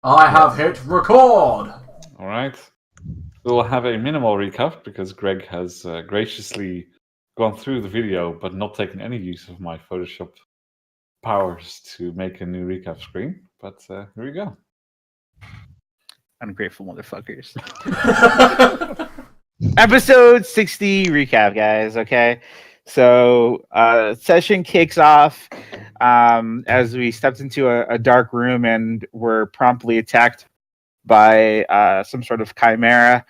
I have hit record! Alright. We'll have a minimal recap because Greg has graciously gone through the video but not taken any use of my Photoshop powers to make a new recap screen. But here we go. Ungrateful motherfuckers. Episode 60 recap, guys. Okay. So session kicks off as we stepped into a dark room and were promptly attacked by some sort of chimera.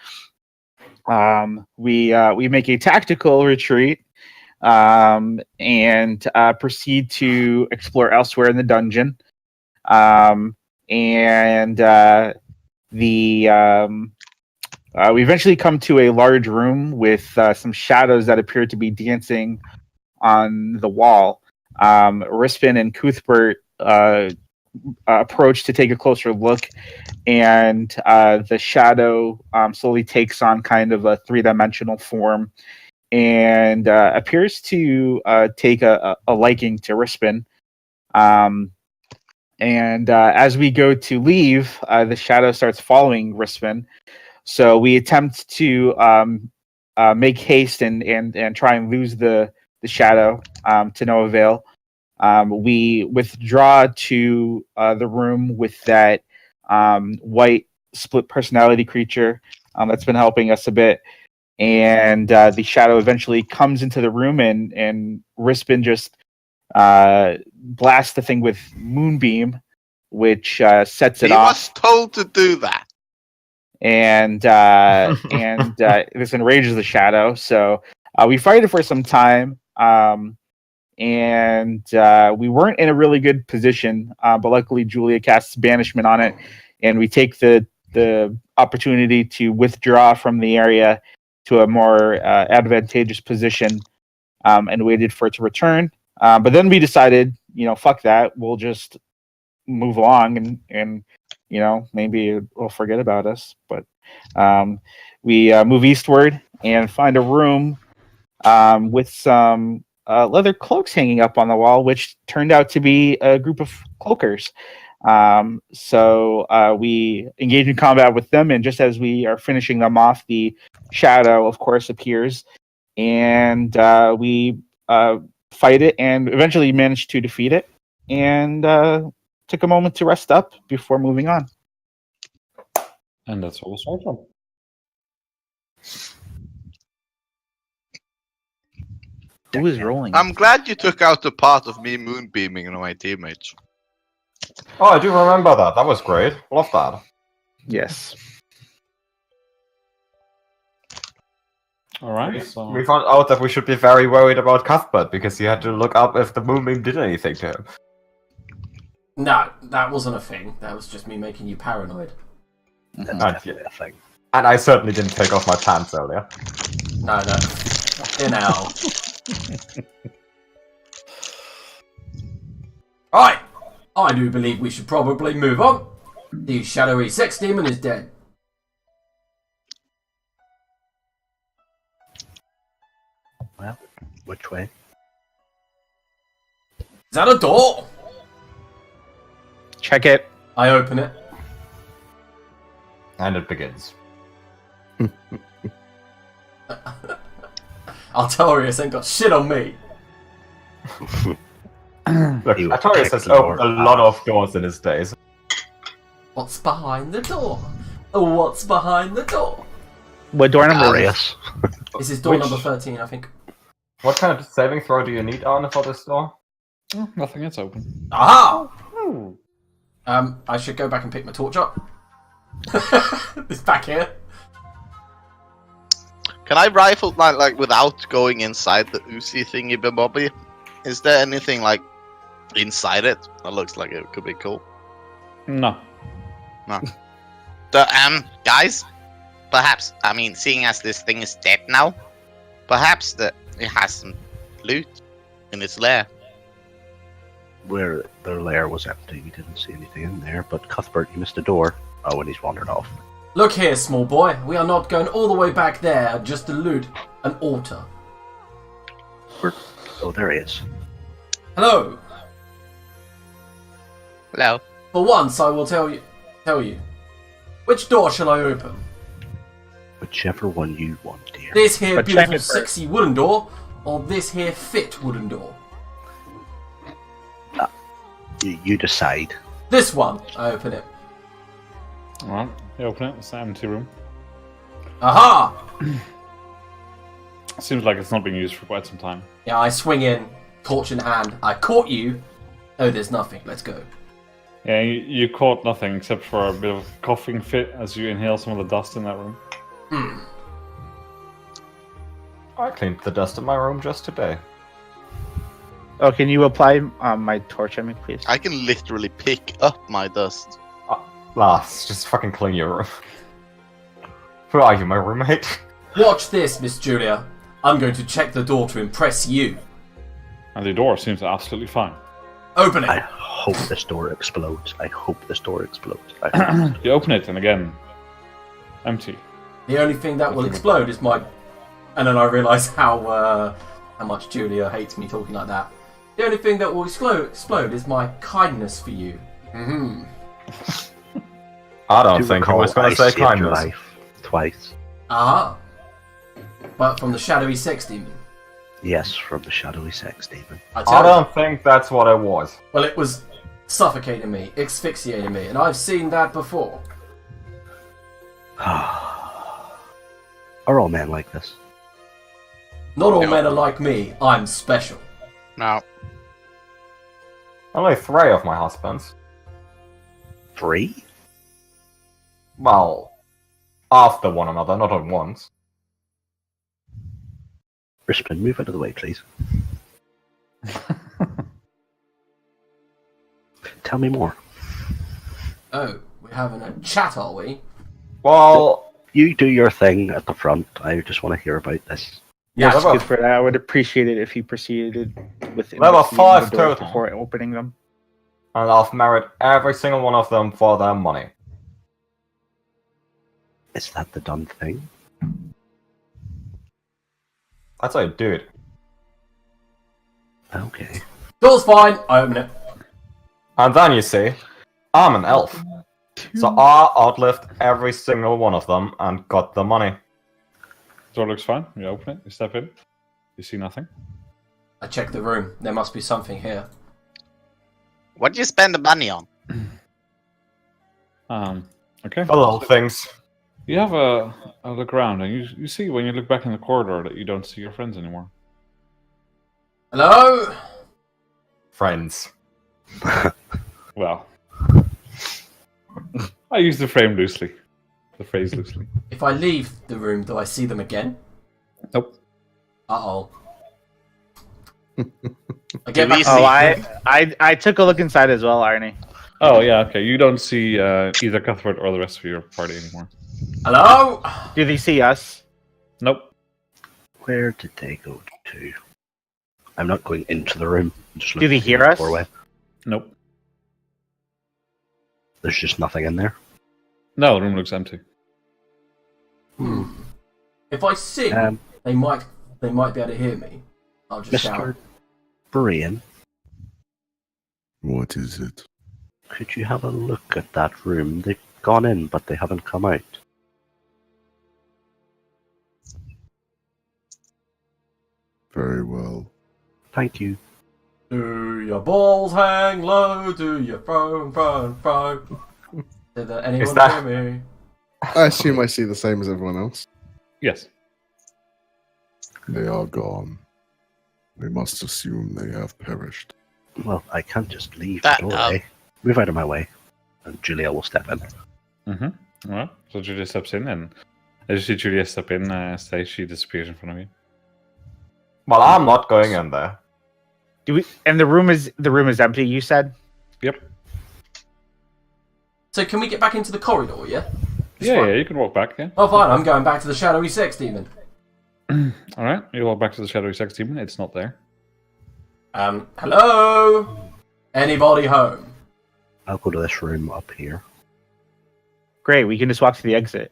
We make a tactical retreat and proceed to explore elsewhere in the dungeon. We eventually come to a large room with some shadows that appear to be dancing on the wall. Rispin and Cuthbert approach to take a closer look, and the shadow slowly takes on kind of a three-dimensional form and appears to take a liking to Rispin. As we go to leave, the shadow starts following Rispin. So we attempt to make haste and try and lose the shadow to no avail. We withdraw to the room with that white split personality creature that's been helping us a bit. And the shadow eventually comes into the room and Rispin just blasts the thing with Moonbeam, which sets it off. He was told to do that. And this enrages the shadow. So we fight it for some time, and we weren't in a really good position. But luckily, Julia casts banishment on it, and we take the opportunity to withdraw from the area to a more advantageous position, and waited for it to return. But then we decided, fuck that. We'll just move along and maybe we'll forget about us. But we move eastward and find a room with some leather cloaks hanging up on the wall, which turned out to be a group of cloakers. So we engage in combat with them, and just as we are finishing them off, the shadow, of course, appears, and we fight it and eventually manage to defeat it, and took a moment to rest up before moving on. And that's what we'll start from. Who is rolling? I'm glad you took out the part of me moonbeaming on my teammates. Oh, I do remember that. That was great. Love that. Yes. Alright, so... We found out that we should be very worried about Cuthbert because he had to look up if the moonbeam did anything to him. No, that wasn't a thing. That was just me making you paranoid. And I certainly didn't take off my pants earlier. No. In hell. Alright! I do believe we should probably move on. The shadowy sex demon is dead. Well, which way? Is that a door? Check it. I open it. And it begins. Artorius ain't got shit on me. Look, Artorius has opened a lot of doors in his days. What's behind the door? What's behind the door? What door number is Yes. This is door number 13, I think. What kind of saving throw do you need, Arne, for this door? Nothing, it's open. Aha! I should go back and pick my torch up. It's back here. Can I rifle like without going inside the Uzi thingy bobby? Is there anything like inside it that looks like it could be cool? No. No. Guys, perhaps seeing as this thing is dead now, perhaps it has some loot in its lair. Where their lair was empty, we didn't see anything in there, but Cuthbert, you missed a door. Oh, and he's wandered off. Look here, small boy. We are not going all the way back there just to loot an altar. Oh, there he is. Hello. Hello. For once, I will tell you... tell you. Which door shall I open? Whichever one you want, dear. This here But check beautiful, it first. sexy wooden door, or this here fit wooden door? You decide. This one. I open it. Alright, you open it. It's an empty room. Aha! Seems like it's not being used for quite some time. Yeah, I swing in, torch in hand. I caught you. Oh, there's nothing. Let's go. Yeah, you caught nothing except for a bit of a coughing fit as you inhale some of the dust in that room. I cleaned the dust in my room just today. Oh, can you apply my torch on me, please? I can literally pick up my dust. Last, just fucking clean your room. Who are you, my roommate? Watch this, Miss Julia. I'm going to check the door to impress you. And the door seems absolutely fine. Open it. I hope this door explodes. I hope this door explodes. I hope You open it, and again, empty. The only thing that will explode is my... And then I realise how much Julia hates me talking like that. The only thing that will explode is my kindness for you. Mm-hmm. I don't Do think I recall was going I to say saved your kindness. life twice. Aha. But from the shadowy sex demon. Yes, from the shadowy sex demon. I tell I you. don't think that's what it was. Well, it was suffocating me, asphyxiating me, and I've seen that before. Are all men like this? Not all No. men are like me. I'm special. No. Only 3 of my husbands. 3? Well, after one another, not at once. Crispin, move out of the way, please. Tell me more. Oh, we're having a chat, are we? Well, You do your thing at the front. I just want to hear about this. yeah, Yes, there were, good for that. I would appreciate it if you proceeded with There were investigating 5 the doors total. before opening them. and I've married every single one of them for their money. Is that the done thing? That's how you do it. Okay. Door's fine. I open it. And then you see, I'm an elf. So I outlived every single one of them and got the money. Door looks fine. You open it. You step in. You see nothing. I check the room. There must be something here. What do you spend the money on? Okay. A little things. You have a look around, and you see when you look back in the corridor that you don't see your friends anymore. Hello? Friends. Well, I use the phrase loosely. If I leave the room, do I see them again? Nope. Uh-oh. I Do get we back. see- I took a look inside as well, Arnie. Oh yeah, okay. You don't see either Cuthbert or the rest of your party anymore. Hello? Do they see us? Nope. Where did they go to? I'm not going into the room. I'm just Do looking they through hear the us? doorway. Nope. There's just nothing in there. No, the room looks empty. If I sing, they might be able to hear me. I'll just shout. Mr. Brian, What is it? could you have a look at that room? They've gone in, but they haven't come out. Very well. Thank you. Do your balls hang low? Do you throw? Did anyone that- hear me? I assume I see the same as everyone else. Yes. They are gone. We must assume they have perished. Well, I can't just leave That- the doorway. Move out of my way. And Julia will step in. Mm-hmm. All right. So Julia steps in, and as you see Julia step in, she disappears in front of you. Well, I'm not going in there. Do we? And the room is empty. You said. Yep. So can we get back into the corridor, yeah? Yeah, you can walk back. Yeah. Oh, fine. I'm going back to the shadowy sex demon. All right. You walk back to the shadowy sex demon. It's not there. Hello? Anybody home? I'll go to this room up here. Great. We can just walk to the exit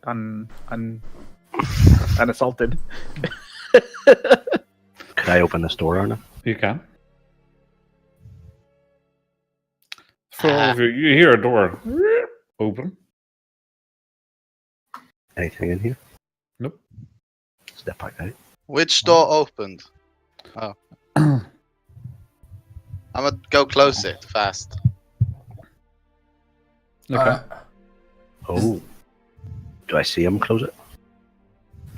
unassaulted. Could I open this door, Arna? You can. For all of you, you hear a door open. Anything in here? Nope. Step back out. Which door opened? Oh. I'm gonna go close it fast. Okay. Oh. Do I see him close it?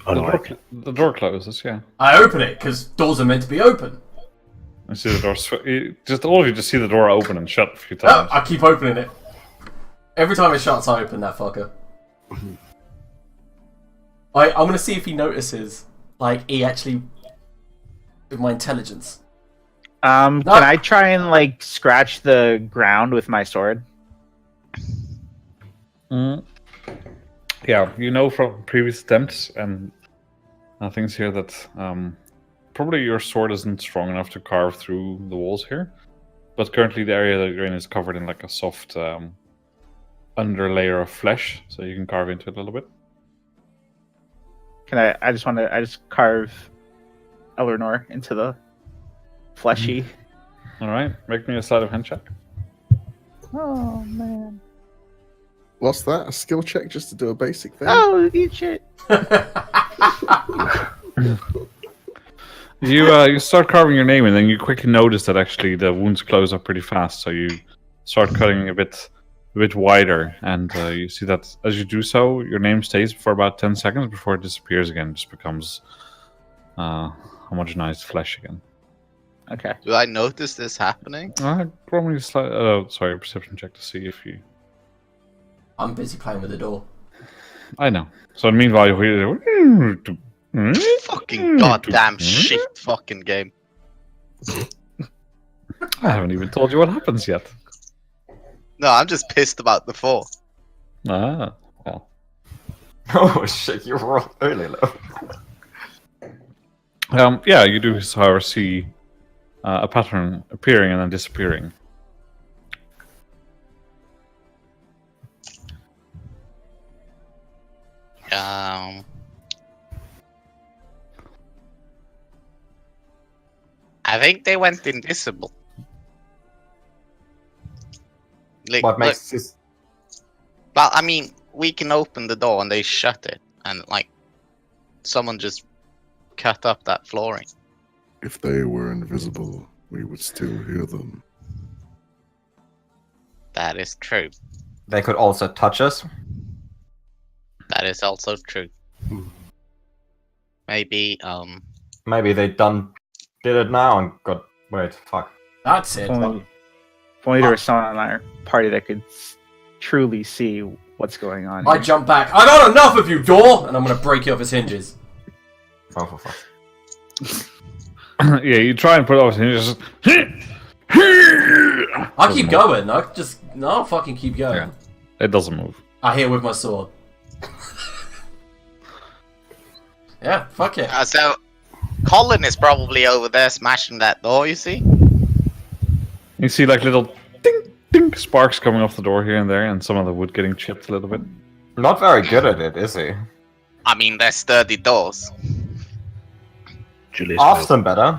Oh, no. The door closes, yeah. I open it because doors are meant to be open. I see the door. Just all of you just see the door open and shut a few Oh, times. I keep opening it. Every time it shuts, I open that fucker. I'm gonna see if he notices, like, he actually, with my intelligence. Can I try and like scratch the ground with my sword? Yeah, you know from previous attempts and things here that probably your sword isn't strong enough to carve through the walls here. But currently the area that you're in is covered in like a soft underlayer of flesh, so you can carve into it a little bit. Can I just carve Eleanor into the fleshy. Alright, make me a sleight of hand check. Oh man. What's that? A skill check just to do a basic thing? Oh, eat shit. You start carving your name, and then you quickly notice that actually the wounds close up pretty fast. So you start cutting a bit wider, and you see that as you do so, your name stays for about 10 seconds before it disappears again. It just becomes homogenized flesh again. Okay. Do I notice this happening? Probably sorry, perception check to see if you. I'm busy playing with the door. I know. So meanwhile, you hear. Fucking goddamn shit fucking game. I haven't even told you what happens yet. No, I'm just pissed about the 4. Ah, well. Oh shit, you were early though. Yeah, you do, however, see a pattern appearing and then disappearing. I think they went invisible. Like, What makes this? well, I mean, we can open the door and they shut it, and like, someone just cut up that flooring. If they were invisible, we would still hear them. That is true. They could also touch us. That is also true. Maybe, Maybe they did it now and got. Wait, fuck. That's it. If only there was someone on our party that could truly see what's going on. I jump back. I got enough of you, door! And I'm gonna break you off its hinges. Oh, for fuck. Yeah, you try and put it off, and you just. I keep going. I'll fucking keep going. Yeah. It doesn't move. I hit with my sword. Yeah, fuck it. so Colin is probably over there smashing that door, you see? You see like little ding ding sparks coming off the door here and there, and some of the wood getting chipped a little bit. Not very good at it, is he? I mean, they're sturdy doors. Julius Often better.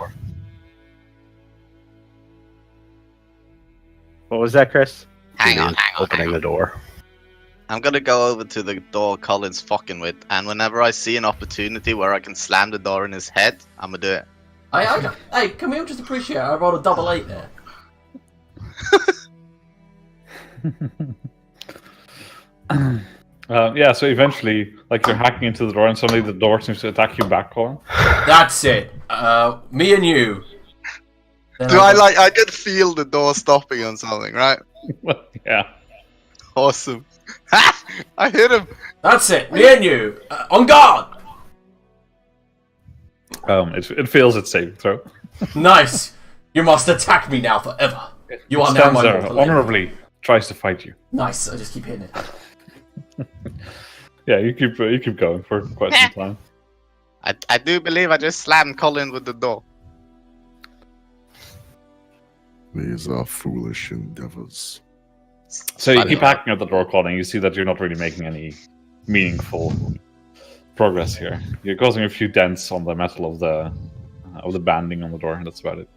What was that, Chris? Hang on. Opening the door. I'm gonna go over to the door Colin's fucking with, and whenever I see an opportunity where I can slam the door in his head, I'm gonna do it. Hey, can we all just appreciate I rolled a double 8 there? Yeah, so eventually, like, you're hacking into the door, and suddenly the door seems to attack you back, Colin. That's it. Me and you. Then I can feel the door stopping on something, right? Yeah. Awesome. Ha! I hit him! That's it. Me and you. On guard. It fails its saving throw. Nice. You must attack me now forever. You are now Stands my there, lawful enemy. honorably tries to fight you. Nice. I just keep hitting it. Yeah, you keep going for quite some time. I do believe I just slammed Colin with the door. These are foolish endeavors. So you keep hacking at the door, Colin, and you see that you're not really making any meaningful progress here. You're causing a few dents on the metal of the banding on the door, and that's about it.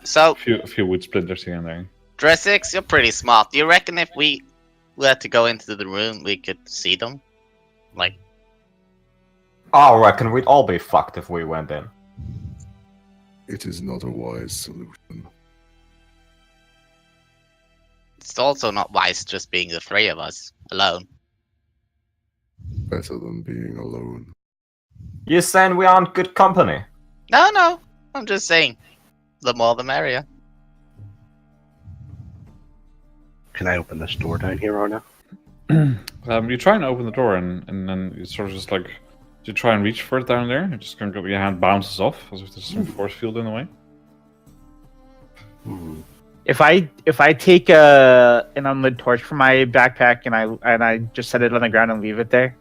So A few wood splinters here and there. Dressix, you're pretty smart. Do you reckon if we were to go into the room, we could see them? Like, I reckon we'd all be fucked if we went in. It is not a wise solution. it's also not wise just being the three of us alone. Better than being alone. You saying we aren't good company? No, I'm just saying, the more the merrier. Can I open this door down here, Arna? You try and open the door, and then you sort of just like, you try and reach for it down there. You're just going to go, your hand bounces off as if there's some force field in the way. If I take an unlit torch from my backpack and I just set it on the ground and leave it there,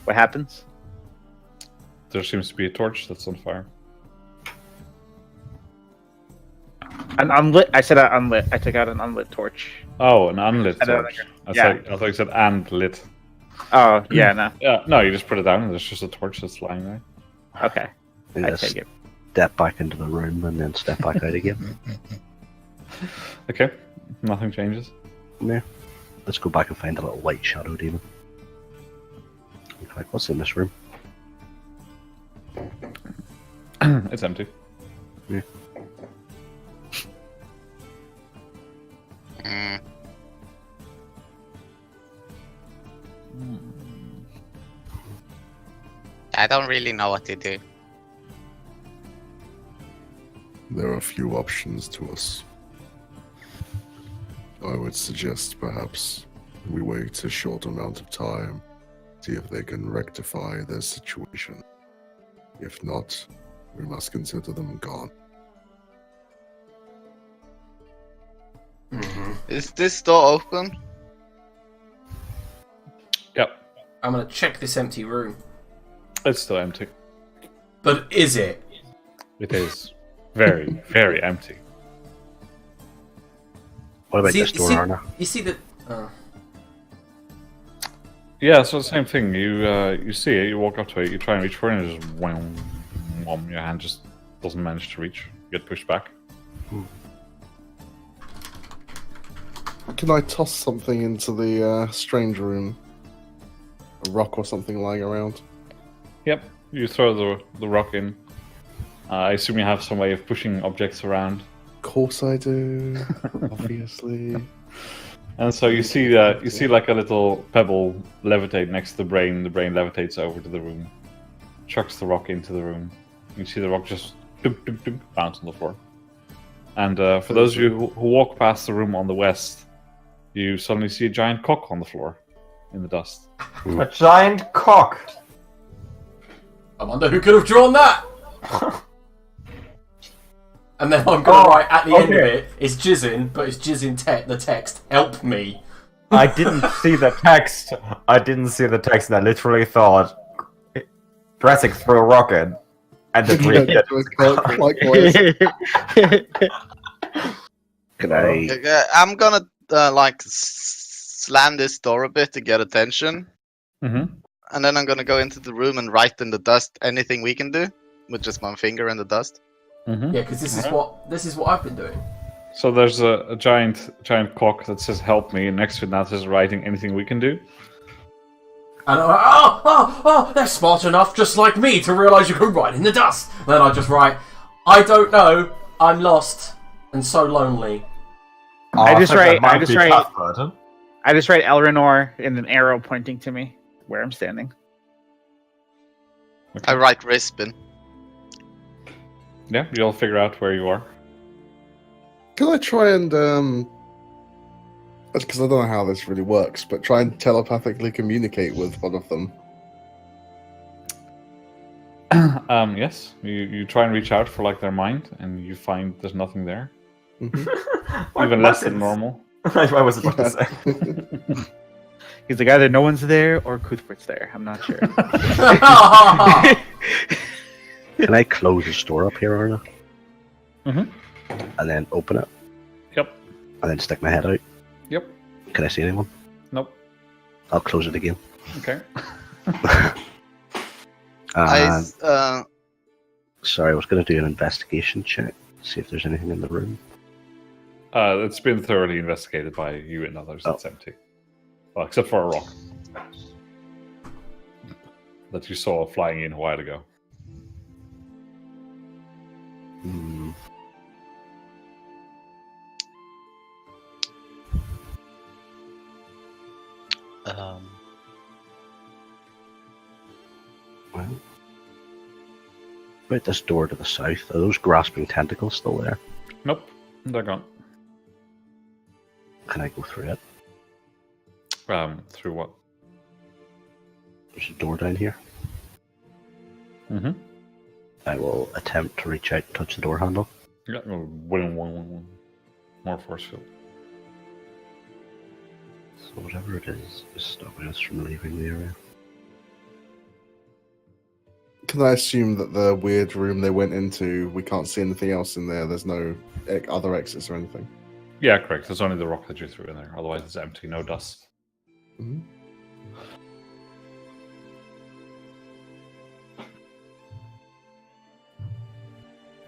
what happens? There seems to be a torch that's on fire. An unlit. I said an unlit. I took out an unlit torch. Oh, an unlit I don't torch. yeah. I thought you said and lit. Oh yeah, no. Yeah, no, you just put it down and there's just a torch that's lying there. Okay, I I just take it. step back into the room and then step back out again. Okay, nothing changes. Yeah. Let's go back and find a little white shadow demon. In fact, what's in this room? It's empty. Yeah. I don't really know what to do. There are few options to us. I would suggest perhaps we wait a short amount of time, see if they can rectify their situation. If not, we must consider them gone. Is this door open? Yep, I'm gonna check this empty room. it's still empty. But is it? It is very, very empty. What about this door, Arna? You see that? Yeah, so the same thing. You see it, you walk up to it, you try and reach for it, and it just wham, wham, your hand just doesn't manage to reach. You get pushed back. Can I toss something into the strange room? A rock or something lying around? Yep, you throw the rock in. I assume you have some way of pushing objects around. Of course I do. Obviously. And so you see like a little pebble levitate next to the brain. The brain levitates over to the room, chucks the rock into the room. You see the rock just dunk, dunk, dunk, bounce on the floor. And for those of you who walk past the room on the west, you suddenly see a giant cock on the floor in the dust. A giant cock! I wonder who could have drawn that. And then I'm gonna write at the end of it, it's jizzing, but it's jizzing the text, help me. I didn't see the text. And I literally thought Jurassic threw a rocket and then read it. Can I? I'm gonna slam this door a bit to get attention, Mm-hmm. and then I'm gonna go into the room and write in the dust anything we can do with just my finger in the dust. Mm-hmm. Yeah, because this is what I've been doing. So there's a giant cock that says "Help me," and next to it now says "Writing anything we can do." And I'm like, they're smart enough, just like me, to realise you can write in the dust. And then I just write, I don't know, I'm lost and so lonely. I just write Cuthbert. Elrinor in an arrow pointing to me where I'm standing. I write Rispin. Yeah, you'll figure out where you are. Can I try and, because I don't know how this really works, but try and telepathically communicate with one of them? Yes, you try and reach out for like their mind, and you find there's nothing there. Even less than normal. I was about to say. He's like, either no one's there or Cuthbert's there. I'm not sure. Can I close this door up here, Arna? Mm-hmm. And then open it? Yep. And then stick my head out? Yep. Can I see anyone? Nope. I'll close it again. Okay. Sorry, I was going to do an investigation check, see if there's anything in the room. It's been thoroughly investigated by you and others. Oh. It's empty. Well, except for a rock that you saw flying in a while ago. Hmm. Well, about this door to the south, are those grasping tentacles still there? Nope, they're gone. Can I go through it? Through what? There's a door down here. Mm-hmm. I will attempt to reach out and touch the door handle. Yeah, one. More force field. So whatever it is stopping us from leaving the area. Can I assume that the weird room they went into, we can't see anything else in there? There's no other exits or anything? Yeah, correct. There's only the rock that you threw in there. Otherwise, it's empty. No dust. Hmm.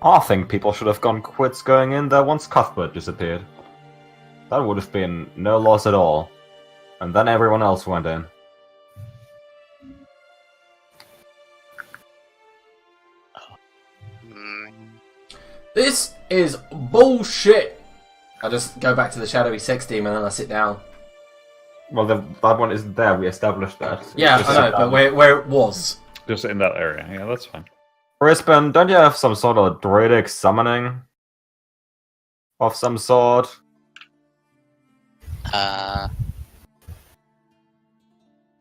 I think people should have gone quits going in there once Cuthbert disappeared. That would have been no loss at all. And then everyone else went in. This is bullshit. I just go back to the shadowy sex demon and I sit down. Well, that one isn't there. We established that. Yeah, Just I sit know, but down. where it was. Just in that area. Yeah, that's fine. Brisbane, don't you have some sort of druidic summoning of some sort?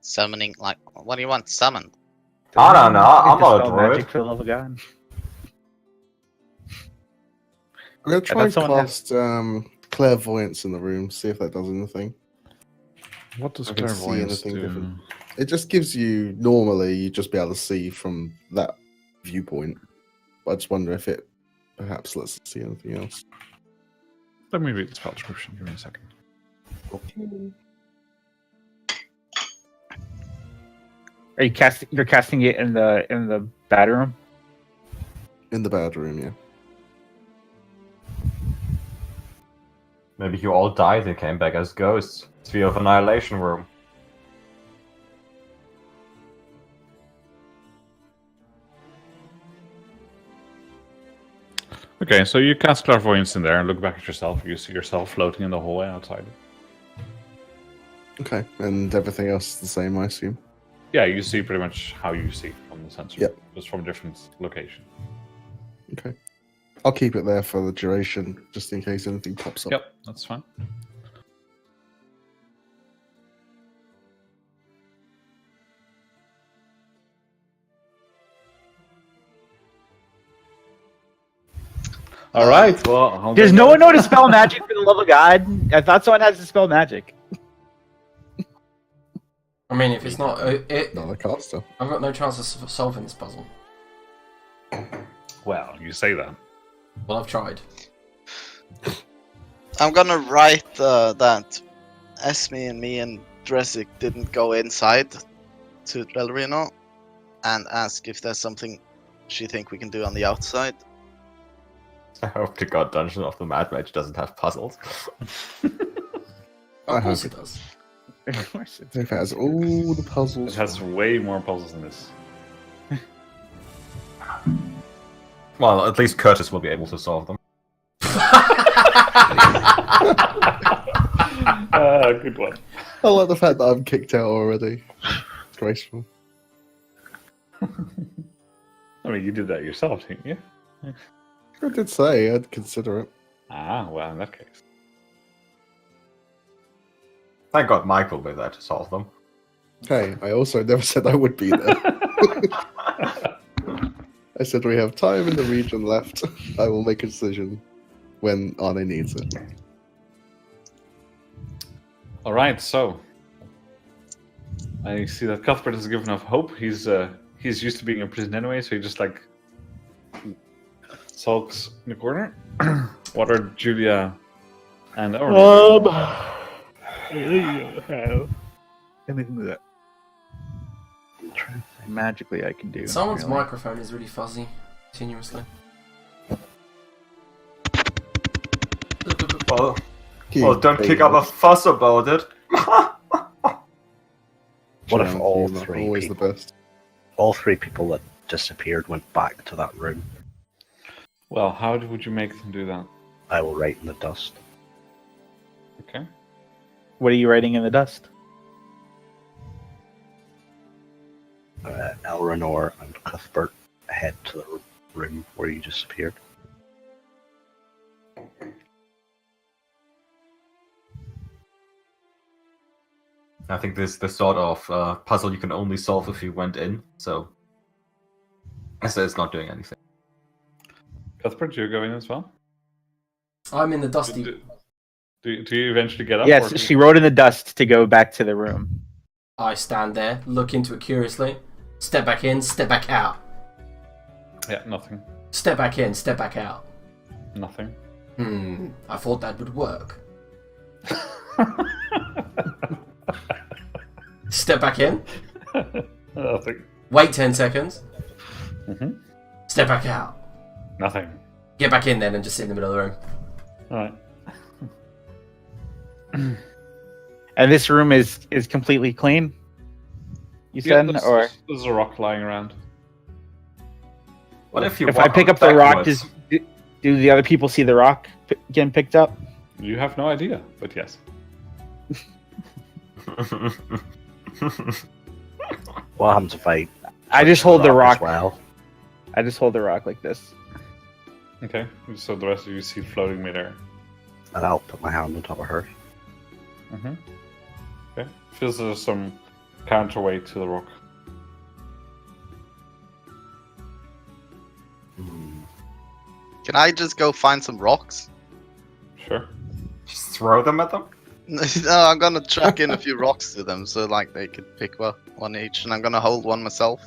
Summoning, like, what do you want summoned? I don't know. I'm not a Dispel druid. magic for the love of God. I'm going to try and thought someone has- cast clairvoyance in the room, see if that does anything. What does I can see clairvoyance anything do? different. It just gives you, normally, you'd just be able to see from that viewpoint. But I just wonder if it perhaps lets us see anything else. Let me read the spell description. Give me a second. Are you casting? You're casting it in the bathroom. In the bedroom, yeah. Maybe you all died and came back as ghosts. Sphere of Annihilation room. Okay, so you cast clairvoyance in there and look back at yourself. You see yourself floating in the hallway outside. Okay, and everything else is the same, I assume. Yeah, you see pretty much how you see from the sensor. Yep. Just from a different location. Okay. I'll keep it there for the duration, just in case anything pops up. Yep, that's fine. All right. Well, Does no one know to spell magic for the love of God? I thought someone has to spell magic. I mean, if it's not... Not a caster. I've got no chance of solving this puzzle. Well, you say that. Well, I've tried. I'm gonna write that Esme and me and Dresic didn't go inside to Relrino and ask if there's something she think we can do on the outside. I hope to God Dungeon of the Mad Mage doesn't have puzzles. Of course it does. Of course it's- If it has all the puzzles. It has way more puzzles than this. Well, at least Curtis will be able to solve them. Good one. I like the fact that I'm kicked out already. Graceful. I mean, you did that yourself, didn't you? I did say I'd consider it. Ah, well, in that case. Thank God Mike will be there to solve them. Hey, I also never said I would be there. I said we have time in the region left. I will make a decision when Arne needs it. All right, so I see that Cuthbert has given up hope. He's used to being in prison anyway, so he just like sulks in the corner. What are Julia and Anything that magically I can do. Someone's really. microphone is really fuzzy, continuously. Well, don't kick up a fuss about it. What if around all humour, three always people- the best. All 3 people that disappeared went back to that room. Well, how would you make them do that? I will write in the dust. Okay. What are you writing in the dust? Elrenor and Cuthbert head to the room where you disappeared. I think this is the sort of puzzle you can only solve if you went in, so it's not doing anything. Cuthbert, you're going as well? I'm in the dusty. Do you eventually get up? or Yes, do you- she wrote in the dust to go back to the room. I stand there, look into it curiously, step back in, step back out. Yeah, nothing. Step back in, step back out. Nothing. I thought that would work. Step back in, Nothing. wait 10 seconds, Mm-hmm. step back out. Nothing. Get back in then and just sit in the middle of the room. Alright. And this room is completely clean. You said, or there's a rock lying around. What if you if I walk pick up the rock, backwards? do the other people see the rock getting picked up? You have no idea, but yes. What happens if I I just hold the as rock. well? I just hold the rock like this. Okay, so the rest of you see floating midair. And I'll put my hand on top of her. Mm-hmm. Okay. Feels there's some counterweight to the rock. Can I just go find some rocks? Sure. Just throw them at them? No, I'm gonna chuck in a few rocks to them so like they could pick one each, and I'm gonna hold one myself.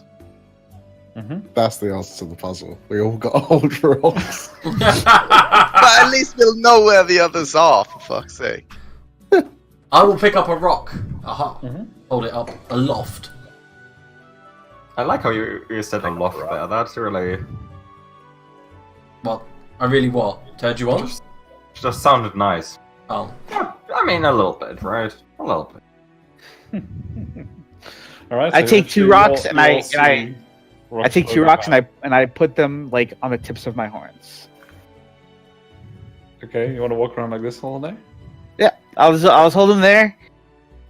Mm-hmm. That's the answer to the puzzle. We all got old rocks. But at least we'll know where the others are, for fuck's sake. I will pick up a rock. Aha. Mhm. Hold it up aloft. I like how you said a loft there. That's really What? I really what? Turned you on? just sounded nice. Oh. Yeah, I mean a little bit, right? A little bit. All right. I so take two you rocks all- and you I- all and see I rocks take two floating rocks about. and I put them like on the tips of my horns. Okay, you want to walk around like this all day? Yeah, I was holding there,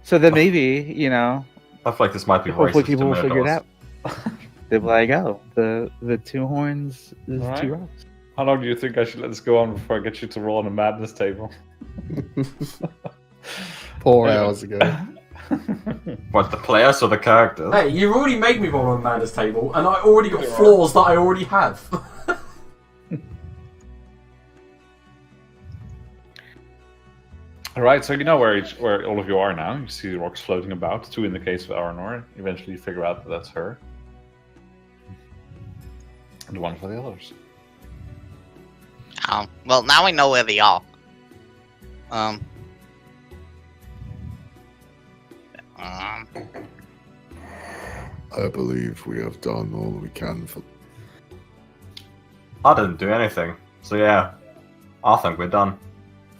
so that maybe I feel like this might be hopefully racist to people will figure it Minotaurs. out. They're like, oh, the two horns is Alright. two rocks. How long do you think I should let this go on before I get you to roll on a madness table? 4 Yeah. hours ago. What, the players or the characters? Hey, you already made me roll on Amanda's table, and I already got flaws that I already have. All right, so you know where all of you are now. You see the rocks floating about. 2 in the case of Aranor. Eventually, you figure out that that's her. And the one for the others. Well, now we know where they are. Um, I believe we have done all we can for. I didn't do anything. So yeah, I think we're done.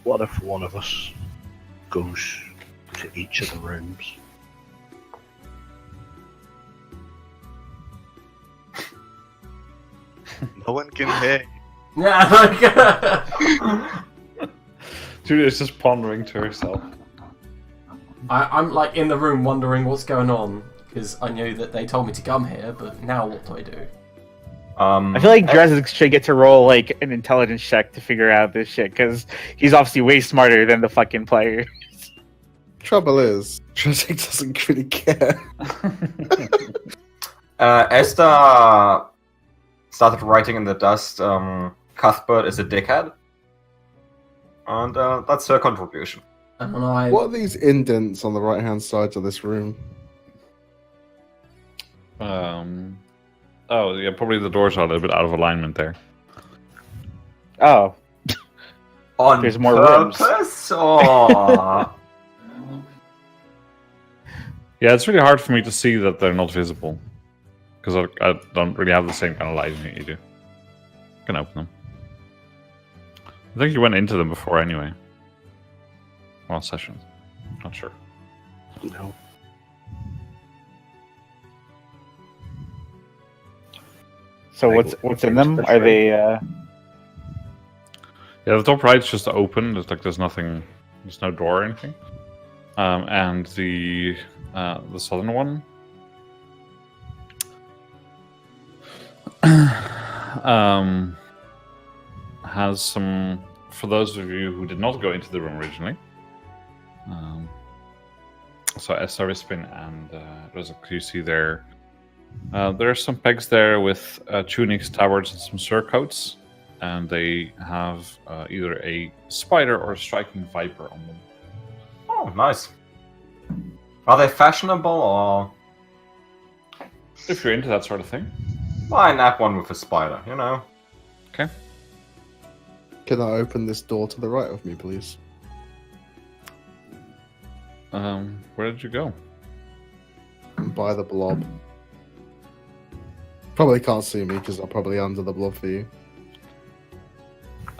What if one of us goes to each of the rooms? no one can hear. Yeah, like, Julia's just pondering to herself. I'm like in the room wondering what's going on because I knew that they told me to come here, but now what do I do? I feel like Dresden should get to roll like an intelligence check to figure out this shit because he's obviously way smarter than the fucking player. Trouble is, Dresden doesn't really care. Esther started writing in the dust. Cuthbert is a dickhead, and that's her contribution. And then I What are these indents on the right hand side of this room? Oh, yeah, probably the doors are a little bit out of alignment there. Oh, On There's more rooms. purpose, or Yeah, it's really hard for me to see that they're not visible. Because I don't really have the same kind of lighting that you do. I can open them. I think you went into them before anyway. Last session. Not sure. No. So Like, what's in them? Are they? Yeah, the top right's just open. There's nothing. There's no door or anything. And the southern one has some. For those of you who did not go into the room originally, so Esther, Rispin, and Rozak, you see there. There are some pegs there with tunics, tabards, and some surcoats, and they have either a spider or a striking viper on them. Oh, nice. Are they fashionable or? If you're into that sort of thing. Why nap one with a spider? You know. Okay. Can I open this door to the right of me, please? Where did you go? By the blob. Probably can't see me because I'm probably under the blob for you.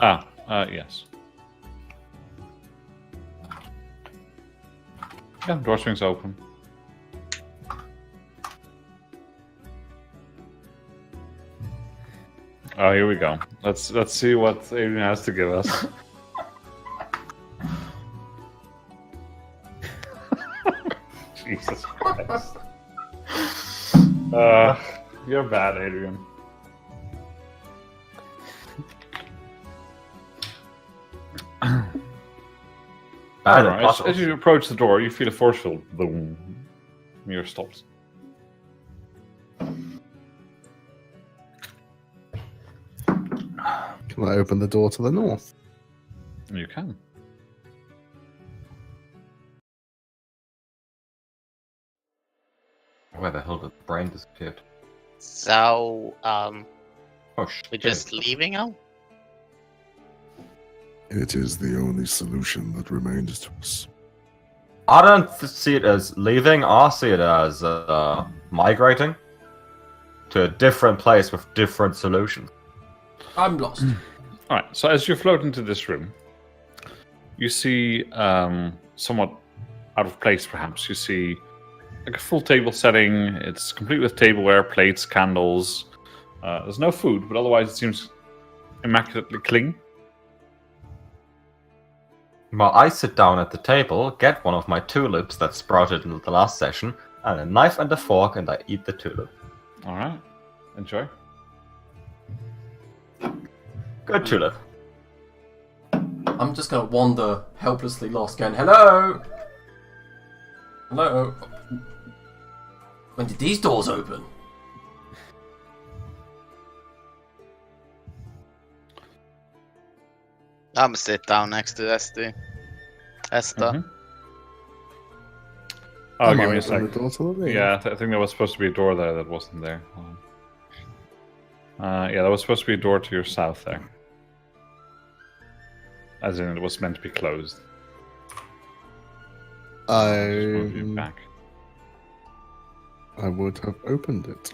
Yes. Yeah, door swings open. Oh, here we go. Let's see what Adrian has to give us. Jesus Christ. You're bad, Adrian. Alright, as you approach the door, you feel a force field. Boom. You're stopped. Can I open the door to the north? You can. Where the hell did the brain disappear? So, Oh, we're just leaving now? It is the only solution that remains to us. I don't see it as leaving. I see it as migrating to a different place with different solutions. I'm lost. Alright, so as you float into this room, you see somewhat out of place perhaps. You see like a full table setting. It's complete with tableware, plates, candles. There's no food, but otherwise it seems immaculately clean. Well, I sit down at the table, get one of my tulips that sprouted in the last session, and a knife and a fork, and I eat the tulip. Alright, enjoy. Good tulip. I'm just gonna wander helplessly lost, going, hello? Hello? When did these doors open? I'm gonna sit down next to Esther. I'll Am give I me a open second. the door to the rear? Yeah, I think there was supposed to be a door there that wasn't there. Yeah, there was supposed to be a door to your south there. As in, it was meant to be closed. Just move you back. I would have opened it.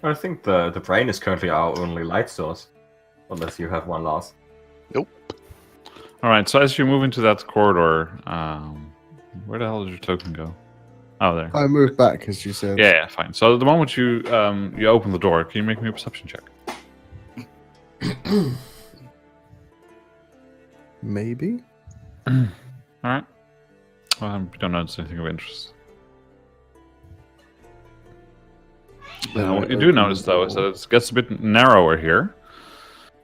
I think the brain is currently our only light source. Unless you have one, Lars. Alright, so as you move into that corridor, where the hell did your token go? Oh, there. I moved back, as you said. Yeah, fine. So the moment you you open the door, can you make me a perception check? Maybe? Alright. You don't notice anything of interest. What you do notice, though, is that it gets a bit narrower here.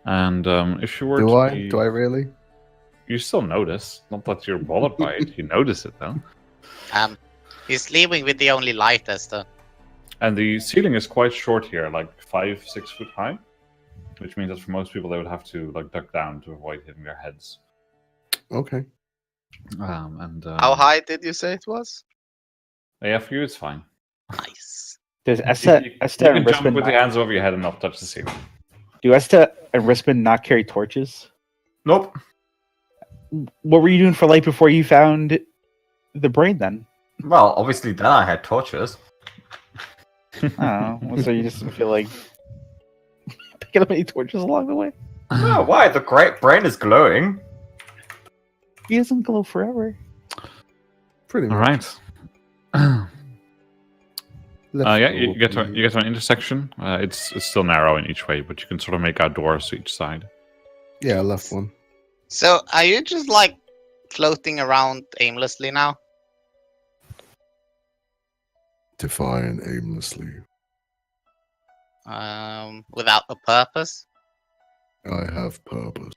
And if you were Do to I? be... Do I really? You still notice. Not that you're bothered by it. You notice it, though. He's leaving with the only light, Esther. And the ceiling is quite short here, like 5-6 foot high. Which means that for most people, they would have to like duck down to avoid hitting their heads. Okay. How high did you say it was? Yeah, for you, it's fine. Nice. Does You Esther can and jump Rispin with not, your hands over your head and not touch the ceiling. do Esther and Rispin not carry torches? Nope. What were you doing for light before you found the brain then? Well, obviously then I had torches. I don't know. So you just feel like picking up any torches along the way? No, why? The great brain is glowing. He doesn't glow forever. Pretty All much. right. Left Yeah, door, you get to please. an intersection. It's still narrow in each way, but you can sort of make out doors to each side. Yeah, left one. So, are you just like floating around aimlessly now? Define aimlessly. Without a purpose? I have purpose.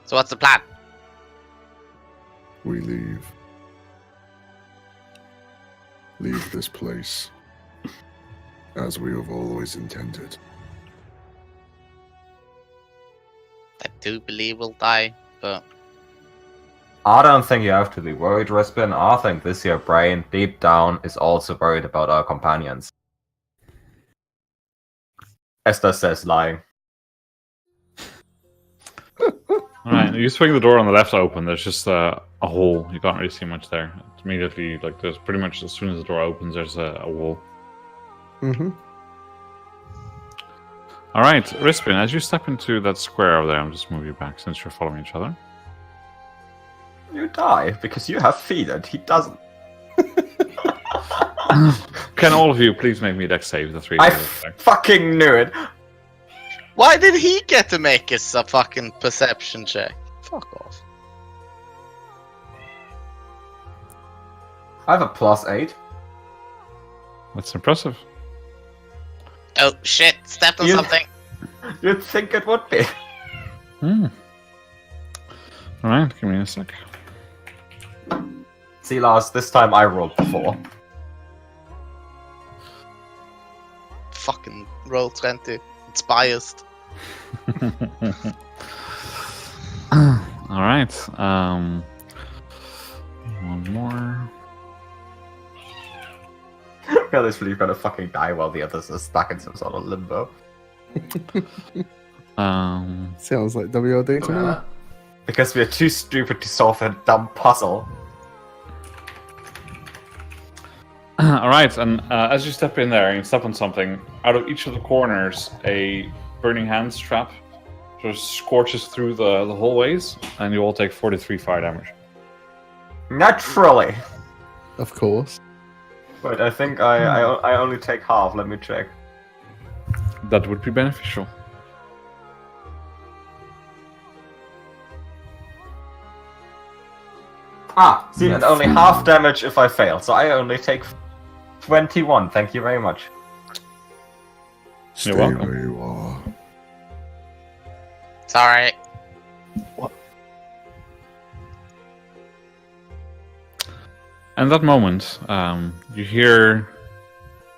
So, what's the plan? We leave. Leave this place. As we have always intended. I do believe we'll die, but I don't think you have to be worried, Rispin. I think this here brain, deep down, is also worried about our companions. Esther says, lying. Alright, you swing the door on the left open, there's just a hole. You can't really see much there. It's immediately, like, there's pretty much, as soon as the door opens, there's a wall. Mm-hmm. Alright, Rispin, as you step into that square over there, I'll just move you back since you're following each other. You die, because you have feet and he doesn't. Can all of you please make me dex save, the three I of you? fucking knew it! why did he get to make us a fucking perception check? Fuck off. I have a +8. That's impressive. Oh shit! Stepped on You- something. You'd think it would be. Alright, give me a sec. See, Lars, this time I rolled 4. Fucking roll 20. It's biased. Alright, one more. Realistically, you're gonna fucking die while the others are stuck in some sort of limbo. Sounds like WOD to me. Because we're too stupid to solve a dumb puzzle. Alright, and as you step in there and you step on something, out of each of the corners, a burning hands trap just scorches through the hallways, and you all take 43 fire damage. Naturally! Of course. Wait, I think I only take half, let me check. That would be beneficial. Ah, see, and only half damage if I fail, so I only take 21, thank you very much. Stay welcome. where you are. Sorry. And that moment, you hear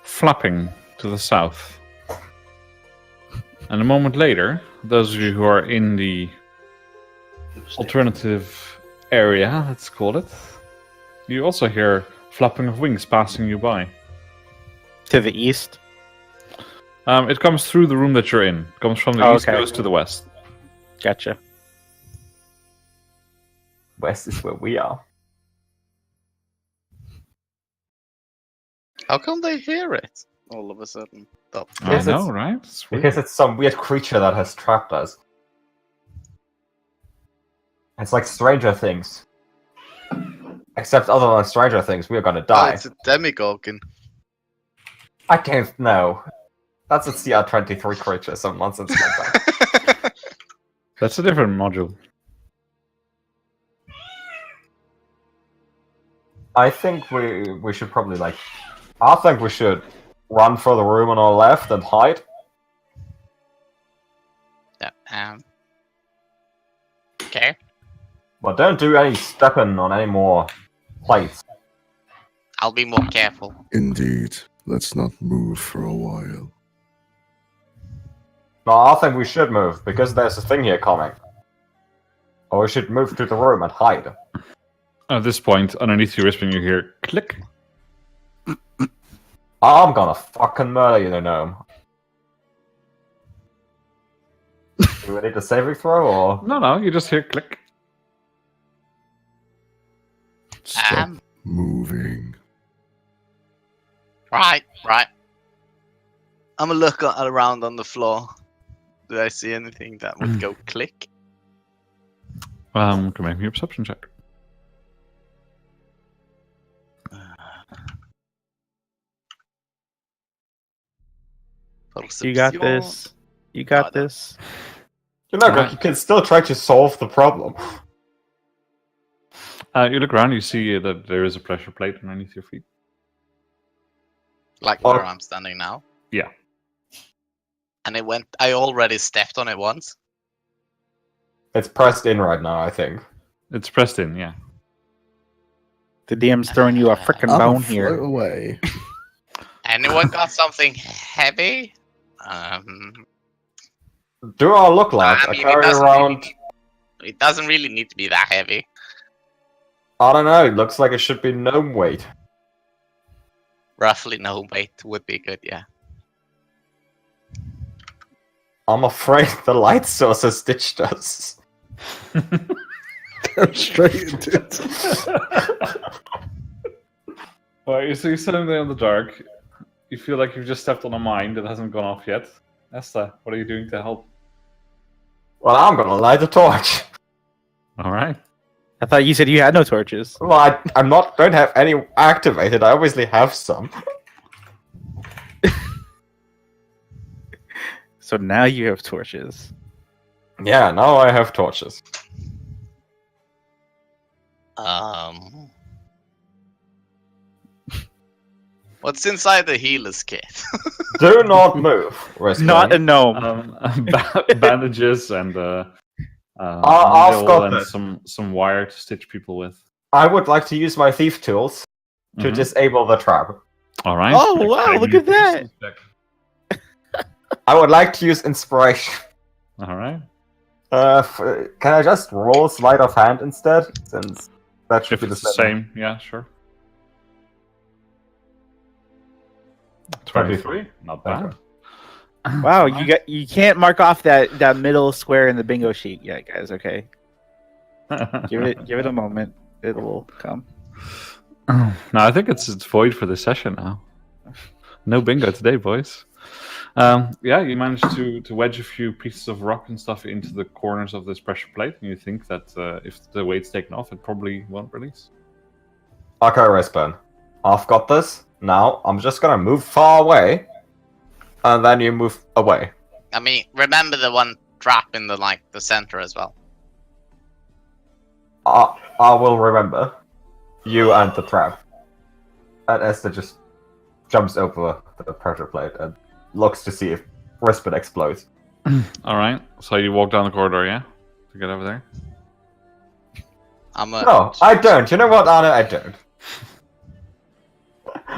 flapping to the south. And a moment later, those of you who are in the alternative area, let's call it, you also hear flapping of wings passing you by. To the east. It comes through the room that you're in. It comes from the east, Okay. goes to the west. Gotcha. West is where we are. How come they hear it all of a sudden? Stop. I Yes, know, it's- right? It's weird. Because it's some weird creature that has trapped us. It's like Stranger Things. Except other than Stranger Things, we are gonna Oh, die. it's a demigorgon. I don't know. That's a CR23 creature, some nonsense like that. That's a different module. I think we should probably I think we should run for the room on our left and hide. Yeah, okay. But don't do any stepping on any more plates. I'll be more careful. Indeed. Let's not move for a while. No, I think we should move, because there's a thing here coming. Or we should move to the room and hide. At this point, underneath your wristband, you hear click. I'm gonna fucking murder you, gnome. Do we need a saving throw, or...? No, you just hear click. Stop moving. Right. I'm gonna look around on the floor. Do I see anything that would go click? Can make me a perception check. You got this. You got this. You know, Greg, Alright. you can still try to solve the problem. You look around, you see that there is a pressure plate underneath your feet. Like Oh. where I'm standing now. Yeah. And I already stepped on it once. It's pressed in right now, I think. It's pressed in, yeah. The DM's throwing you a freaking I'll bone float here. away. Anyone got something heavy? Do I look like I I mean, carry around... It doesn't really need to be that heavy. I don't know, it looks like it should be gnome weight. Roughly no weight would be good, yeah. I'm afraid the light source has stitched us. Go straight into it. Well, you see sitting there in the dark. You feel like you've just stepped on a mine that hasn't gone off yet. Esther, what are you doing to help? Well, I'm gonna light a torch. Alright. I thought you said you had no torches. Well, don't have any activated. I obviously have some. So now you have torches. Yeah, now I have torches. What's inside the healer's kit? Do not move. Wristband. Not a gnome. Bandages and I've needle got and this. some wire to stitch people with. I would like to use my thief tools to Mhm. disable the trap. Alright. Oh, wow, look at that. I would like to use inspiration. Alright. Can I just roll sleight of hand instead? Since that should If be the it's the same. same, yeah, sure. 23. 23. Not Okay. bad. Wow, you can't mark off that middle square in the bingo sheet yet, guys. Okay, give it a moment. It will come. No, I think it's void for this session now. No bingo today, boys. Yeah, you managed to wedge a few pieces of rock and stuff into the corners of this pressure plate, and you think that if the weight's taken off, it probably won't release. Okay, Wristband. I've got this. Now, I'm just gonna move far away. And then you move away. I mean, remember the one trap in the center as well. I will remember. You and the trap. And Esther just jumps over the pressure plate and looks to see if Wristband explodes. Alright, so you walk down the corridor, yeah? To get over there? No, I don't. You know what, Anna? I don't.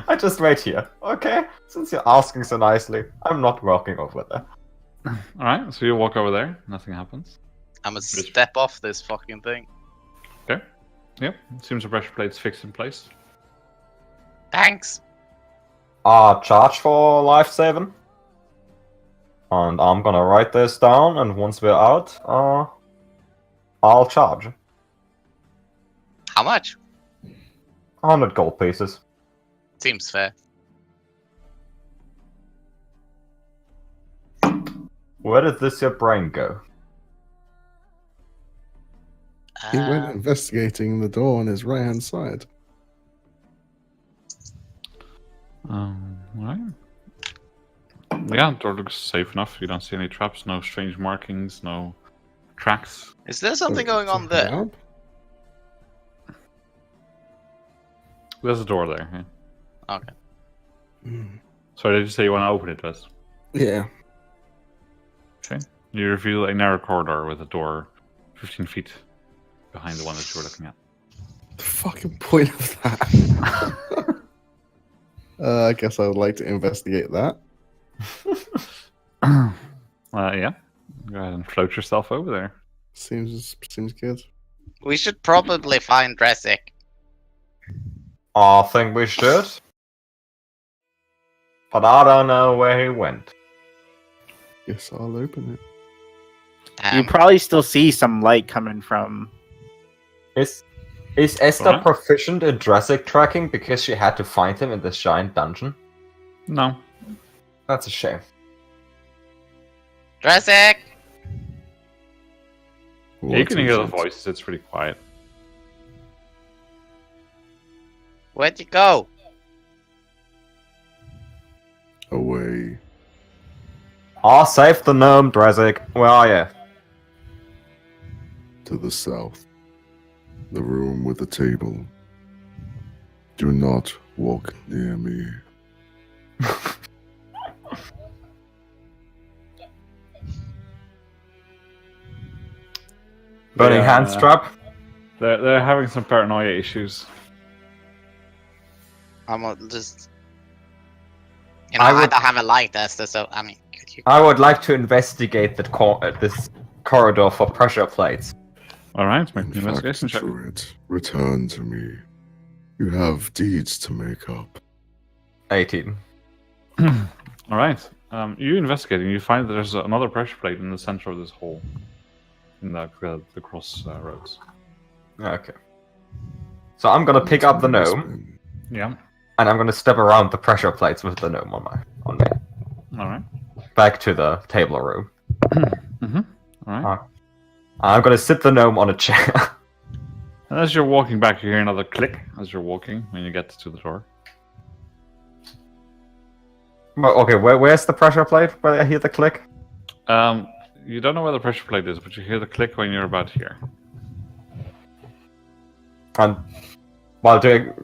I just wait here, okay? Since you're asking so nicely, I'm not walking over there. Alright, so you walk over there, nothing happens. I'm gonna step off this fucking thing. Okay. Yep, it seems the pressure plate's fixed in place. Thanks. Charge for life saving. And I'm gonna write this down, and once we're out, I'll charge. How much? 100 gold pieces. Seems fair. Where did this your brain go? He went investigating the door on his right hand side. Right. Yeah, the door looks safe enough. You don't see any traps, no strange markings, no tracks. Is there something going on Check it there? out. There's a door there. Yeah. Okay. Sorry, did you say you want to open it, Wes? Yeah. Okay. You reveal a narrow corridor with a door 15 feet behind the one that you were looking at. The fucking point of that. I guess I would like to investigate that. Yeah. Go ahead and float yourself over there. Seems good. We should probably find Dresic. I think we should. But I don't know where he went. Guess I'll open it. You probably still see some light coming from. Is Esther What? proficient in Dresic tracking because she had to find him in this giant dungeon? No. That's a shame. Dresic! You can hear the it? voices, it's pretty quiet. Where'd you go? Away. Ah, save the gnome, Drazig. Where are you? To the south. The room with the table. Do not walk near me. Burning They, hand strap? They're having some paranoia issues. I'm just. I don't have a light, Esther, so I mean. Could you... I would like to investigate this corridor for pressure plates. Alright, make In an investigation fact, check. Druid, return to me. You have deeds to make up. 18. Alright, you investigating, you find that there's another pressure plate in the center of this hall. In the crossroads. Okay. So I'm gonna pick up the gnome, Yeah. and I'm gonna step around the pressure plates with the gnome on me. Alright. Back to the table room. Mm-hmm. Alright. I'm gonna sit the gnome on a chair. And as you're walking back, you hear another click as you're walking when you get to the door. Well, okay, where's the pressure plate? Where I hear the click? You don't know where the pressure plate is, but you hear the click when you're about here. And well, do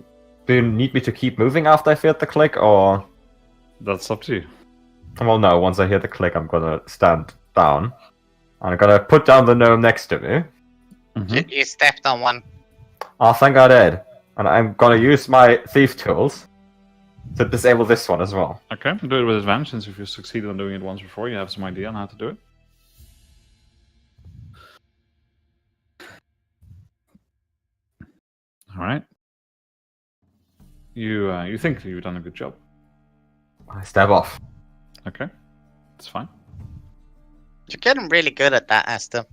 you need me to keep moving after I hear the click, or? That's up to you. Well, no. Once I hear the click, I'm gonna stand down. I'm gonna put down the gnome next to me. Mm-hmm. You stepped on one. Oh, thank God, Ed. And I'm gonna use my thief tools to disable this one as well. Okay, do it with advantage, since if you succeeded on doing it once before, you have some idea on how to do it. Alright. You think you've done a good job. I step off. Okay. That's fine. You're getting really good at that, Esther.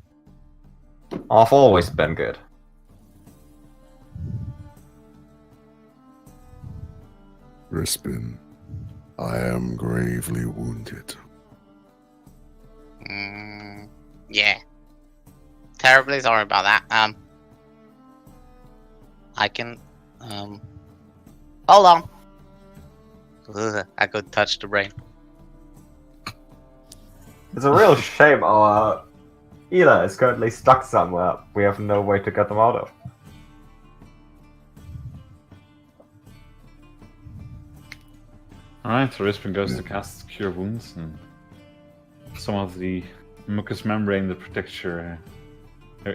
I've always been good. Rispin, I am gravely wounded. Yeah. Terribly sorry about that. I can, hold on. Ugh, I could touch the brain. It's a real shame our Ela is currently stuck somewhere we have no way to get them out of. Alright, so Rispin goes to cast Cure Wounds, and some of the mucous membrane that protects your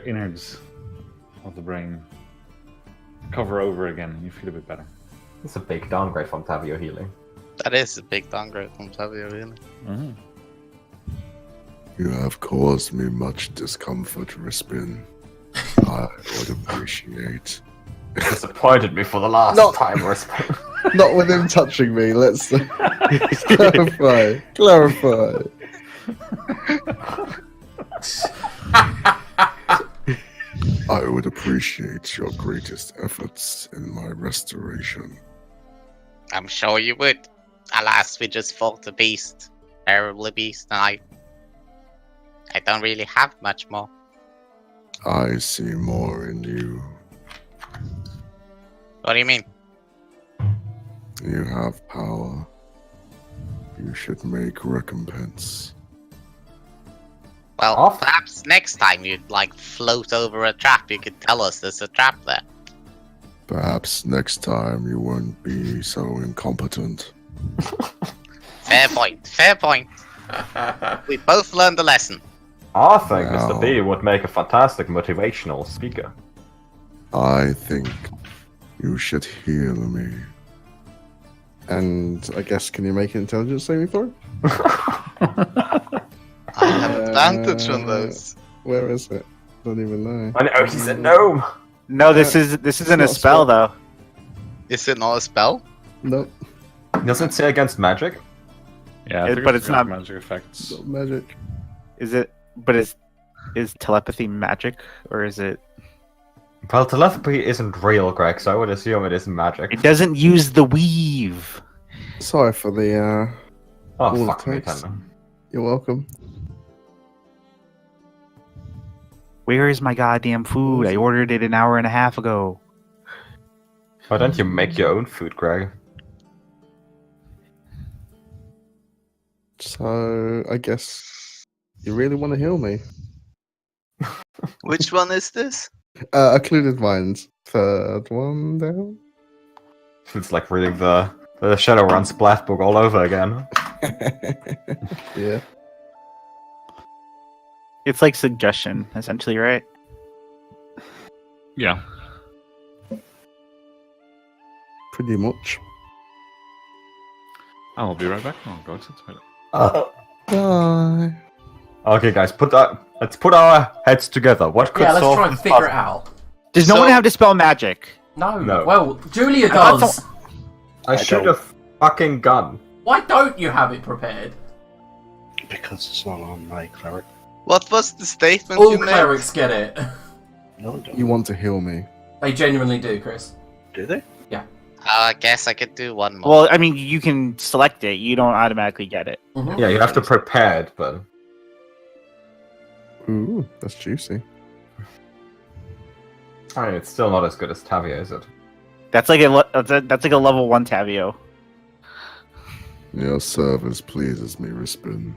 innards of the brain cover over again, and you feel a bit better. It's a big downgrade from Tavio healing. That is a big downgrade from Tavio, really. Mm-hmm. You have caused me much discomfort, Rispin. I would appreciate. Disappointed me for the last No. time, Rispin. Not with him touching me. Let's clarify. Clarify. I would appreciate your greatest efforts in my restoration. I'm sure you would. Alas, we just fought a beast. Terribly beast, and I don't really have much more. I see more in you. What do you mean? You have power. You should make recompense. Well, Off. perhaps next time you'd float over a trap, you could tell us there's a trap there. Perhaps next time you won't be so incompetent. Fair point, fair point. We both learned a lesson. I think Wow. Mr. B would make a fantastic motivational speaker. I think you should heal me. And I guess, can you make an intelligence saving throw? I have advantage on those. Where is it? Don't even know. I know he's a gnome. No, this isn't not a a spell spell. though. Is it not a spell? Nope. Doesn't say against magic. Yeah, I think But it's not- magic effects. Not magic. Is it? But is telepathy magic, or is it? Well, telepathy isn't real, Greg, so I would assume it isn't magic. It doesn't use the weave. Sorry for the. Oh, all fuck the me, text. Tender. You're welcome. Where is my goddamn food? I ordered it an hour and a half ago. Why don't you make your own food, Greg? So I guess you really want to heal me. Which one is this? Occluded Minds. Third one down. It's like reading the Shadowrun Splat book all over again. Yeah. It's like suggestion, essentially, right? Yeah. Pretty much. I'll be right back. I'll go to the toilet. Bye. Okay, guys, let's put our heads together. What could Yeah, let's solve try and this figure puzzle? it out. Does no one have Dispel Magic? No. No. Well, Julia thought does. I should have fucking gun. Why don't you have it prepared? Because it's not on my cleric. What was the statement All you made? clerics get it. No, don't. You want to heal me? They genuinely do, Chris. Do they? I guess I could do one more. Well, I mean, you can select it. You don't automatically get it. Mhm. Yeah, you have to prepare it, but Ooh, that's juicy. I mean, it's still not as good as Tavia, is it? That's like that's like a level 1 Tavio. Your service pleases me, Rispin.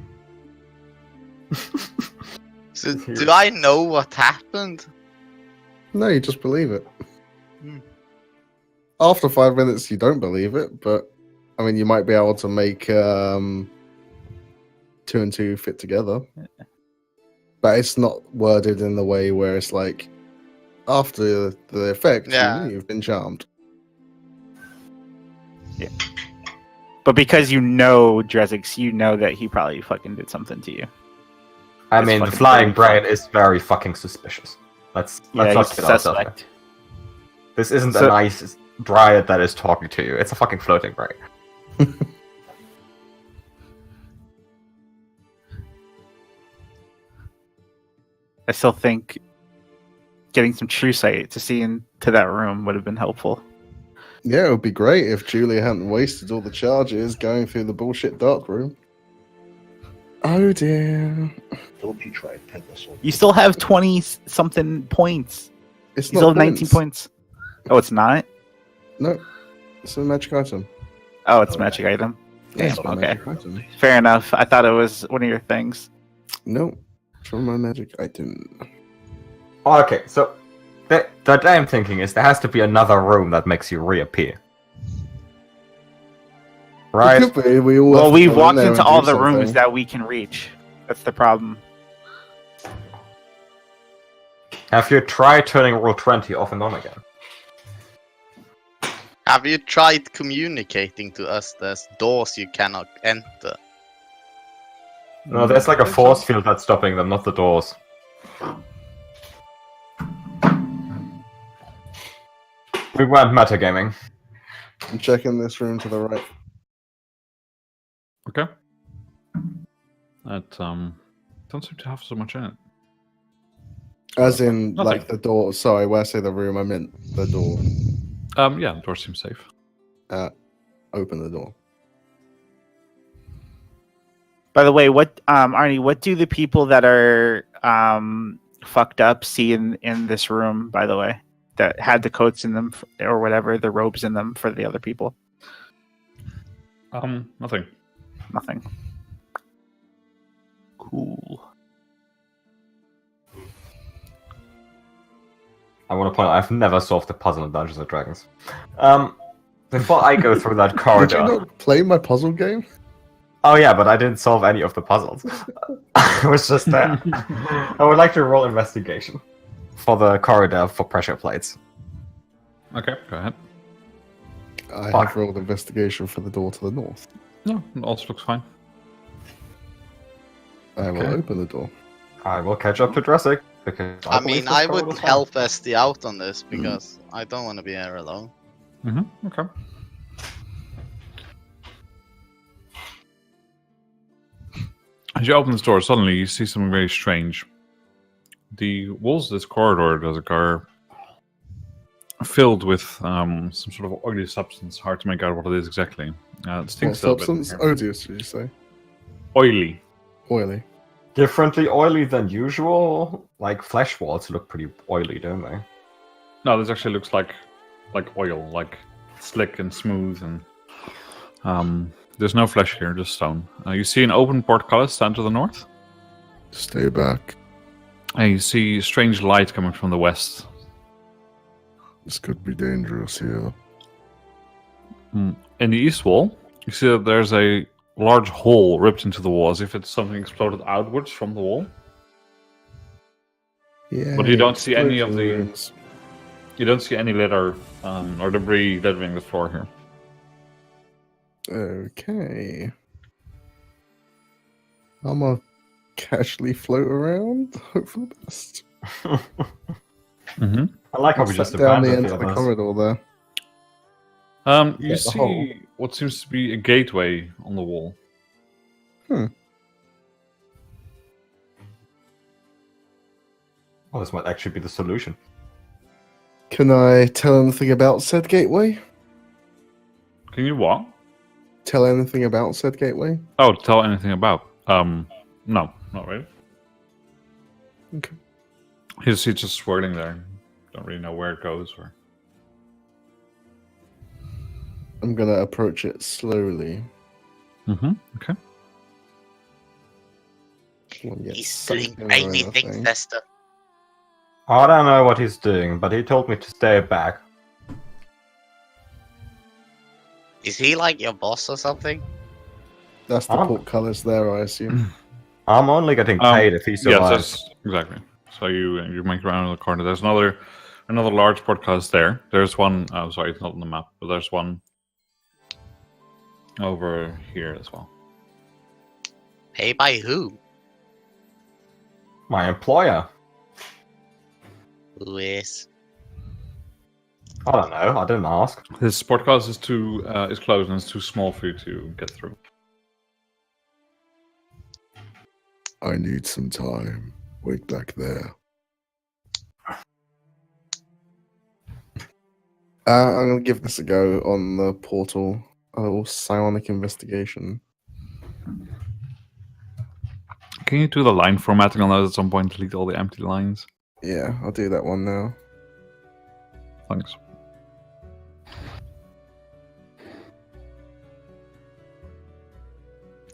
So, do I know what happened? No, you just believe it. Hmm. After 5 minutes, you don't believe it, but I mean, you might be able to make 2 and 2 fit together. But it's not worded in the way where it's like, after the effect, Yeah. you've been charmed. But because you know Drezix, you know that he probably fucking did something to you. I It's mean, the fucking flying very brain is very fucking suspicious. Let's Yeah, not he's kid ourselves here. suspect. This isn't a So- nice dryad that is talking to you. It's a fucking floating brain. I still think getting some true sight to see into that room would have been helpful. Yeah, it would be great if Julia hadn't wasted all the charges going through the bullshit dark room. Oh dear. Don't you try and pin this on. You still have 20 something points. It's You still have not 19 points. Oh, it's not? No, it's a magic item. Oh, it's a Oh, magic item. Yeah, it's Damn, my okay. magic item. Fair enough. I thought it was one of your things. No, it's from my magic item. Okay, so that I'm thinking is there has to be another room that makes you reappear. Right? It could be, we all Well, have to we've go in walked there into and all do the rooms something. that we can reach. That's the problem. Have you tried turning Rule 20 off and on again? Have you tried communicating to us there's doors you cannot enter? No, there's like a force field that's stopping them, not the doors. We weren't metagaming. I'm checking this room to the right. Okay. That don't seem to have so much in it. As in, Nothing. like the door. Sorry, when I say the room, I meant the door. Yeah, the door seems safe. Open the door. By the way, what Arnie, what do the people that are fucked up see in this room, by the way? That had the coats in them or whatever, the robes in them for the other people? Nothing. Nothing. Cool. I want to point out I've never solved the puzzle in Dungeons and Dragons. Before I go through that Did corridor. you not play my puzzle game? Oh yeah, but I didn't solve any of the puzzles. I was just there. I would like to roll investigation for the corridor for pressure plates. Okay, go ahead. I Fuck. have rolled investigation for the door to the north. No, it also looks fine. I will Okay. open the door. I will catch up to Dressic because I believe mean, this I corridor would is fine. help Esty out on this because I don't want to be here alone. Okay. As you open this door, suddenly you see something very strange. The walls of this corridor are filled with some sort of oily substance. Hard to make out what it is exactly. It What stinks a little bit in substance? here. Odious, did you say? Oily. Oily. differently oily than usual? Like flesh walls look pretty oily, don't they? No, this actually looks like oil, like slick and smooth, and there's no flesh here, just stone. You see an open portcullis stand to the north, Stay back. and you see strange light coming from the west. This could be dangerous here. In the east wall, you see that there's a large hole ripped into the wall, as if it's something exploded outwards from the wall. Yeah. But you don't see any of explosion the- wounds. You don't see any litter or debris littering the floor here. Okay. I'm gonna casually float around. Hope for the best. Mm-hmm. I like how we Sat just down the abandoned end the of the others. corridor there. You the see hole. what seems to be a gateway on the wall. Well, this might actually be the solution. Can I tell anything about said gateway? Can you what? Tell anything about said gateway? Oh, tell anything about? No, not really. Okay. He's just swirling there. Don't really know where it goes or. I'm gonna approach it slowly. Mm-hmm. Okay. Won't get He's sucked doing in or crazy things, anything. Fester. I don't know what he's doing, but he told me to stay back. Is he like your boss or something? That's the portcullis there, I assume. I'm only getting paid if he Yes, survives. exactly. So you make around in the corner. There's another large portcullis there. There's one. Oh, sorry, it's not on the map, but there's one over here as well. Paid by who? My employer. Who is? I don't know. I didn't ask. This portcullis is closed and it's too small for you to get through. I need some time. Wait back there. I'm gonna give this a go on the portal. A little psionic investigation. Can you do the line formatting on those at some point? Delete all the empty lines. Yeah, I'll do that one now. Thanks.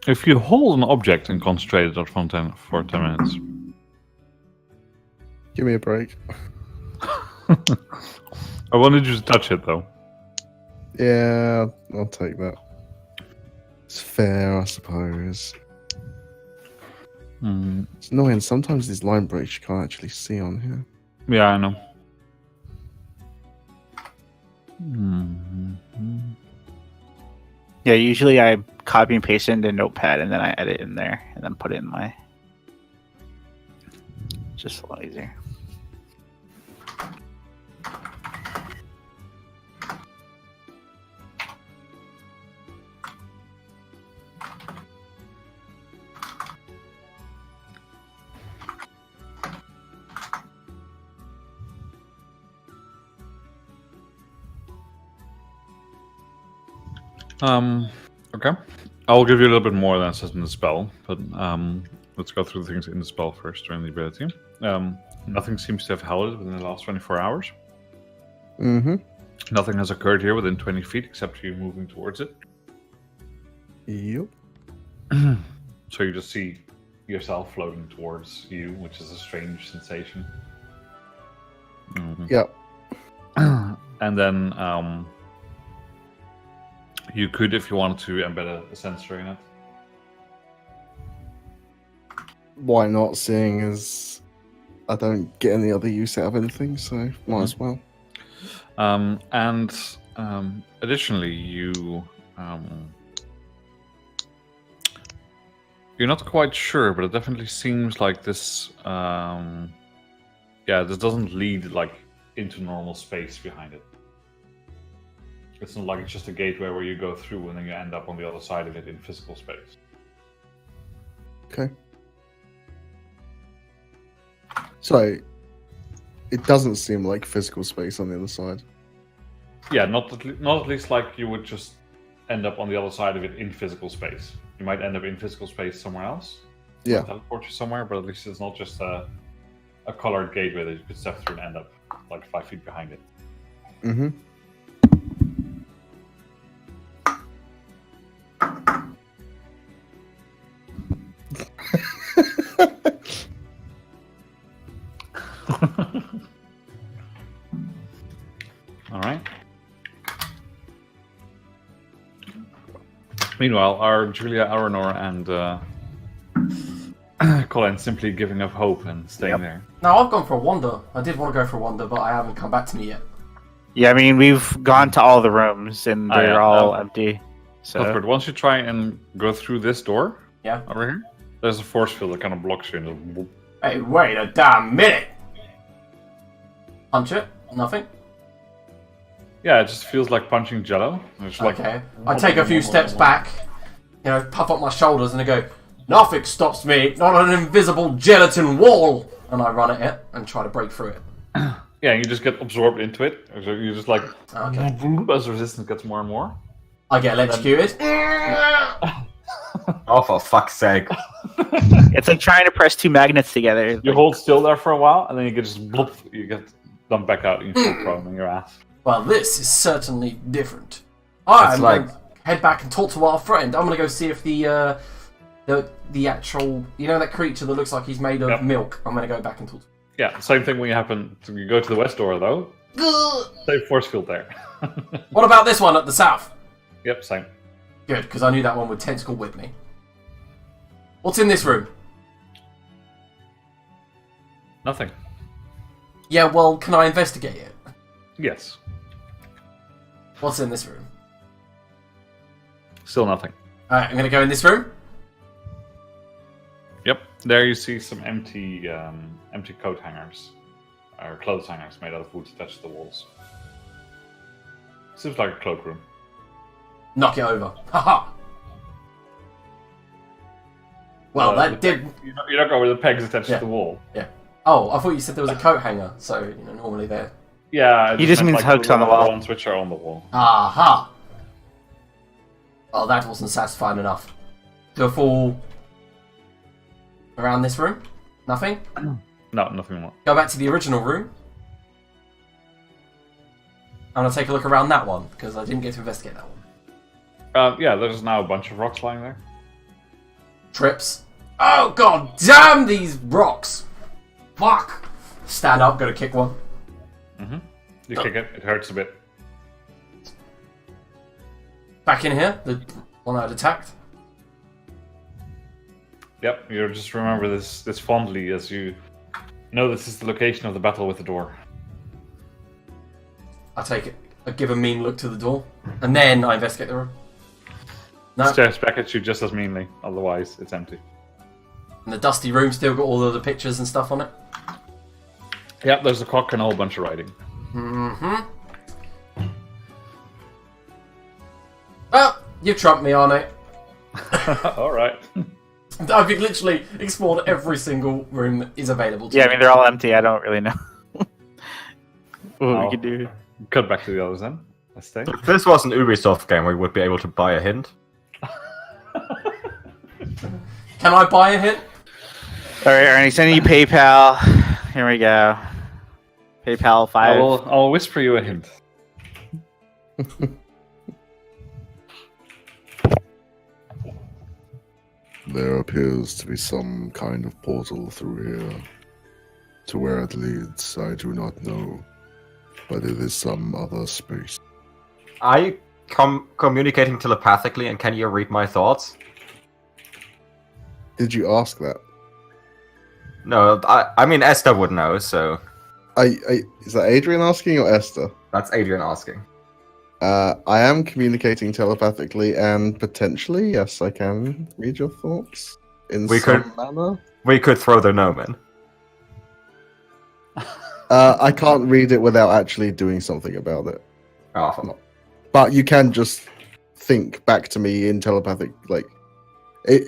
If you hold an object and concentrate it for 10 minutes. Give me a break. I wanted you to touch it though. Yeah, I'll take that. It's fair, I suppose. It's annoying. Sometimes these line breaks you can't actually see on here. Yeah, I know. Yeah, usually I copy and paste it into Notepad and then I edit in there and then put it in my. Just a lot easier. Okay. I'll give you a little bit more than it says in the spell, but let's go through the things in the spell first during the ability. Nothing seems to have held within the last 24 hours. Mm-hmm. Nothing has occurred here within 20 feet except you moving towards it. Yep. So you just see yourself floating towards you, which is a strange sensation. Yep. And then you could, if you wanted to, embed a sensor in it. Why not, seeing as I don't get any other use out of anything, so might as well. And additionally, you're not quite sure, but it definitely seems like this. This doesn't lead like into normal space behind it. It's not like it's just a gateway where you go through and then you end up on the other side of it in physical space. Okay. So, it doesn't seem like physical space on the other side. Yeah, not at least like you would just end up on the other side of it in physical space. You might end up in physical space somewhere else. Yeah. teleport you somewhere, but at least it's not just a colored gateway that you could step through and end up like 5 feet behind it. Mm-hmm. All right. Meanwhile, are Julia, Aranor, and Colin simply giving up hope and staying there? No, I've gone for a wander. I did want to go for a wander, but I haven't come back to me yet. Yeah, I mean, we've gone to all the rooms and Oh, they're yeah. all empty. So Cuthbert, once you try and go through this door, Yeah. over here, there's a force field that kind of blocks you. And Hey, wait a damn minute! Punch it? Nothing? yeah, it just feels like punching Jello. It's like, Okay. I take a few steps back, puff up my shoulders and I go, nothing stops me, not an invisible gelatin wall! And I run at it and try to break through it. yeah, you just get absorbed into it. So you just like, Okay. as the resistance gets more and more. I get electrocuted. Oh, for fuck's sake. it's like trying to press two magnets together. You hold still there for a while, and then you get just bloop, you get dumped back out, and you fall prone on your ass. Well, this is certainly different. I'm It's going like- to head back and talk to our friend. I'm going to go see if the actual, that creature that looks like he's made of Yep. milk. I'm going to go back and talk to him. Yeah, same thing when you go to the west door, though. Same force field there. What about this one at the south? Yep, same. Good, because I knew that one would tentacle with me. What's in this room? Nothing. Yeah, well, can I investigate it? Yes. What's in this room? Still nothing. Alright, I'm going to go in this room. Yep. There you see some empty coat hangers. Or clothes hangers made out of wood attached to the walls. Seems like a cloakroom. Knock it over. Haha! Well, that did... You don't go where the pegs attached Yeah. to the wall. Oh, I thought you said there was a coat hanger, so, normally there. Yeah, it He just meant means hooks on the rubber wall. ones which are on the wall. Aha! Well, that wasn't satisfying enough. Do a full... around this room? Nothing? No, nothing more. Go back to the original room. I'm going to take a look around that one, because I didn't get to investigate that one. Yeah, there's now a bunch of rocks lying there. Trips. Oh, god damn these rocks! Fuck! Stand up, go to kick one. Mm-hmm. You kick it, it hurts a bit. Back in here, the one I'd attacked. Yep, you just remember this fondly as you know this is the location of the battle with the door. I take it. I give a mean look to the door, and then I investigate the room. No, Stares back at you just as meanly, otherwise it's empty. and the dusty room still got all of the pictures and stuff on it. Yep, there's a clock and a whole bunch of writing. Mm-hmm. Well, you trumped me on it. Alright. I've literally explored every single room that is available to Yeah, me. I mean, they're all empty. I don't really know what Oh. we could do. Cut back to the others then. Let's stay. If this was an Ubisoft game, we would be able to buy a hint. Can I buy a hit? All right, Ernie, sending you PayPal. Here we go. PayPal 5. I'll whisper you a hint. There appears to be some kind of portal through here. To where it leads, I do not know. But it is some other space. Are you communicating telepathically, and can you read my thoughts? Did you ask that? No, I mean Esther would know, so Is that Adrian asking or Esther? that's Adrian asking. I am communicating telepathically, and potentially, yes, I can read your thoughts in We some could- manner. We could throw the gnome in. I can't read it without actually doing something about it. Oh, But you can just think back to me in telepathic, like it.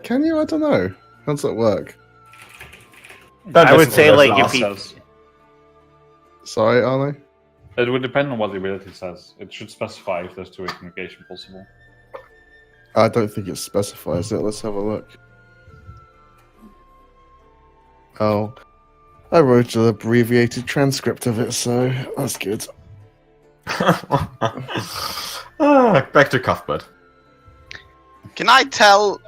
Can you? I don't know. How does that work? I would say, like, if he... Says. Sorry, Arno. It would depend on what the ability says. It should specify if there's two-way communication possible. I don't think it specifies it. Let's have a look. Oh, I wrote an abbreviated transcript of it, so that's good. Back to Cuthbert. Can I tell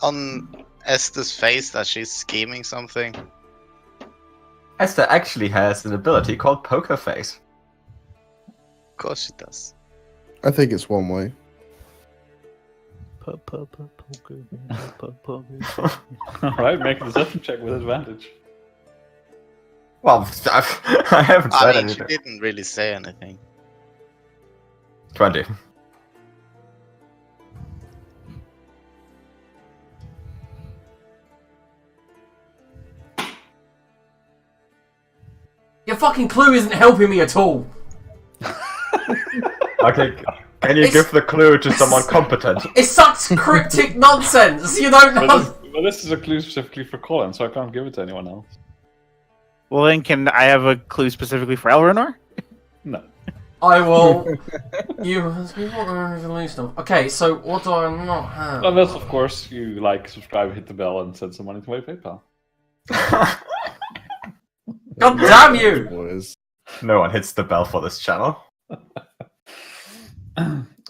on Esther's face that she's scheming something? Esther actually has an ability called Poker Face. Of course she does. I think it's one way. Alright, make a deception check with advantage. Well, I haven't said I mean, she anything. didn't really say anything. 20. Your fucking clue isn't helping me at all. Okay, can you give the clue to someone competent? It's such cryptic nonsense. You don't know. Well, this is a clue specifically for Colin, so I can't give it to anyone else. Well, then, can I have a clue specifically for Elrenor? No. I will. Okay, so what do I not have? Unless, of course, you like, subscribe, hit the bell, and send some money to my PayPal. God damn you! Boys. No one hits the bell for this channel.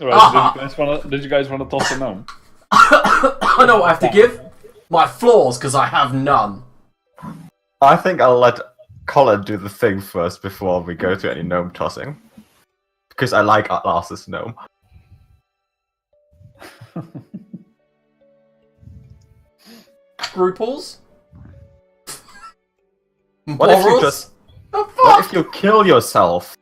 Alright, did you guys want to toss a gnome? I know what I have to give. My flaws, because I have none. I think I'll let Colin do the thing first before we go to any gnome tossing. Because I like Lars's gnome. Scruples? What if you Morals? just... The What fuck? if you kill yourself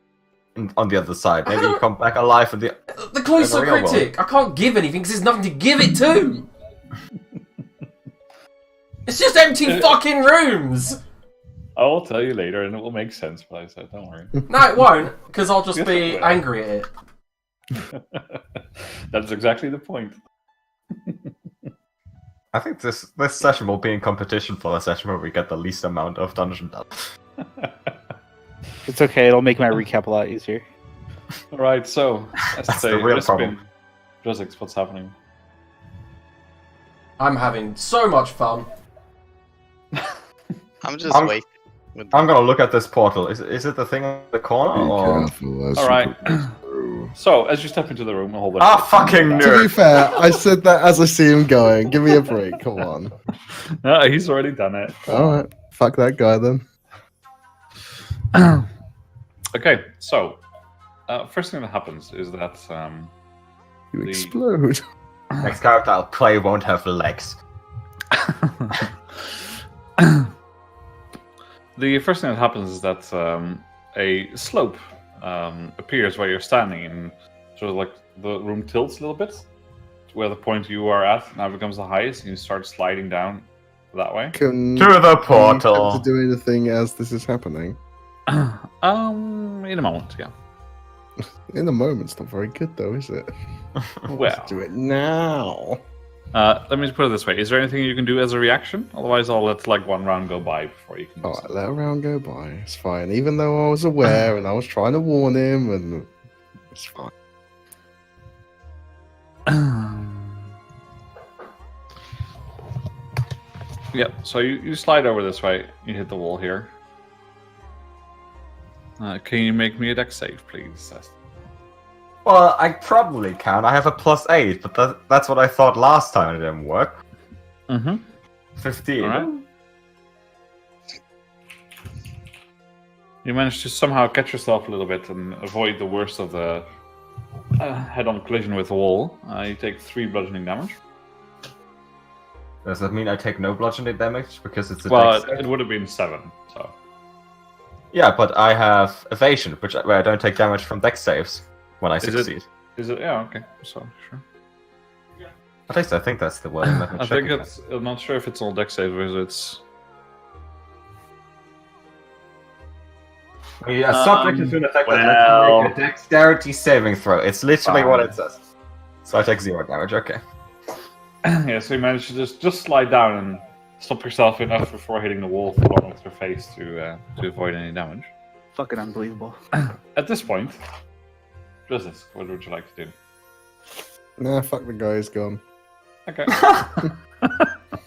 on the other side? Maybe you come back alive in the... The clue's so in the real cryptic. I can't give anything because there's nothing to give it to. It's just empty fucking rooms. I will tell you later, and it will make sense what I said, don't worry. No, it won't, because I'll just Yes, be it will. angry at it. That's exactly the point. I think this session will be in competition for the session where we get the least amount of dungeon done. It's okay. It'll make my recap a lot easier. Alright, so, let's That's say, the real problem. Drozix, what's happening? I'm having so much fun. I'm just I'm- waiting. I'm gonna look at this portal. Is it the thing on the corner? Be Or... careful as you Alright. go through. So, as you step into the room, hold on. Ah, fucking To be nerd! fair, I said that as I see him going. Give me a break. Come on. No, he's already done it. Alright. Fuck that guy then. Okay, so, first thing that happens is that, You The- explode. Next character I'll play won't have legs. the first thing that happens is that a slope appears where you're standing, and sort of like the room tilts a little bit to where the point you are at now becomes the highest, and you start sliding down that way. Can To the can you portal! attempt to do anything as this is happening? In a moment, yeah. In the moment, it's not very good though, is it? Well, Let's do it now. let me put it this way: is there anything you can do as a reaction? Otherwise, I'll let like one round go by before you can. Do Alright, let a round go by. It's fine. Even though I was aware and I was trying to warn him, and it's fine. Yep. So you slide over this way. You hit the wall here. Can you make me a dex save, please? Well, I probably can. I have a +8, but that's what I thought last time it didn't work. Mm-hmm. 15. Alright. You manage to somehow catch yourself a little bit and avoid the worst of the head-on collision with the wall. You take 3 bludgeoning damage. Does that mean I take no bludgeoning damage because it's a Well, dex save? it would have been 7. So Yeah, but I have evasion, where I don't take damage from dex saves when I Is it- succeed. is it? Yeah. Okay. So sure. At least I think that's the wording. Let me I check think again. it's. I'm not sure if it's all dex save or it's. Yeah, subject is an effect that well- lets you make a dexterity saving throw. It's literally what Fine. it says. So I take 0 damage, okay. Yeah. So you manage to just slide down and stop yourself enough before hitting the wall full on with your face to avoid any damage. Fucking unbelievable. At this point, Justice, what would you like to do? Nah, fuck the guy, he's gone. Okay.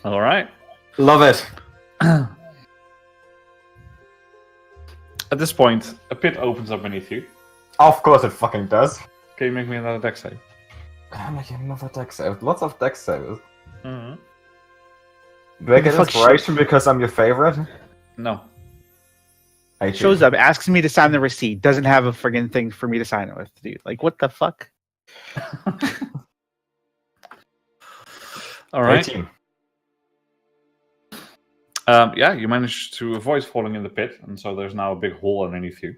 All right. Love it. At this point, a pit opens up beneath you. Of course it fucking does. Can you make me another dex save? I'm making another deck save. Lots of deck saves. Mm-hmm. Do I get Fuck inspiration because I'm your favorite? No. I do. Shows up, asks me to sign the receipt, doesn't have a friggin' thing for me to sign it with, dude. Like, what the fuck? All right. 18. Yeah, you managed to avoid falling in the pit, and so there's now a big hole underneath you.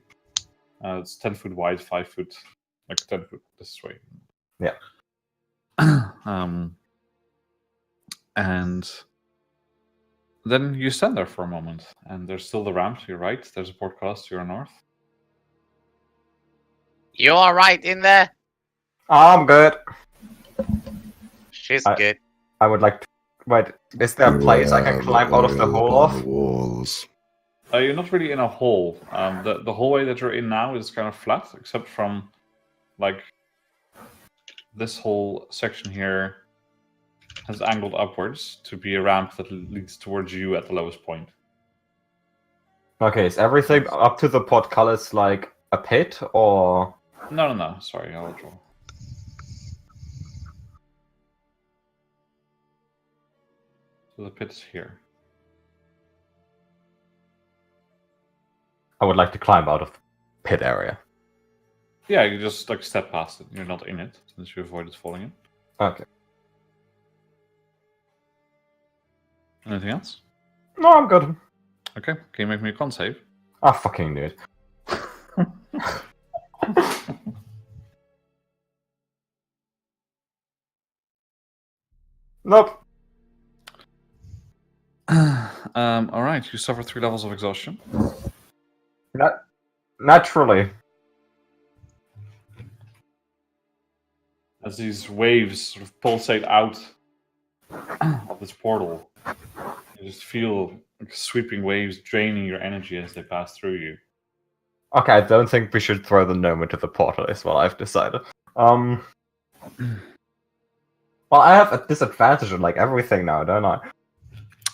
It's 10 foot wide, 5 foot, like 10 foot this way. Yeah. And then you stand there for a moment, and there's still the ramp to your right. There's a portcullis to your north. You alright in there? I'm good. She's I- good. I would like to... Wait, is there a place I can climb out of the hole on off? the walls. You're not really in a hole. The hallway that you're in now is kind of flat, except from, like, this whole section here has angled upwards to be a ramp that leads towards you at the lowest point. Okay, is everything up to the portcullis like a pit, or... No. Sorry, I'll draw. So the pit's here. I would like to climb out of the pit area. Yeah, you just like step past it. You're not in it, since you avoided falling in. Okay. Anything else? No, I'm good. Okay, can you make me a con save? I fucking knew it. Nope. All right, you suffer 3 levels of exhaustion. Naturally. As these waves sort of pulsate out of this portal, you just feel like sweeping waves draining your energy as they pass through you. Okay, I don't think we should throw the gnome into the portal, is what I've decided. Well, I have a disadvantage on like everything now, don't I?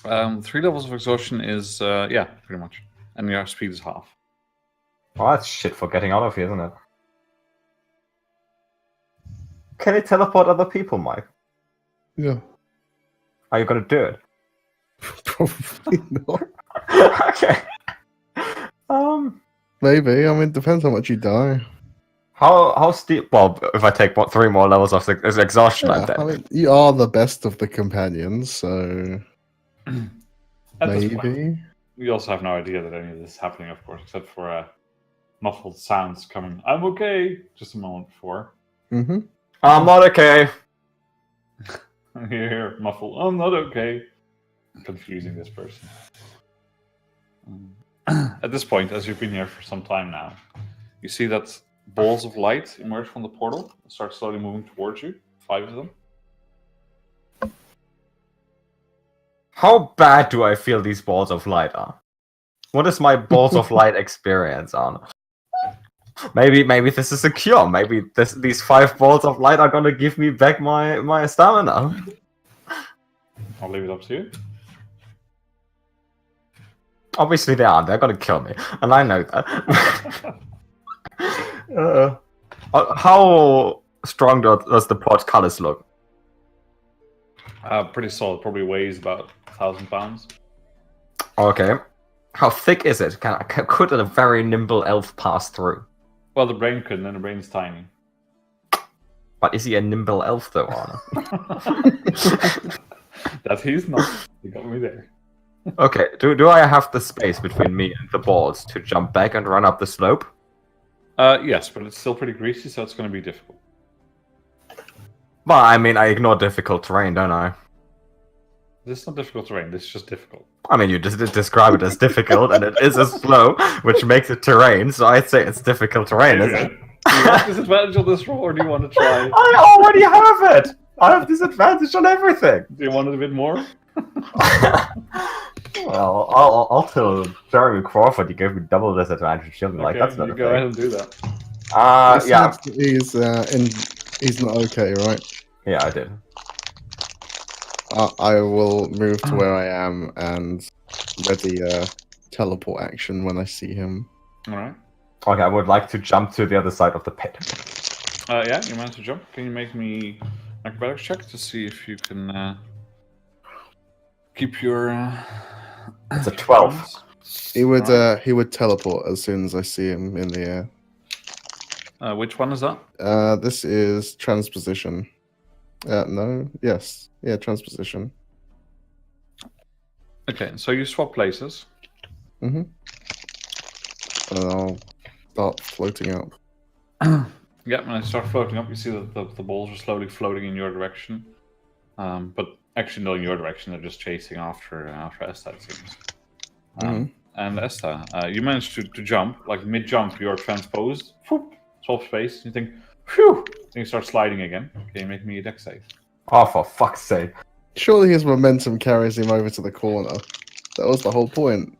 3 levels of exhaustion is, yeah, pretty much. And your speed is half. Well, that's shit for getting out of here, isn't it? Can you teleport other people, Mike? Yeah. Are you gonna do it? Probably not. Okay. Maybe. I mean, it depends how much you die. How steep? Well, if I take 3 more levels of exhaustion, Yeah, then. I mean, you are the best of the companions, so At this point, maybe. we also have no idea that any of this is happening, of course, except for muffled sounds coming. I'm okay. Just a moment before. Mm-hmm. I'm not okay. Here, muffled. I'm not okay. Confusing this person. At this point, as you've been here for some time now, you see that balls of light emerge from the portal and start slowly moving towards you. 5 of them. How bad do I feel these balls of light are? What is my balls of light experience on? Maybe this is a cure. Maybe these 5 balls of light are gonna give me back my stamina. I'll leave it up to you. Obviously they aren't. They're gonna kill me, and I know that. How strong does the portcullis look? Pretty solid. Probably weighs about 1,000 pounds. Okay. How thick is it? Could a very nimble elf pass through? Well, the brain couldn't, and the brain's tiny. But is he a nimble elf, though, Arna? That he's not. You got me there. Okay, do I have the space between me and the balls to jump back and run up the slope? Yes, but it's still pretty greasy, so it's going to be difficult. Well, I mean, I ignore difficult terrain, don't I? This is not difficult terrain. This is just difficult. I mean, you just describe it as difficult, and it is a slope, which makes it terrain, so I'd say it's difficult terrain, isn't it? Do you want disadvantage on this roll, or do you want to try? I already have it! I have disadvantage on everything! Do you want it a bit more? Well, I'll tell Jeremy Crawford he gave me double disadvantage. She'll be like, that's not you a go ahead thing. and do that. Yeah. He's not okay, right? Yeah, I did. I will move to where I am and ready a teleport action when I see him. All right. Okay, I would like to jump to the other side of the pit. Yeah, you managed to jump. Can you make me acrobatics check to see if you can keep your? It's a 12. balance? He would Alright. he would teleport as soon as I see him in the air. Which one is that? This is transposition. No, yes, yeah, transposition. Okay, so you swap places. And I'll start floating up. Yeah, when I start floating up, you see that the balls are slowly floating in your direction. But actually not in your direction, they're just chasing after Esta, it seems. And Esta, you managed to jump, like mid-jump, you're transposed, whoop, swap space, you think, phew, then you start sliding again. Can you make me a deck save? Oh, for fuck's sake. Surely his momentum carries him over to the corner. That was the whole point.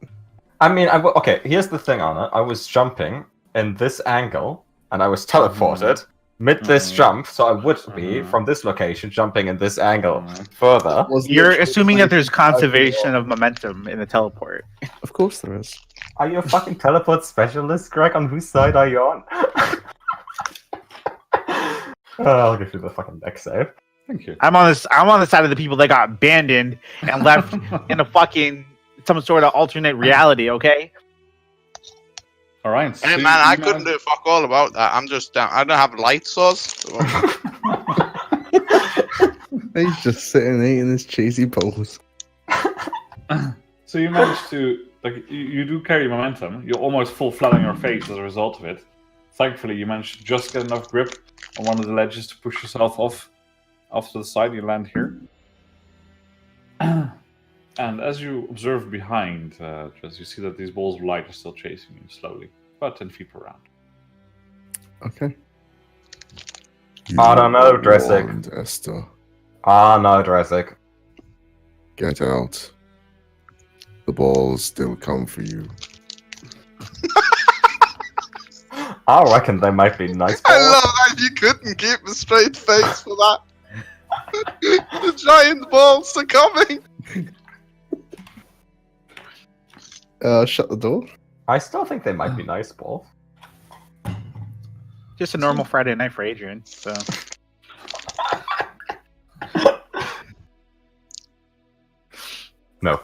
I mean, okay, here's the thing on it. I was jumping in this angle, and I was teleported mid this jump, so I would be, from this location, jumping in this angle further. You're assuming that there's conservation of momentum in the teleport. Of course there is. Are you a fucking teleport specialist, Greg? On whose side are you on? I'll give you the fucking deck save. Thank you. I'm on the side of the people that got abandoned and left in a fucking some sort of alternate reality. Okay. All right. Hey man, I couldn't do fuck all about that. I'm just I don't have a light source. He's just sitting eating his cheesy balls. So you managed to, like, you do carry momentum. You almost fall flat on your face as a result of it. Thankfully, you managed to just get enough grip on one of the ledges to push yourself off to the side. You land here. And as you observe behind, just you see that these balls of light are still chasing you slowly, about 10 feet per round. Okay. I don't know, Dressic. warned, Esther. Ah, no, Dressic. Get out. The balls still come for you. I reckon they might be nice I balls. love that you couldn't keep a straight face for that. The giant balls are coming. Shut the door. I still think they might be nice balls. Just a normal Friday night for Adrian. So No.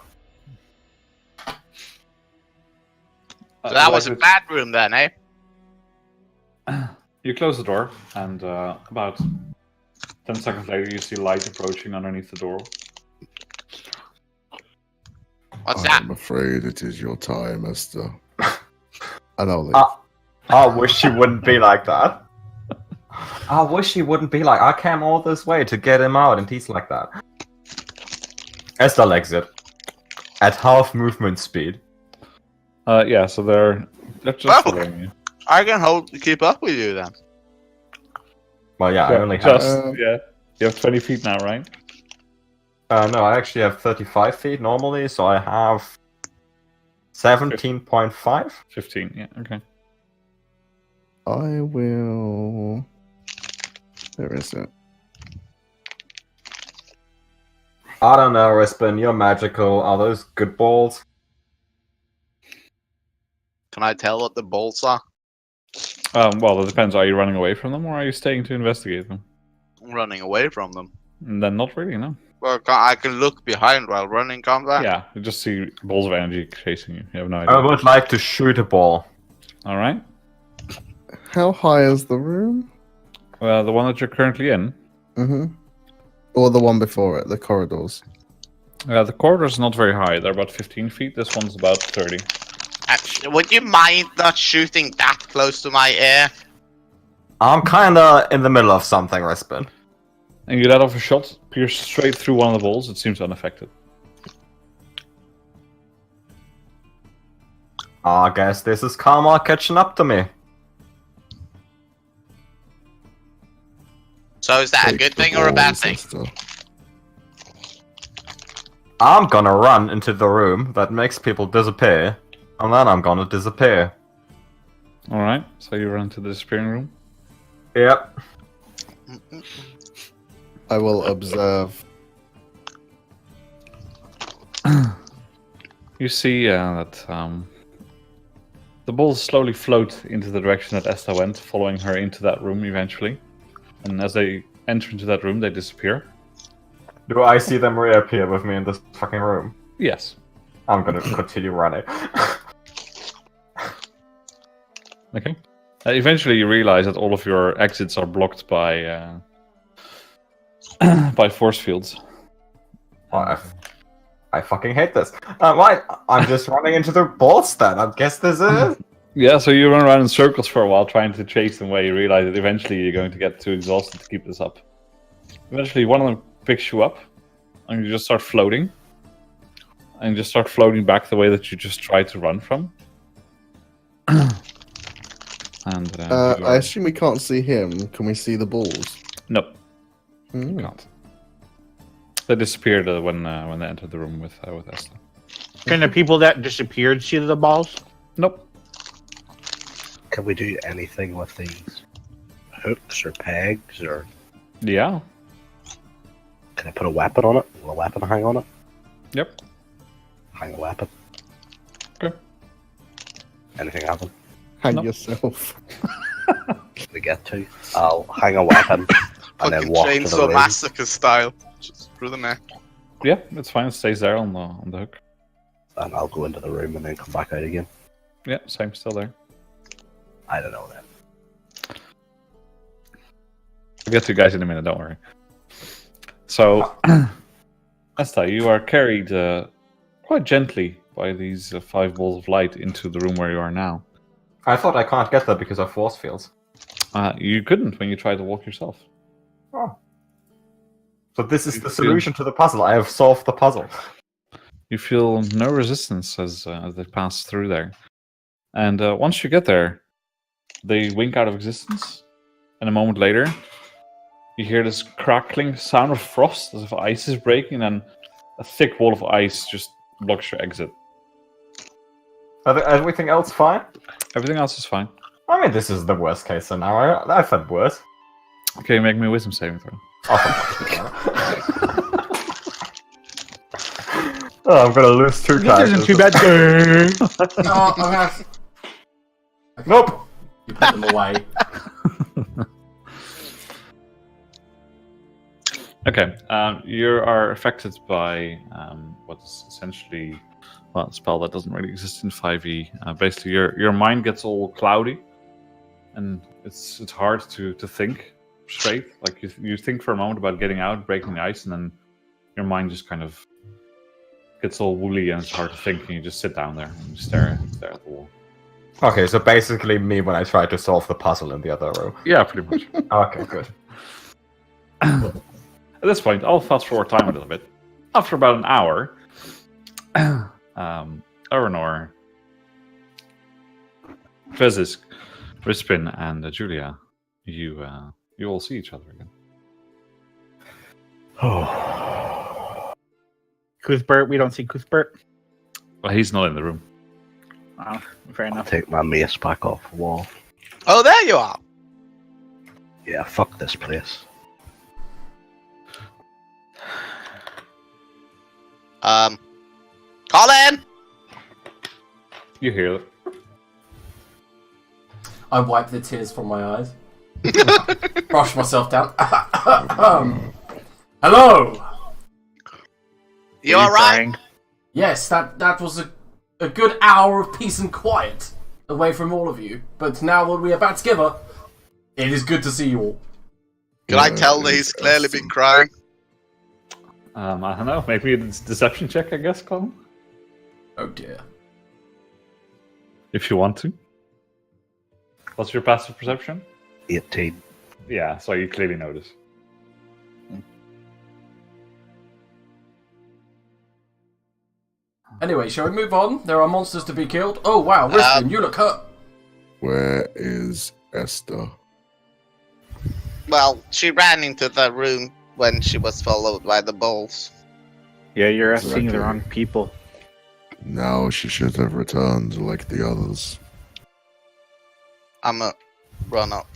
So that was a bad room then, eh? You close the door, and about 10 seconds later, you see light approaching underneath the door. What's that? I'm afraid it is your time, Esther. And I'll leave. I wish he wouldn't be like that. I wish he wouldn't be like, I came all this way to get him out, and he's like that. Esther exit. At half movement speed. Yeah, so they're just Well, following you. I can keep up with you then. Well, yeah, I only have... Yeah, you have 20 feet now, right? no, I actually have 35 feet normally, so I have 17.5. 15, yeah, okay. I will. Where is it? I don't know, Rispin, you're magical. Are those good balls? Can I tell what the balls are? Well, it depends. Are you running away from them, or are you staying to investigate them? I'm running away from them. And then not really, no. Well, I can look behind while running combat. Yeah, you just see balls of energy chasing you. You have no idea. I would like to shoot a ball. Alright. How high is the room? Well, the one that you're currently in. Or the one before it, the corridors. The corridor's not very high. They're about 15 feet. This one's about 30. Would you mind not shooting that close to my ear? I'm kinda in the middle of something, Rispin. And you let off a shot, pierce straight through one of the balls. It seems unaffected. I guess this is karma catching up to me. So is that a Take good the thing or a bad balls, thing? Esther. I'm gonna run into the room that makes people disappear, and then I'm gonna disappear. Alright, so you run to the disappearing room. Yep. I will observe. You see that The balls slowly float into the direction that Esta went, following her into that room eventually. And as they enter into that room, they disappear. Do I see them reappear with me in this fucking room? Yes. I'm gonna continue running. Okay. Eventually, you realize that all of your exits are blocked by by force fields. I fucking hate this. Right, I'm just running into the balls then. I guess this is. Yeah, so you run around in circles for a while trying to chase them away. You realize that eventually you're going to get too exhausted to keep this up. Eventually, one of them picks you up, and you just start floating. And you just start floating back the way that you just tried to run from. And I assume we can't see him. Can we see the balls? Nope, Hmm. you can't. They disappeared when they entered the room with Esther. Can the people that disappeared see the balls? Nope. Can we do anything with these hooks or pegs, or Yeah. can I put a weapon on it? Will a weapon hang on it? Yep. Hang a weapon. Okay. Anything happen? Hang Nope. yourself. We get to. I'll hang a weapon and then Fucking walk to the Chainsaw room. Massacre style. Just through the neck. Yeah, it's fine. It stays there on the hook. And I'll go into the room and then come back out again. Yeah, same, still there. I don't know then. I'll get to you guys in a minute, don't worry. So, Esta, you are carried quite gently by these 5 balls of light into the room where you are now. I thought I can't get there because of force fields. You couldn't when you tried to walk yourself. Oh. So this is the solution to the puzzle. I have solved the puzzle. You feel no resistance as they pass through there. And once you get there, they wink out of existence. And a moment later, you hear this crackling sound of frost as if ice is breaking, and a thick wall of ice just blocks your exit. Everything else fine? Everything else is fine. I mean, this is the worst case scenario. I've had worse. Okay, make me a wisdom saving throw. Oh, I'm gonna lose 2 This characters. isn't too bad. Oh, I'm gonna... Nope. You put them away. Okay, you are affected by what's essentially a spell that doesn't really exist in 5e. Basically, your mind gets all cloudy, and it's hard to think straight. Like you think for a moment about getting out, breaking the ice, and then your mind just kind of gets all woolly, and it's hard to think. And you just sit down there and stare at the wall. Okay, so basically me when I tried to solve the puzzle in the other room. Yeah, pretty much. Okay, good. At this point, I'll fast forward time a little bit. After about an hour, Eleanor, Vezisk, Rispin, and Julia, you all see each other again. Cuthbert, we don't see Cuthbert. Well, he's not in the room. Oh, fair I'll enough. take my mace back off the wall. Oh, there you are. Yeah, fuck this place. Colin! You hear it. I wipe the tears from my eyes. Brush myself down. Hello! You Are alright? crying? Yes, that was a good hour of peace and quiet away from all of you. But now that we are back together, it is good to see you all. Can I tell that he's clearly been crying? I don't know. Maybe it's deception check, I guess, Colin? Oh dear. If you want to. What's your passive perception? 18. Yeah, so you clearly notice. Anyway, shall we move on? There are monsters to be killed. Oh wow, Rispin, you look hurt. Where is Esther? Well, she ran into the room when she was followed by the bulls. Yeah, you're asking the Okay. wrong people. Now she should have returned like the others. I'ma run up.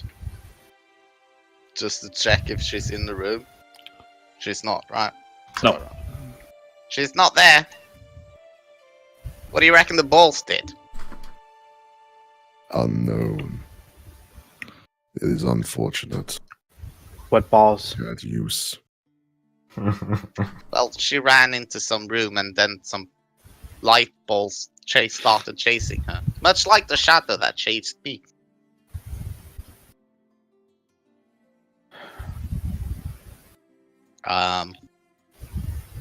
Just to check if she's in the room. She's not, right? No. She's not there. What do you reckon the bulls did? Unknown. It is unfortunate. What balls? Bad use. Well, she ran into some room and then some light balls started chasing her. Much like the shadow that chased me.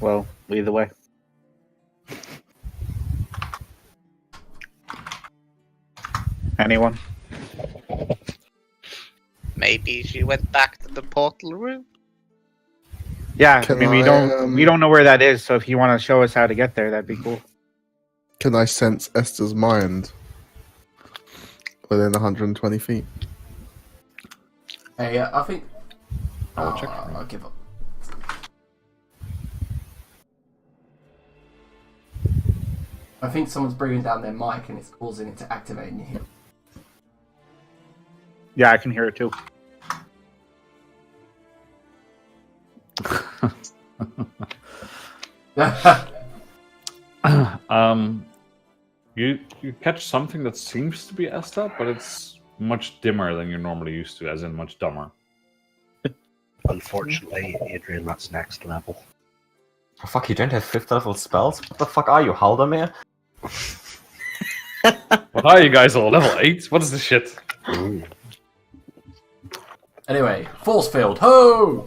Well, lead the way. Anyone? Maybe she went back to the portal room? Yeah, I Can mean, we don't know where that is. So if you want to show us how to get there, that'd be cool. Can I sense Esther's mind within 120 feet? Hey, I think. I'll check. I'll give up. I think someone's bringing down their mic and it's causing it to activate in your ear. Yeah, I can hear it too. You catch something that seems to be Esther, but it's much dimmer than you're normally used to, as in much dumber. Unfortunately, Adrian, that's next level. Oh, fuck, you don't have 5th level spells? What the fuck are you, Haldemir? What are you guys all? Level 8? What is this shit? Ooh. Anyway, force field. Ho!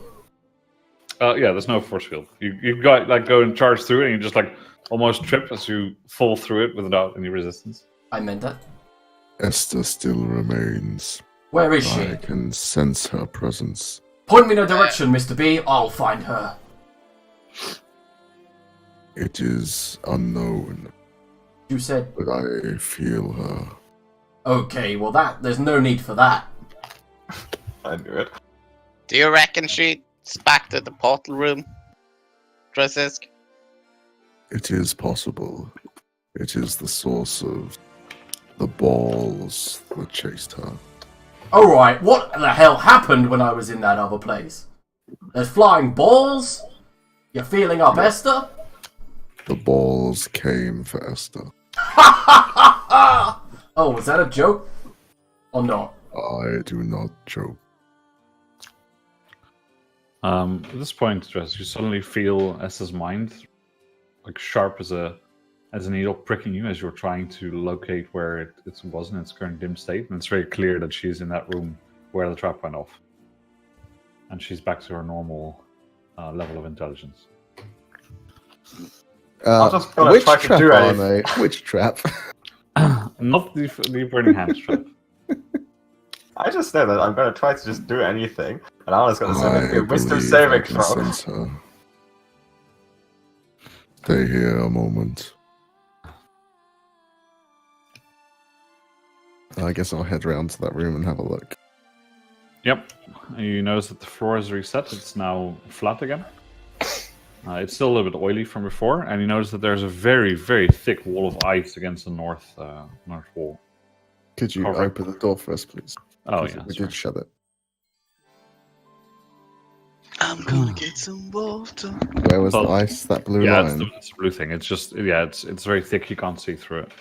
Yeah, there's no force field. You got like go and charge through it, and you just like almost trip as you fall through it without any resistance. I meant that. Esther still remains. Where is she? I can sense her presence. Point me in a direction, Mr. B. I'll find her. It is unknown, You said. but I feel her. Okay, well there's no need for that. I knew it. Do you reckon she's back to the portal room? Dresisk? It is possible. It is the source of the balls that chased her. Alright, what the hell happened when I was in that other place? There's flying balls? You're feeling up Esther? The balls came for Esther. Oh, was that a joke? Or not? I do not joke. At this point, Dress, you suddenly feel Esther's mind like sharp as a needle pricking you as you're trying to locate where it was in its current dim state, and it's very clear that she's in that room where the trap went off, and she's back to her normal level of intelligence. I'm just gonna which try to trap do are anything. they? Which trap? Not the burning hands trap. I just know that I'm gonna try to just do anything, and I was gonna say maybe I a wisdom believe saving I can throw. sense her. Stay here a moment. I guess I'll head round to that room and have a look. Yep. You notice that the floor is reset. It's now flat again. It's still a little bit oily from before, and you notice that there's a very, very thick wall of ice against the north wall. Could you Cover. open the door for us, please? Oh, 'Cause yeah. we that's did right. shut it. I'm gonna get some water. Where was the Well, ice? That blue Yeah, line. it's the blue thing. It's just, it's very thick. You can't see through it.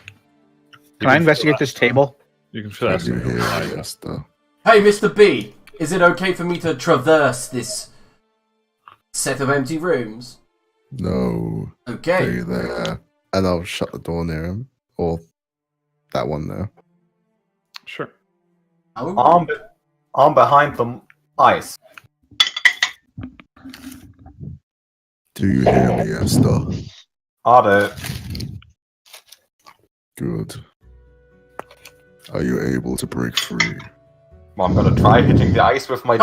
Can I investigate this table? You can feel Can that. you hear inside. me, Esther? Hey, Mr. B, is it okay for me to traverse this set of empty rooms? No. Okay. Stay there. And I'll shut the door near him. Or that one there. Sure. Oh. I'm behind the ice. Do you hear me, Esther? Are Good. Are you able to break free? Well, I'm gonna try hitting the ice with my Oh,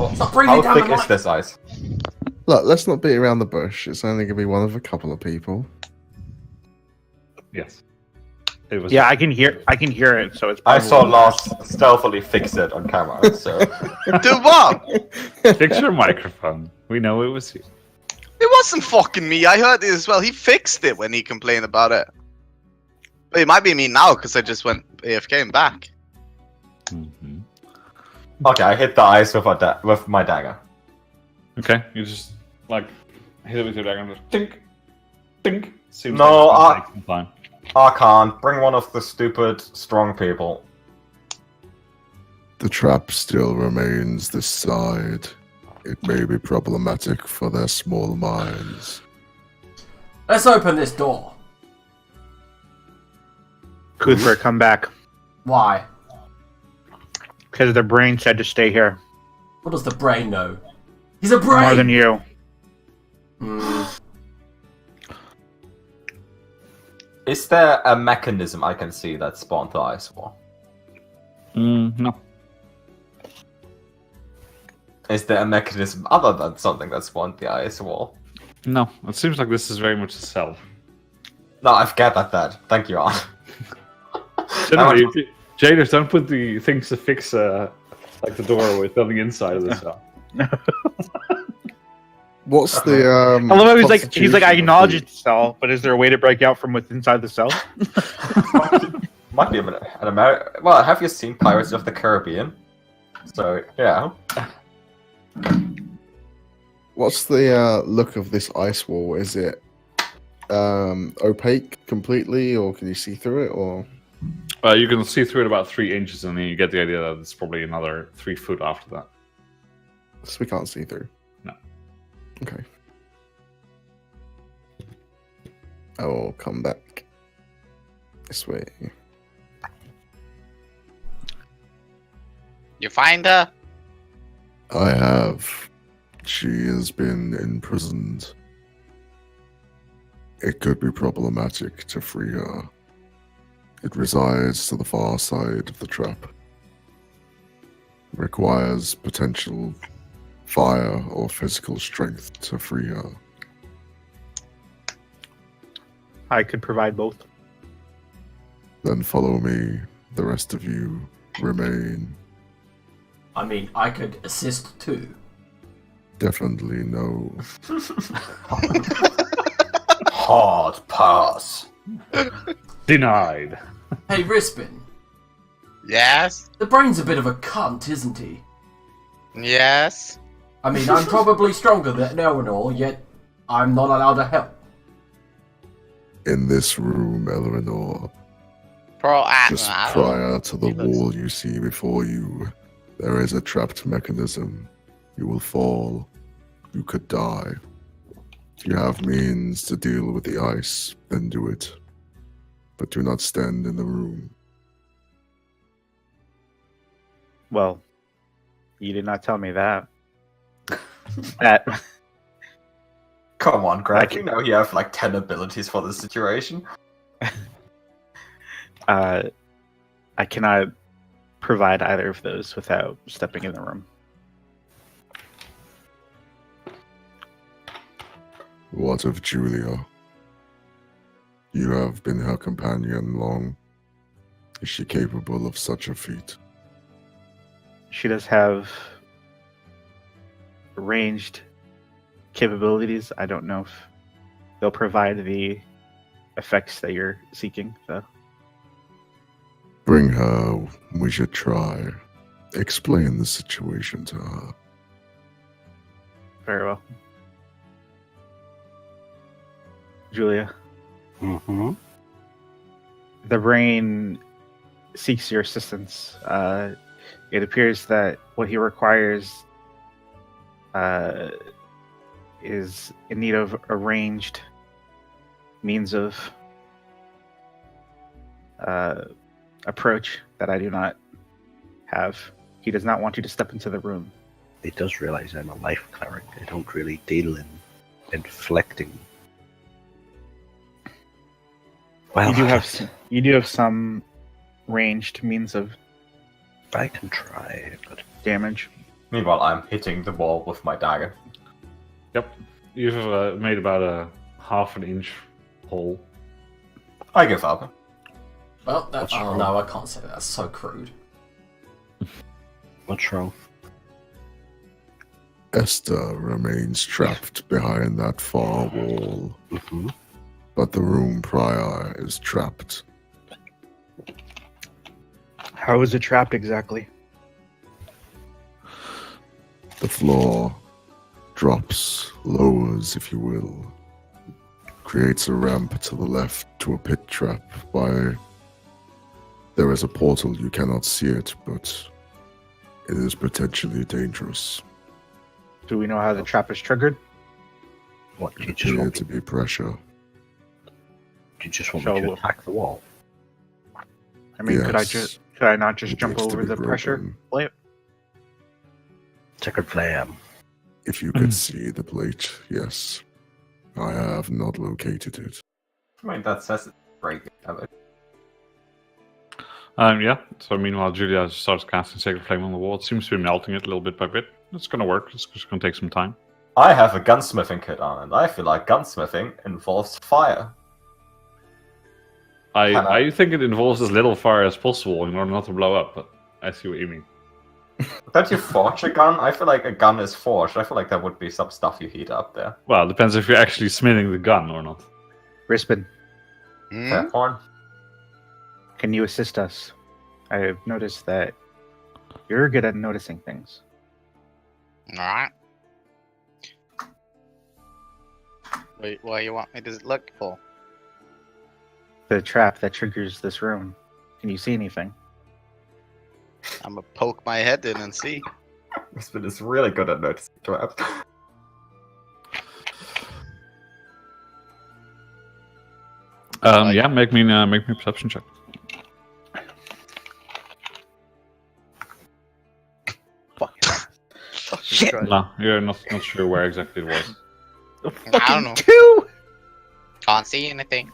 dagger. stop breathing How down thick the is mic. this ice? Look, let's not beat around the bush. It's only going to be one of a couple of people. Yes. It was. Yeah, I can hear it. So it's. I probably- saw Lars stealthily fix it on camera, so Do what? Fix your microphone. We know it was you. It wasn't fucking me. I heard it as well. He fixed it when he complained about it. But it might be me now because I just went AFK and back. Mm-hmm. okay. I hit the ice with my dagger. Okay, you just like hit it with your dagger and just tink, tink. Seems No, like it's gonna take some time. I can't bring one of the stupid strong people. The trap still remains this side. It may be problematic for their small minds. Let's open this door. Cuthbert, come back. Why? Because the brain said to stay here. What does the brain know? He's a brain! More than you. Is there a mechanism I can see that spawned the ice wall? No. Is there a mechanism other than something that spawned the ice wall? No. It seems like this is very much a cell. No, I've gathered that. Thank you, Arn. Generally, Jailers don't put the things to fix like the door with on the inside of the cell. What's the I love how he's like, I constitution acknowledge of it's the cell, but is there a way to break out from within inside the cell? Might be an American. Well, have you seen Pirates of the Caribbean? So, yeah. What's the look of this ice wall? Is it opaque completely, or can you see through it, or? You can see through it about 3 inches, and then you get the idea that it's probably another 3 foot after that. So we can't see through? No. Okay. I will come back this way. You find her? I have. She has been imprisoned. It could be problematic to free her. It resides to the far side of the trap. Requires potential fire or physical strength to free her. I could provide both. Then follow me. The rest of you remain. I mean, I could assist too. Definitely no. Hard pass. Denied. Hey, Rispin. Yes? The brain's a bit of a cunt, isn't he? Yes? I mean, I'm probably stronger than Eleanor, yet I'm not allowed to help. In this room, Eleanor, just I don't prior to the wall you see before you, there is a trapped mechanism. You will fall. You could die. If you have means to deal with the ice, then do it. But do not stand in the room. Well, you did not tell me that. That Come on, Greg. I You know you have like 10 abilities for this situation. I cannot provide either of those without stepping in the room. What of Julia? You have been her companion long. Is she capable of such a feat? She does have ranged capabilities. I don't know if they'll provide the effects that you're seeking, though. Bring her. We should try. Explain the situation to her. Very well. Julia, Mm-hmm. the brain seeks your assistance. It appears that what he requires is in need of arranged means of approach that I do not have. He does not want you to step into the room. He does realize I'm a life cleric. I don't really deal in inflecting. Well, You do have some ranged means of I can try, but damage. Meanwhile, I'm hitting the wall with my dagger. Yep. You've made about a half an inch hole. I give up. Well, What's oh wrong? no, I can't say that. That's so crude. what's wrong? Esther remains trapped behind that far wall, Mm-hmm. but the room prior is trapped. How is it trapped exactly? The floor drops, lowers, if you will, creates a ramp to the left to a pit trap by... There is a portal, you cannot see it, but It is potentially dangerous. Do we know how the trap is triggered? What, do It you just appeared want to me, be pressure. do you just want So me to we'll- attack the wall? I mean, could I Yes. not just It jump needs to over be the pressure broken. plate? Checkered flame. If you could see the plate, yes. I have not located it. I mean, that says it's breaking. Yeah. So meanwhile, Julia starts casting Sacred Flame on the wall. It seems to be melting it little bit by bit. It's gonna work. It's just gonna take some time. I have a gunsmithing kit on, and I feel like gunsmithing involves fire. Can I- I think it involves as little fire as possible in order not to blow up, but I see what you mean. Don't you forge a gun? I feel like a gun is forged. I feel like there would be some stuff you heat up there. Well, it depends if you're actually smithing the gun or not. Rispin, Hmm? Fair point. can you assist us? I've noticed that you're good at noticing things. Alright. Wait, what you want me to look for? The trap that triggers this room. Can you see anything? I'm gonna poke my head in and see. This bit is really good at noticing traps. Yeah, make me a perception check. Oh, Shit. No, you're not sure where exactly it was. I don't know. 2! Can't see anything.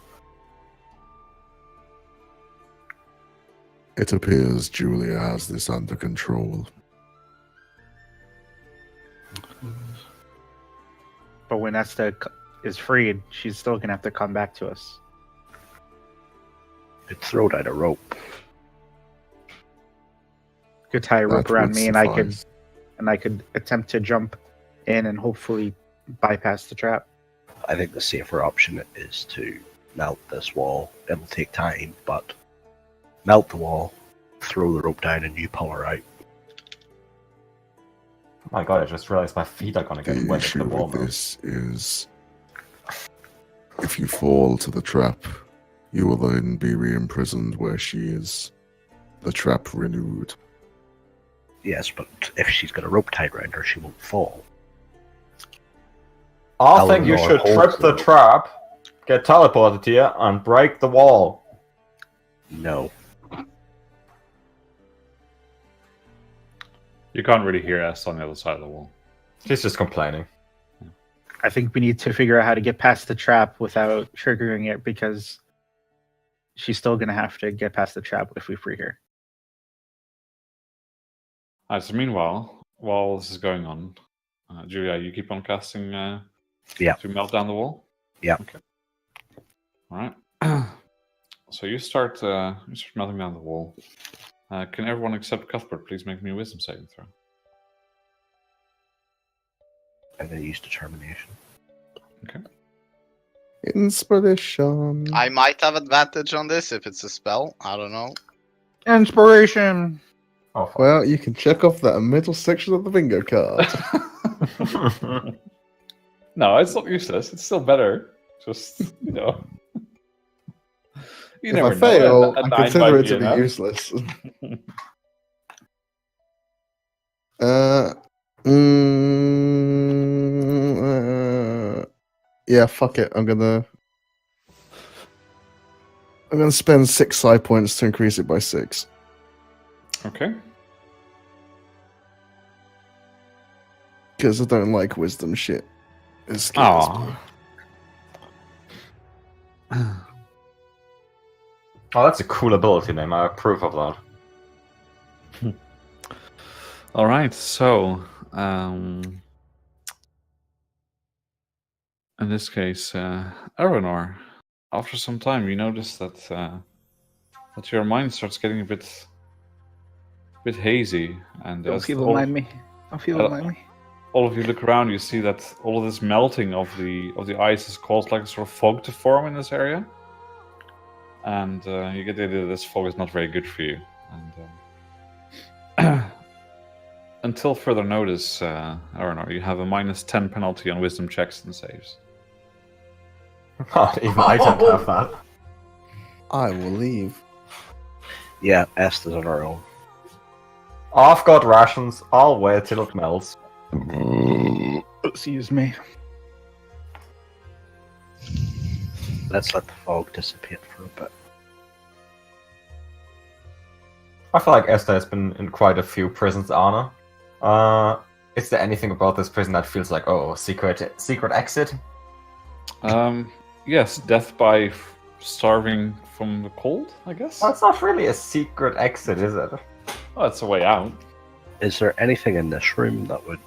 It appears Julia has this under control. But when Esta is freed, she's still gonna have to come back to us. Could throw down a rope. Could tie a rope That around would me, suffice. and I could attempt to jump in and hopefully bypass the trap. I think the safer option is to melt this wall. It'll take time, but melt the wall, throw the rope down, and you pull her out. Oh my god, I just realized my feet are gonna get The wet if issue the wall with moves. this is if you fall to the trap, you will then be re-imprisoned where she is. The trap renewed. Yes, but if she's got a rope tied around her, she won't fall. I think you Eleanor should holds trip the the- trap, get teleported here, and break the wall. No. You can't really hear Est on the other side of the wall. She's just complaining. I think we need to figure out how to get past the trap without triggering it, because she's still gonna have to get past the trap if we free her. Alright, so meanwhile, while this is going on, Julia, you keep on casting Yeah. to melt down the wall? Yeah. Okay. Alright. So you start melting down the wall. Can everyone except Cuthbert please make me a wisdom saving throw? And then use determination. Inspiration. I might have advantage on this if it's a spell. I don't know. Inspiration. Oh, fuck. Well, you can check off that middle section of the bingo card. No, it's not useless. It's still better. Just, you If never I fail, know. A I 9 consider might it to be enough. useless. Yeah, fuck it. I'm gonna spend 6 side points to increase it by 6. Okay. Because I don't like wisdom shit. It scares Aw. me. Oh, that's a cool ability name. I approve of that. All right. So, in this case, Eleanor, after some time, you notice that your mind starts getting a bit hazy, and Don't as feeble-mind me. Don't feeble-mind me. all of you look around, you see that all of this melting of the ice has caused like a sort of fog to form in this area, and you get the idea that this fog is not very good for you. And until further notice, Eleanor, you have a -10 penalty on wisdom checks and saves. God, even I don't have that. I will leave. Yeah, Esther's on her own. I've got rations. I'll wait till it melts. Excuse me. Let's let the fog dissipate for a bit. I feel like Esther has been in quite a few prisons, Anna. Is there anything about this prison that feels like, oh, secret exit? Yes, death by starving from the cold, I guess. Well, it's not really a secret exit, is it? Oh, it's a way out. Is there anything in this room that would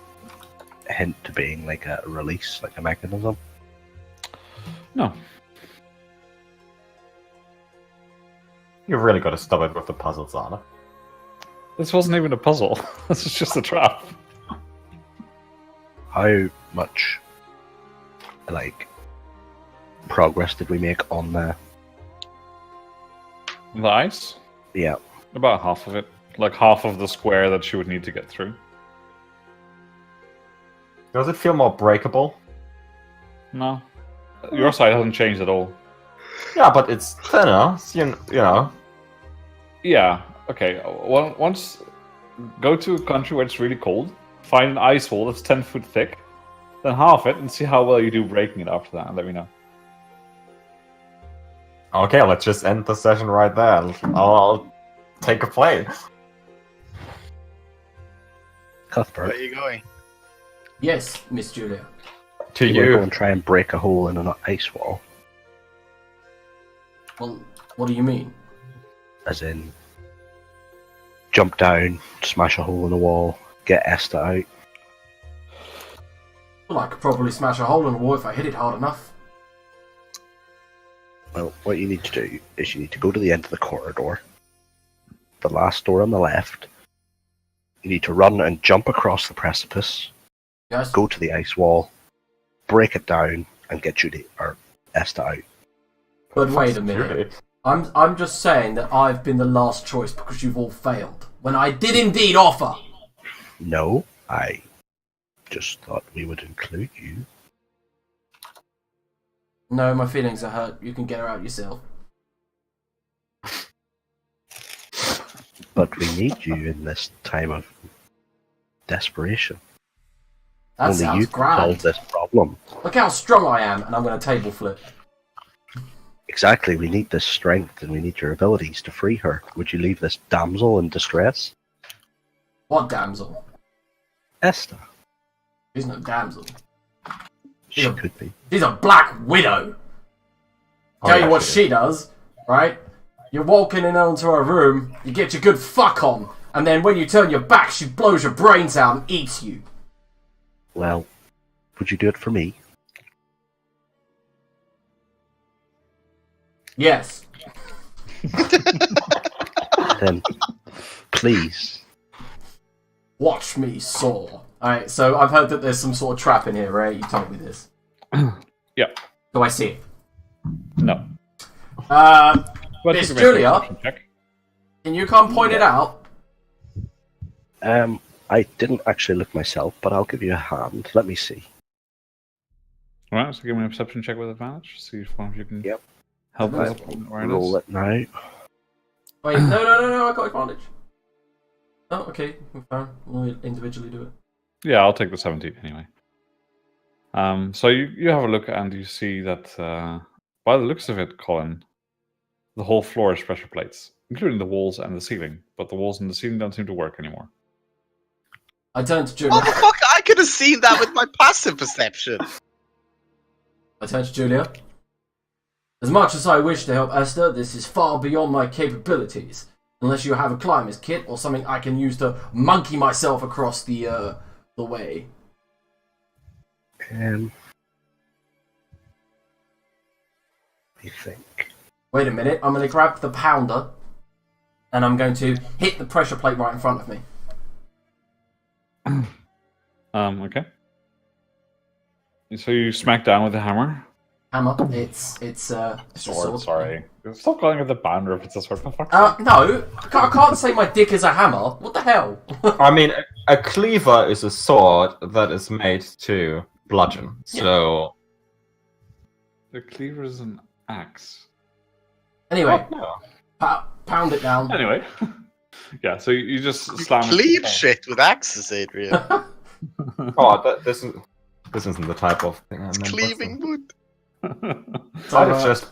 hint to being like a release, like a mechanism? No. You've really got to stop it with the puzzles, Anna. This wasn't even a puzzle. This is just a trap. How much, like, progress did we make on the... The ice? Yeah. About half of it. Like half of the square that she would need to get through. Does it feel more breakable? No. Your side hasn't changed at all. Yeah, but it's thinner, so you know. Yeah, okay. Once go to a country where it's really cold, find an ice wall that's 10 foot thick, then halve it and see how well you do breaking it after that, and let me know. Okay, let's just end the session right there. I'll take a plane. Cuthbert, Where are you going? Yes, Miss Julia. To we're going you. to try and break a hole in an ice wall. Well, what do you mean? As in, jump down, smash a hole in the wall, get Esther out. Well, I could probably smash a hole in the wall if I hit it hard enough. Well, what you need to do is you need to go to the end of the corridor, the last door on the left. You need to run and jump across the precipice, Yes. go to the ice wall, break it down, and get Judy or Esther out. But wait a minute. I'm just saying that I've been the last choice because you've all failed. When I did indeed offer. No, I just thought we would include you. No, my feelings are hurt. You can get her out yourself. But we need you in this time of desperation. That Only you sounds can solve grand. this problem. Look how strong I am, and I'm going to table flip. Exactly, we need this strength and we need your abilities to free her. Would you leave this damsel in distress? What damsel? Esther. She's no damsel. She Yeah. could be. She's a black widow. Tell you what she does, right? You're walking in onto her room, you get your good fuck on, and then when you turn your back, she blows your brains out and eats you. Well, would you do it for me? Yes. Then, please. Watch me soar. Alright, so I've heard that there's some sort of trap in here, right? You told me this. Yeah. Do I see it? No. Miss But you can make a Julia, perception check. can you come point it out? I didn't actually look myself, but I'll give you a hand. Let me see. Alright, so give me a perception check with advantage. See if one of you can Yep. help Right. us where it Roll is. it now. Wait, no, I got advantage. Oh, okay, we're fine. We'll individually do it. Yeah, I'll take the 17 anyway. So you have a look and you see that by the looks of it, Colin, the whole floor is pressure plates, including the walls and the ceiling. But the walls and the ceiling don't seem to work anymore. I turn to Julia. Motherfucker, I could have seen that with my passive perception. I turn to Julia. As much as I wish to help Esther, this is far beyond my capabilities. Unless you have a climber's kit or something I can use to monkey myself across the way. Let me think. Wait a minute, I'm going to grab the pounder and I'm going to hit the pressure plate right in front of me. Okay. So you smack down with the hammer. Hammer, it's a Sword, sorry. Stop calling it the bounder if it's a sword. For fuck's sake. No, I can't say my dick is a hammer. What the hell? I mean, a cleaver is a sword that is made to bludgeon. So. The cleaver is an axe. Anyway, No. pound it down. Anyway. Yeah, so you just slam it. Cleave shit with axes, Adrian. Oh, this isn't the type of thing I It's meant. cleaving wood. But it's just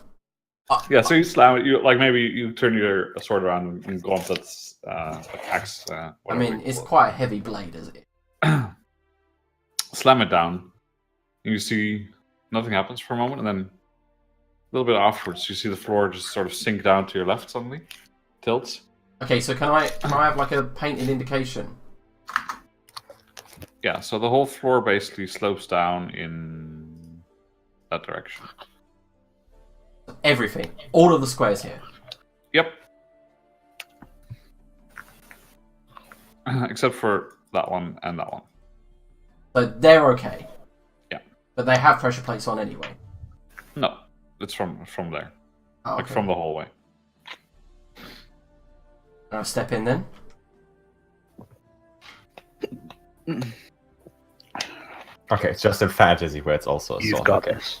Yeah, so you slam it. You like maybe you turn your sword around and gauntlets, axe. I Whatever mean, you it's call quite a heavy blade, isn't it? it. Slam it down. And you see nothing happens for a moment, and then a little bit afterwards, you see the floor just sort of sink down to your left suddenly, tilts. Okay, so can I have like a painted indication? Yeah, so the whole floor basically slopes down in that direction. Everything, all of the squares here. Yep. Except for that one and that one. So they're okay. Yeah. But they have pressure plates on anyway. No, it's from there, Oh, like okay. from the hallway. I'll step in then. okay. It's just in fantasy where it's also a You've sword. got Okay. this.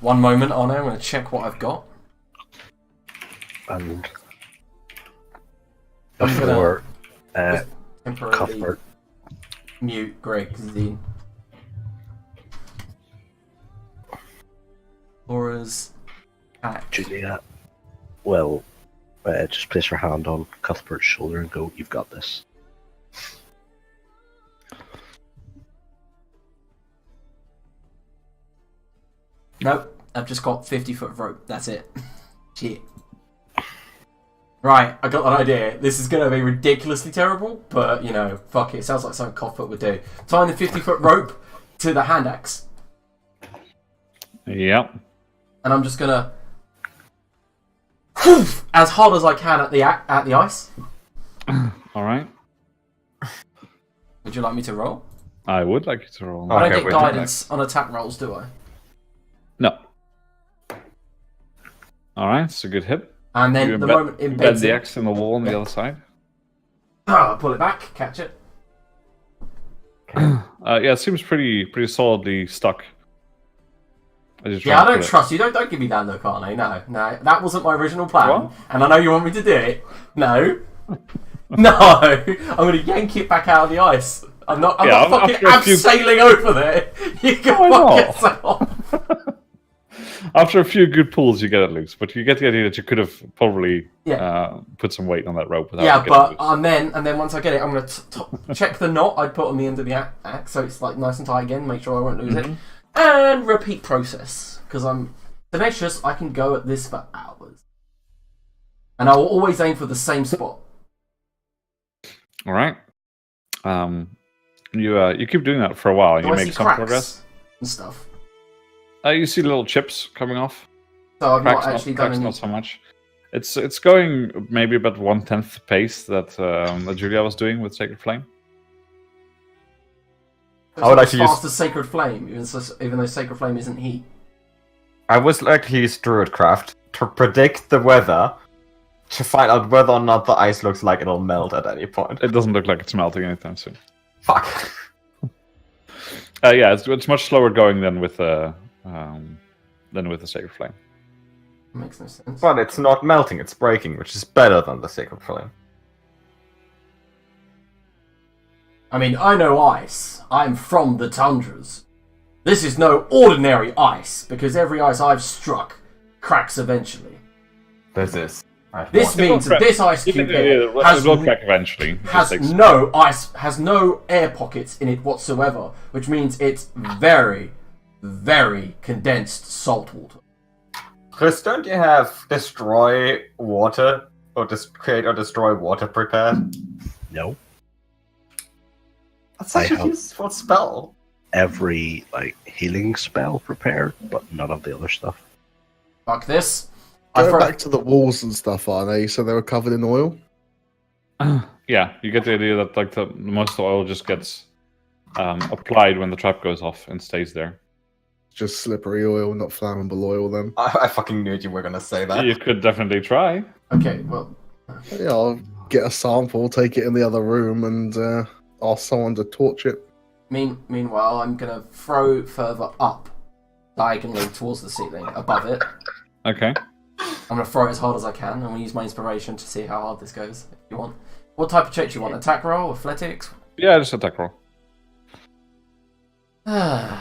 One moment, Arno. I'm going to check what I've got. And I'm gonna- before Temporarily Cuthbert, mute Greg Zine. Laura's act. Julia will just place her hand on Cuthbert's shoulder and go, "You've got this." Nope, I've just got 50-foot rope. That's it. Shit. Right, I got an idea. This is going to be ridiculously terrible, but, you know, fuck it. It sounds like something Cuthbert would do. Tying the 50-foot rope to the hand axe, Yep. and I'm just going to as hard as I can at the ice. All right. Would you like me to roll? I would like you to roll. I don't Okay, get wait, guidance on attack rolls, do I? No. All right, it's a good hit. And then You the embed- moment it embed embeds the in, axe in the wall on the other side. pull it back, catch it. Yeah, it seems pretty solidly stuck. As you try Yeah, I and don't pull it. trust you. Don't give me that look, Arno. No, that wasn't my original plan. What? And I know you want me to do it. No. No. I'm going to yank it back out of the ice. I'm not fucking after a few- abseiling over there. You can Why fuck not? yourself. After a few good pulls, you get it loose. But you get the idea that you could have probably Yeah. put some weight on that rope without Yeah, getting but loose. and then once I get it, I'm going to check the knot I'd put on the end of the axe, so it's like nice and tight again. Make sure I won't lose it, and repeat process because I'm tenacious. I can go at this for hours, and I will always aim for the same spot. All right. You keep doing that for a while, and Do you I see make some cracks progress. and stuff? You see little chips coming off. So I've Cracks, not actually done cracks any. not so much. It's going maybe about 1/10 pace that Julia was doing with Sacred Flame. It's I would not like to as fast use- as Sacred Flame, even though Sacred Flame isn't heat. I would like to use Druidcraft to predict the weather to find out whether or not the ice looks like it'll melt at any point. It doesn't look like it's melting anytime soon. Fuck. Yeah, it's much slower going than with the Sacred Flame. Makes no sense. But it's not melting, it's breaking, which is better than the Sacred Flame. I mean, I know ice. I'm from the tundras. This is no ordinary ice, because every ice I've struck cracks eventually. This is. This means that this ice It cube here has will crack eventually. It just takes- has no air pockets in it whatsoever, which means it's very, very condensed salt water. Chris, don't you have destroy water or create or destroy water prepared? No. That's such I a have- useful spell. Every healing spell prepared, but none of the other stuff. Fuck this. Go back to the walls and stuff, aren't they? So they were covered in oil. Yeah, you get the idea that like the most of the oil just gets applied when the trap goes off and stays there. Just slippery oil, not flammable oil. Then I fucking knew you were gonna say that. You could definitely try. Okay, well, yeah, I'll get a sample, take it in the other room, and ask someone to torch it. meanwhile, I'm gonna throw further up, diagonally towards the ceiling, above it. Okay. I'm going to throw it as hard as I can. I'm going to use my inspiration to see how hard this goes, if you want. What type of check do you want? Attack roll? Athletics? Yeah, just attack roll. So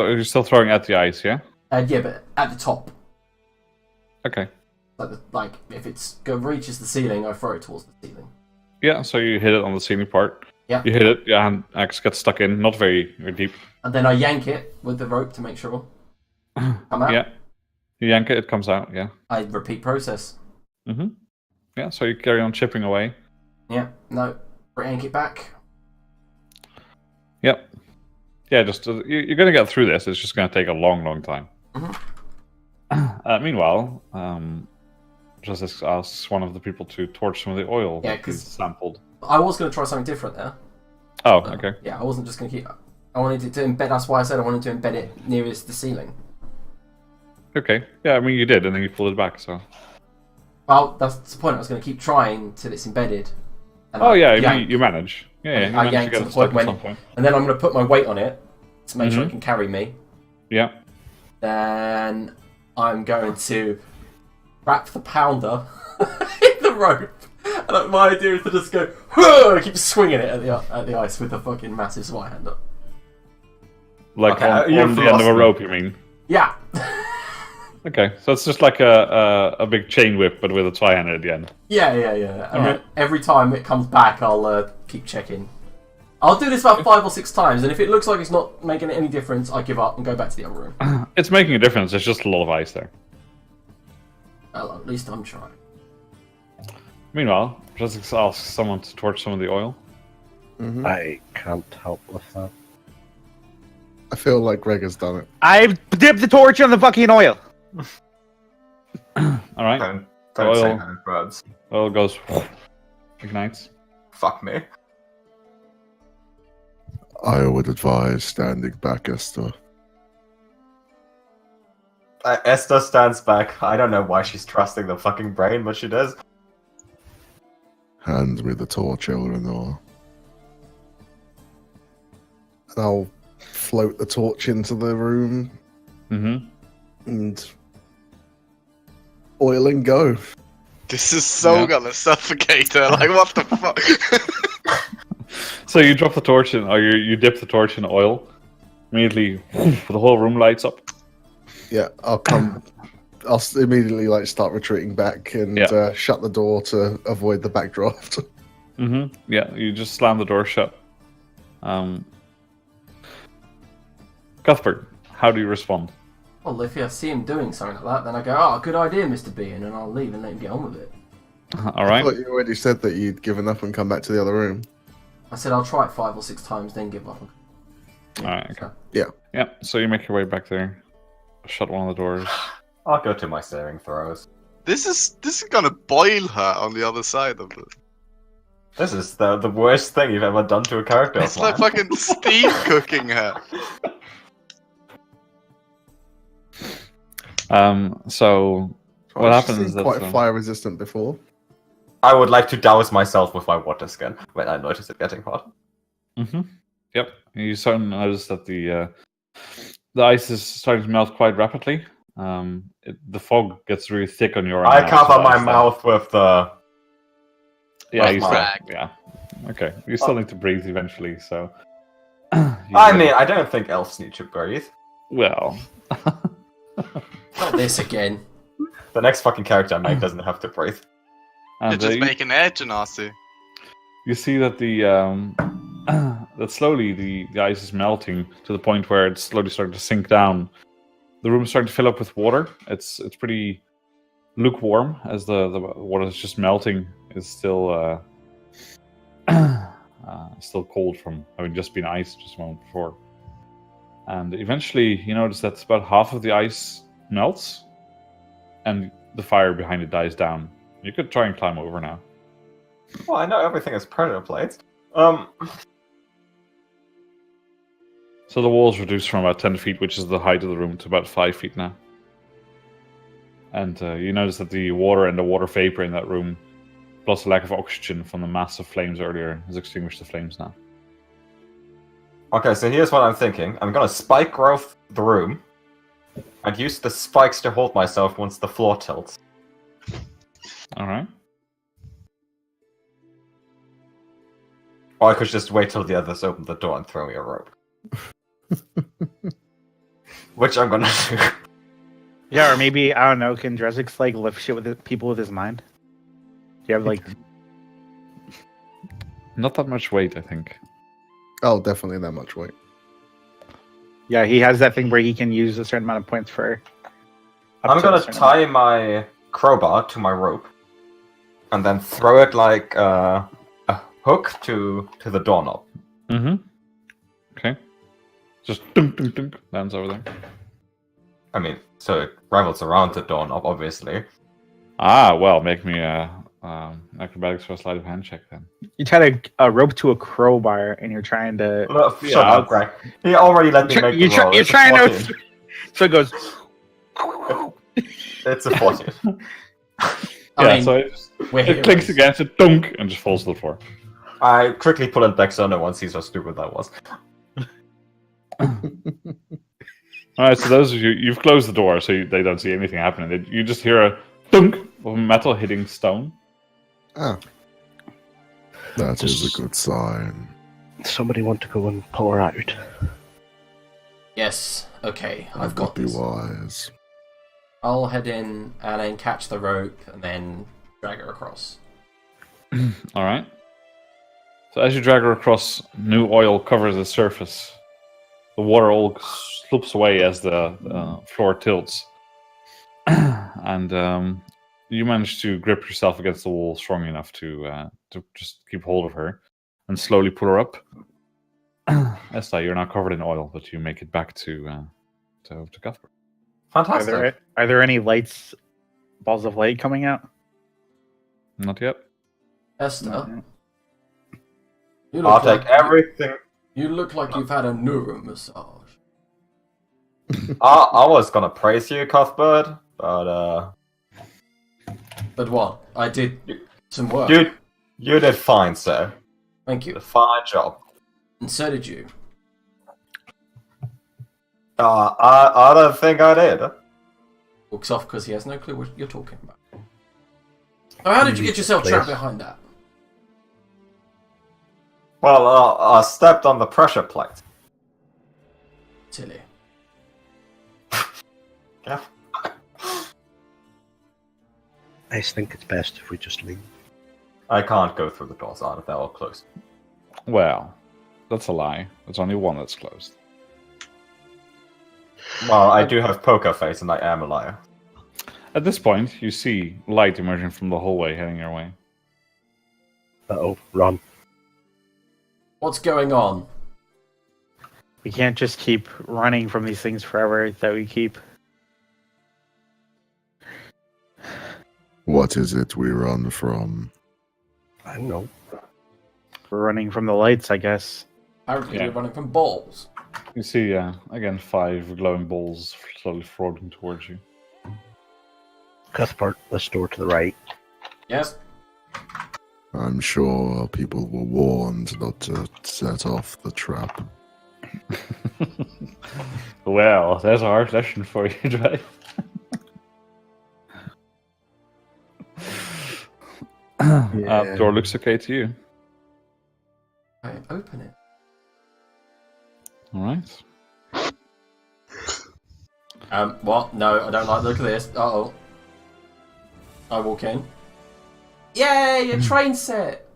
you're still throwing at the ice, yeah? Yeah, but at the top. Okay. Like if it reaches the ceiling, I throw it towards the ceiling. Yeah, so you hit it on the ceiling part. Yeah. You hit it, your hand axe gets stuck in, not very deep. And then I yank it with the rope to make sure. Come out. Yeah. You yank it, it comes out, yeah. I repeat process. Mm-hmm. Yeah, so you carry on chipping away. Yeah, no. Yank it back. Yep. Yeah, just you're going to get through this. It's just going to take a long time. Mm-hmm. Meanwhile, just asks one of the people to torch some of the oil Yeah, that he's sampled. I was going to try something different there. Oh, okay. Yeah, I wasn't just going to keep... I wanted it to embed... That's why I said I wanted to embed it nearest the ceiling. Okay. Yeah, I mean, you did, and then you pulled it back, so... Well, that's the point. I was going to keep trying till it's embedded. And you manage. Yeah, you I manage yanked to to get the it stuck point at some point. And then I'm going to put my weight on it to make sure it can carry me. Yeah. Then I'm going to wrap the pounder in the rope. And my idea is to just go, and keep swinging it at the ice with the fucking massive swat hand up. Like Okay, on you've the end of lost a me. rope, you mean? Yeah. Okay, so it's just like a big chain whip, but with a tri-hander at the end. Yeah. And then every time it comes back, I'll keep checking. I'll do this about 5 or 6 times, and if it looks like it's not making any difference, I give up and go back to the other room. It's making a difference. There's just a lot of ice there. Well, at least I'm trying. Meanwhile, just asks someone to torch some of the oil. Mhm. I can't help with that. I feel like Greg has done it. I've dipped the torch on the fucking oil. All right. Don't Oil. say that in words. Oil goes, ignites. Fuck me. I would advise standing back, Esther. Esther stands back. I don't know why she's trusting the fucking brain, but she does. Hand me the torch, Eleanor. And I'll float the torch into the room Mm-hmm. and oil and go. This is so Yeah. gonna suffocate her. Like, what the fuck? So you drop the torch in, or you dip the torch in oil. Immediately, the whole room lights up. Yeah, I'll immediately start retreating back and shut the door to avoid the backdraft. Mm-hmm. Yeah, you just slam the door shut. Cuthbert, how do you respond? Well, if I see him doing something like that, then I go, oh, good idea, Mr. B, and then I'll leave and let him get on with it. All I right. thought you already said that you'd given up and come back to the other room. I said I'll try it 5 or 6 times, then give up. All right. Okay. So, Yeah. So you make your way back there, shut one of the doors. I'll go to my saving throws. This is gonna boil her on the other side of it. This is the worst thing you've ever done to a character. It's of like mine. fucking Steve cooking her. So what happens is She's that quite fire resistant before. I would like to douse myself with my water skin when I notice it getting hot. Mm-hmm. Yep. You suddenly notice that the ice is starting to melt quite rapidly. The fog gets really thick on your. I cover my mouth with the. Yeah, with you my- still, yeah. Okay, you still need to breathe eventually, so. I mean, I don't think elves need to breathe. Well. not this again. The next fucking character I make doesn't have to breathe. You're And, just you- making air genasi. You see that the that slowly the ice is melting to the point where it's slowly starting to sink down. The room's starting to fill up with water. It's pretty lukewarm as the water is just melting. It's still still cold from having just been ice just a moment before. And eventually you notice that about half of the ice melts and the fire behind it dies down. You could try and climb over now. Well, I know everything is predator plates. So the walls reduced from about 10 feet, which is the height of the room, to about 5 feet now. And you notice that the water and the water vapor in that room, plus the lack of oxygen from the massive flames earlier, has extinguished the flames now. Okay, so here's what I'm thinking. I'm gonna spike growth the room, I'd use the spikes to hold myself once the floor tilts. All right. Or I could just wait till the others open the door and throw me a rope. Which I'm gonna do. Yeah, or maybe, I don't know, can Drezix like lift shit with people with his mind? Do you have like Not that much weight, I think. Oh, definitely that much weight. Yeah, he has that thing where he can use a certain amount of points for I'm a gonna certain tie my crowbar to my rope and then throw it like a hook to the doorknob. Mm-hmm. Okay. Just dunk, dunk, dunk, lands over there. I mean, so it travels around the doorknob, obviously. Ah, well, make me a acrobatics for a sleight of hand check then. You tied a rope to a crowbar and you're trying to Look, Yeah, shut up, Greg. He already let me make the roll. you're It's a trying 14. to so it goes It's a 14. Yeah, so we're it clicks heroes. against it, dunk, and just falls to the floor. I quickly pull it back so no one sees how stupid that was. Alright, so those of you, you've closed the door so they don't see anything happening. You just hear a dunk of metal hitting stone. Ah, That is a good sign. Somebody want to go and pull her out? Yes. Okay, That I've got would be this. wise. I'll head in and then catch the rope and then drag her across. Alright. So as you drag her across, new oil covers the surface. The water all sloops away as the floor tilts. And you manage to grip yourself against the wall strong enough to just keep hold of her and slowly pull her up. Esta, you're now covered in oil, but you make it back to Cuthbert. Fantastic. Are there any lights, balls of light coming out? Not yet. Esther, I'll take everything. You look like you've had a neuro massage. I was gonna praise you, Cuthbert, but But what? I did some work. you did fine, sir. Thank You you. did a fine job. And so did you. I don't think I did. Walks off because he has no clue what you're talking about. So how did you get yourself trapped behind that? Well, I stepped on the pressure plate. Silly. Yeah. I think it's best if we just leave. I can't go through the doors out if they're all closed. Well, that's a lie. There's only one that's closed. Well, I do have poker face and I am a liar. At this point, you see light emerging from the hallway heading your way. Uh-oh, run. What's going on? We can't just keep running from these things forever that we keep. What is it we run from? I don't know. We're running from the lights, I guess. Apparently Yeah. we're running from balls. You see, again, 5 glowing balls slowly floating towards you. Cuthbert, this door to the right. Yes? I'm sure people were warned not to set off the trap. Well, there's a hard lesson for you, right? Door looks okay to you. I open it. Alright. What? No, I don't like the look of this. Uh-oh. I walk in. Yay, a train set!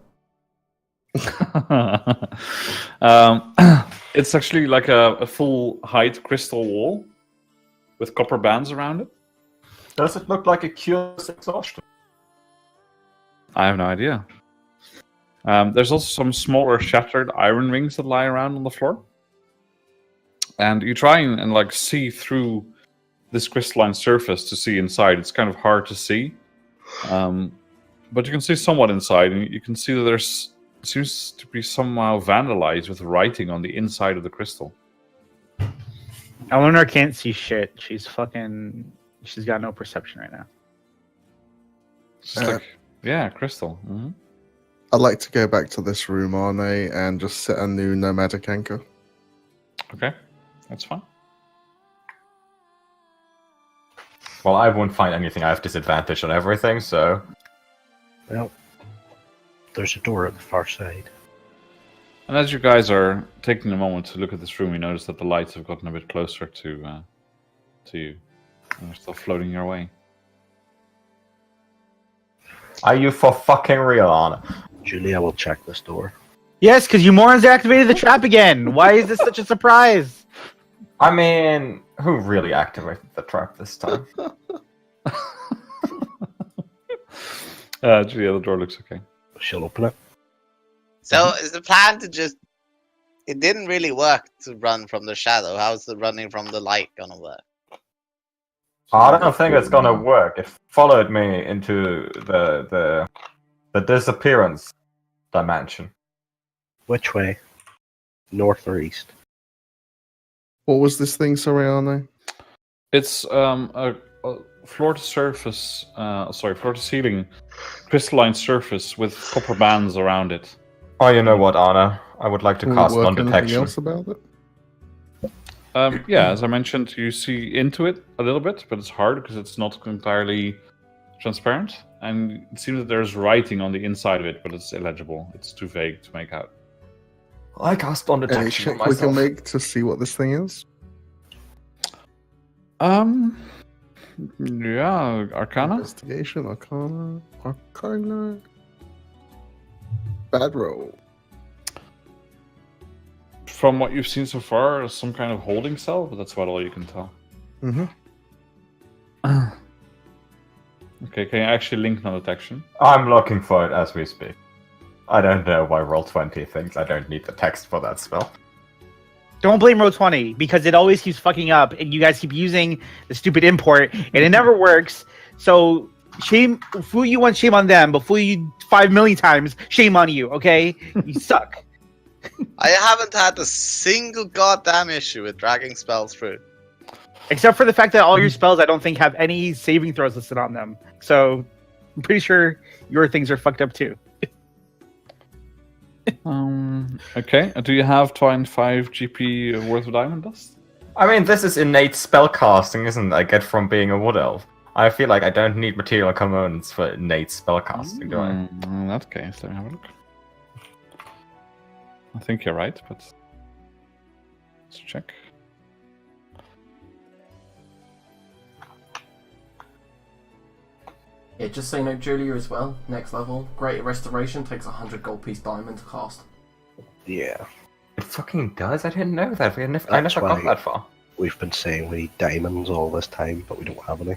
It's actually like a full height crystal wall with copper bands around it. Does it look like a curious exhaustion? I have no idea. There's also some smaller shattered iron rings that lie around on the floor. And you try and like see through this crystalline surface to see inside. It's kind of hard to see. But you can see somewhat inside, and you can see that there's seems to be somehow vandalized with writing on the inside of the crystal. Eleanor can't see shit. She's got no perception right now. It's just like, yeah, crystal. Mm-hmm. I'd like to go back to this room, Arne, and just set a new nomadic anchor. Okay, that's fine. Well, I won't find anything. I have disadvantage on everything, so... Well, there's a door at the far side. And as you guys are taking a moment to look at this room, you notice that the lights have gotten a bit closer to you. And they're still floating your way. Are you for fucking real, Anna? Julia will check this door. Yes, because you morons activated the trap again. Why is this such a surprise? I mean, who really activated the trap this time? Julia, the door looks okay. She'll open it. So is the plan to just? It didn't really work to run from the shadow. How's the running from the light gonna work? I don't think it's gonna work. It followed me into the disappearance dimension. Which way? North or east? What was this thing, sorry, Arno? It's a floor to surface, floor to ceiling, crystalline surface with copper bands around it. Oh, you know what, Anna? I would like to Can we cast work anything non-detection. else about it? Yeah, as I mentioned, you see into it a little bit, but it's hard because it's not entirely transparent. And it seems that there's writing on the inside of it, but it's illegible. It's too vague to make out. I cast Any non-detection on check we can myself. make to see what this thing is? Yeah, Arcana? Investigation, Arcana. Bad roll. From what you've seen so far, some kind of holding cell, but that's about all you can tell. Mm-hmm. Okay, can you actually link non-detection? I'm looking for it as we speak. I don't know why Roll20 thinks I don't need the text for that spell. Don't blame Roll20 because it always keeps fucking up, and you guys keep using the stupid import, and it never works. So fool you once, shame on them, but fool you 5 million times, shame on you. Okay, you suck. I haven't had a single goddamn issue with dragging spells through. Except for the fact that all your spells, I don't think have any saving throws listed on them. So I'm pretty sure your things are fucked up too. Okay. Do you have 25 GP worth of diamond dust? I mean, this is innate spellcasting, isn't it? I get from being a wood elf. I feel like I don't need material components for innate spellcasting, do I? In that case, let me have a look. I think you're right, but let's check. Yeah, just so you know, Julia as well, next level, Greater Restoration takes 100 gold piece diamond to cast. Yeah. It fucking does? I didn't know that. I never That's got why- that far. We've been saying we need diamonds all this time, but we don't have any.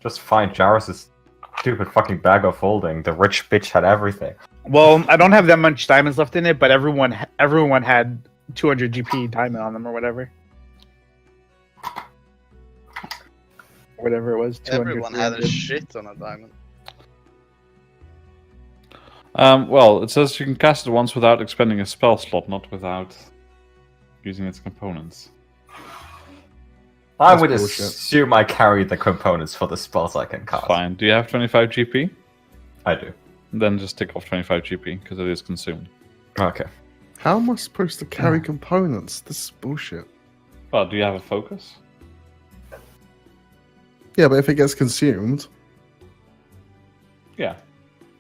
Just find Jarrus's stupid fucking bag of holding. The rich bitch had everything. Well, I don't have that much diamonds left in it, but everyone had 200 GP diamond on them or whatever. Whatever it was. 200, Everyone had a 300. shit on a diamond. Well, it says you can cast it once without expending a spell slot, not without using its components. I That's would bullshit. assume I carry the components for the spells I can cast. Fine. Do you have 25 GP? I do. Then just take off 25 GP, because it is consumed. Okay. How am I supposed to carry components? This is bullshit. Well, do you have a focus? Yeah, but if it gets consumed, Yeah.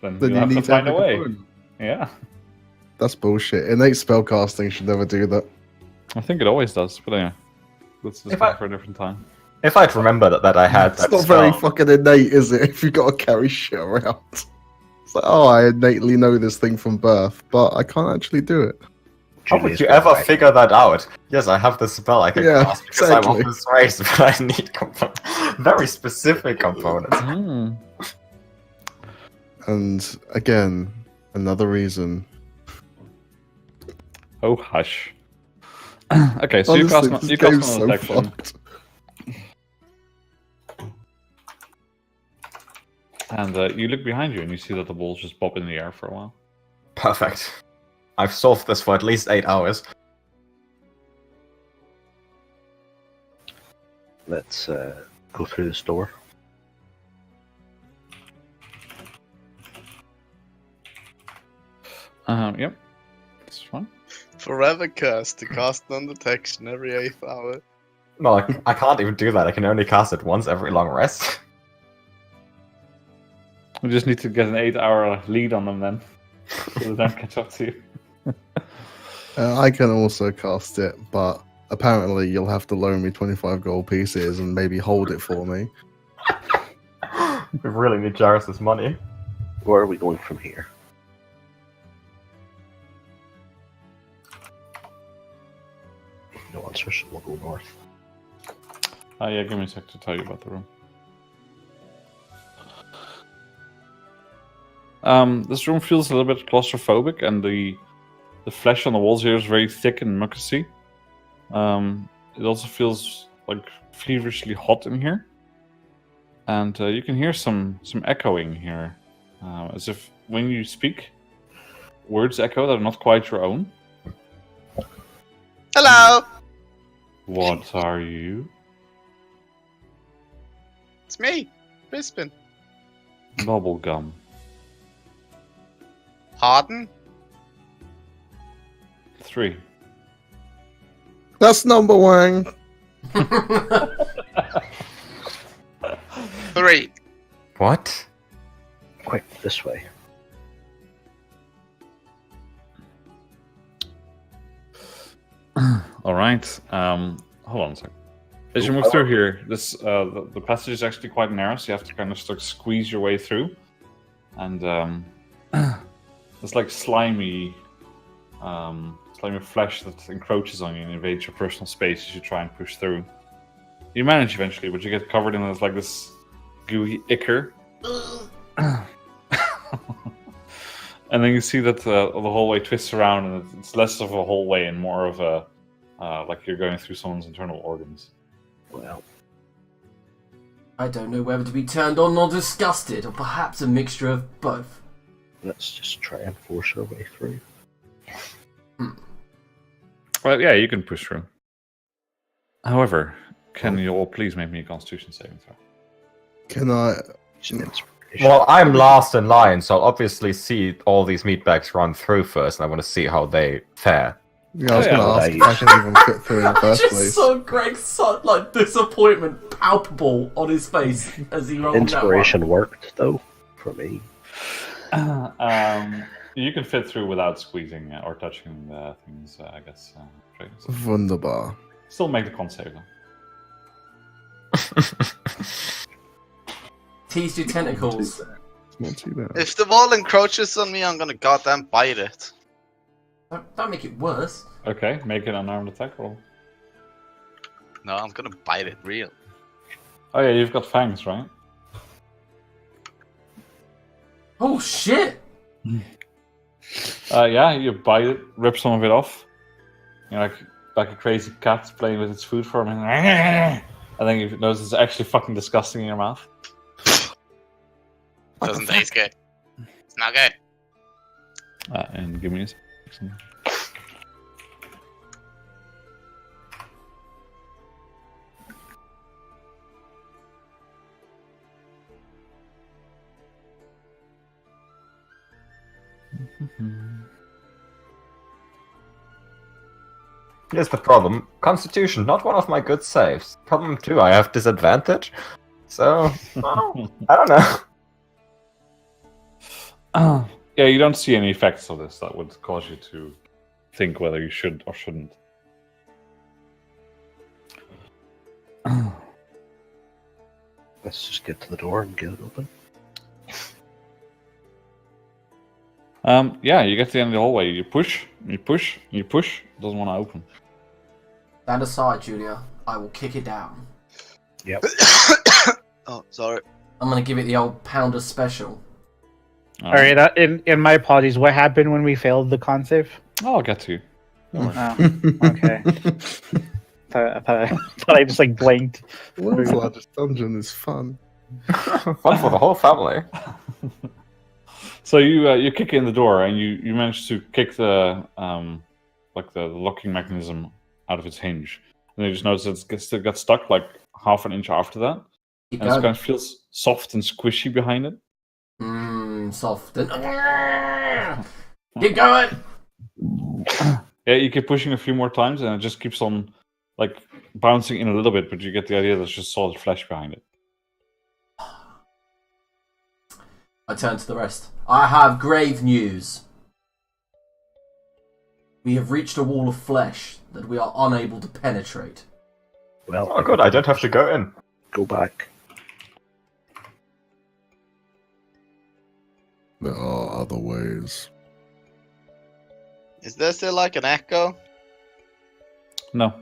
Then then you'll you have to need to have find a a way. component. Yeah. That's bullshit. Innate spellcasting should never do that. I think it always does, but anyway. Let's If discuss I- for a different time. If I'd remember that I had It's that not very spell, fucking innate, is it? If you got to carry shit around. It's like, oh, I innately know this thing from birth, but I can't actually do it. how would Julia's you got ever right. figure that out? Yes, I have this spell I can Yeah, cast because I'm exactly. of this race, but I need very specific components. Hmm. And again, another reason. Oh, hush. Okay, so Honestly, you this cast game's on so detection. fucked. And you look behind you and you see that the balls just bob in the air for a while. Perfect. I've solved this for at least 8 hours. Let's go through this door. Yep. That's fine. Forever cursed to cast non-detection every 8th hour. No, I can't even do that. I can only cast it once every long rest. We just need to get an 8-hour lead on them then. So they don't catch up to you. I can also cast it, but apparently you'll have to loan me 25 gold pieces and maybe hold it for me. We really need Jarrus's money. Where are we going from here? No answer, so we'll go north. Yeah, give me a sec to tell you about the room. This room feels a little bit claustrophobic, and the flesh on the walls here is very thick and mucousy. It also feels like feverishly hot in here, and you can hear some echoing here, as if when you speak, words echo that are not quite your own. Hello! What are you? It's me, Crispin. Bubblegum. Pardon? 3. That's number one. 3. What? Quick, this way. All right. Hold on a second. As you move through here, this the passage is actually quite narrow, so you have to kind of start squeeze your way through, and it's like slimy flesh that encroaches on you and invades your personal space as you try and push through. You manage eventually, but you get covered in this gooey ichor. And then you see that the hallway twists around, and it's less of a hallway and more of a like you're going through someone's internal organs. Well, I don't know whether to be turned on or disgusted, or perhaps a mixture of both. let's just try and force our way through. Well, yeah, you can push through. However, can you all please make me a Constitution saving throw? Can I? It's an inspiration. Well, I'm last in line, so I'll obviously see all these meatbags run through first, and I want to see how they fare. Yeah, I was Yeah, going to ask if I can even fit through in the I first just place. saw Greg's disappointment palpable on his face as he rolled Inspiration worked, though, for me. You can fit through without squeezing or touching the things, I guess. Wunderbar. Still make the con save, though. Tease your tentacles. It's not too bad. If the wall encroaches on me, I'm gonna goddamn bite it. Don't make it worse. Okay, make an unarmed attack roll. No, I'm gonna bite it real. Oh yeah, you've got fangs, right? Oh shit! Yeah, you bite it, rip some of it off. You're like a crazy cat playing with its food for a minute. And then you notice it's actually fucking disgusting in your mouth. Doesn't taste good. It's not good. And give me a second. Here's the problem. Constitution, not one of my good saves. Problem 2, I have disadvantage. So, well, I don't know. Yeah, you don't see any effects of this that would cause you to think whether you should or shouldn't. Let's just get to the door and get it open. Yeah, you get to the end of the hallway. You push, you push, you push. It doesn't want to open. Stand aside, Julia. I will kick it down. Yep. Oh, sorry. I'm gonna give it the old pounder special. All right. In my apologies. What happened when we failed the con save? I'll get to you. Don't worry. Oh, okay. I thought I just blinked. World's largest dungeon is fun. Fun for the whole family. So you kick in the door and you manage to kick the the locking mechanism out of its hinge, and you just notice it still got stuck half an inch after that, Keep and it going. kind of feels soft and squishy behind it. Soft and... Keep going! Yeah, you keep pushing a few more times, and it just keeps on bouncing in a little bit, but you get the idea there's just solid flesh behind it. I turn to the rest. I have grave news. We have reached a wall of flesh that we are unable to penetrate. Well, Oh, good. I don't have to go in. go back. There are other ways. Is there still like an echo? No.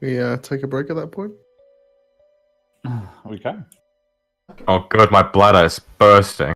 We take a break at that point. We can. Oh, good. My bladder is bursting.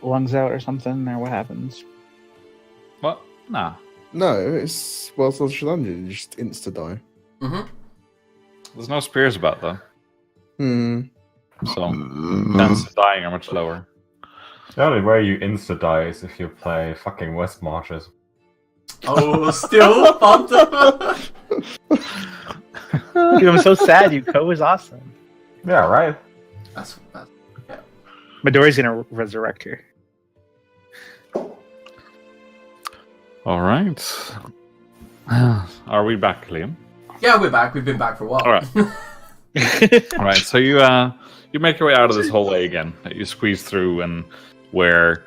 Lungs out or something, or what happens? What? Nah. No, it's well, it's you just insta die. Mm-hmm. There's no spears about though. So chances of dying are much lower. The only way you insta die is if you play fucking West Marches. Oh, still Phantom. Dude, I'm so sad. Yuko is awesome. Yeah, right. That's yeah. Midori's gonna resurrect her. All right. Are we back, Liam? Yeah, we're back. We've been back for a while. All right. All right. So you make your way out of this hallway again. You squeeze through, and where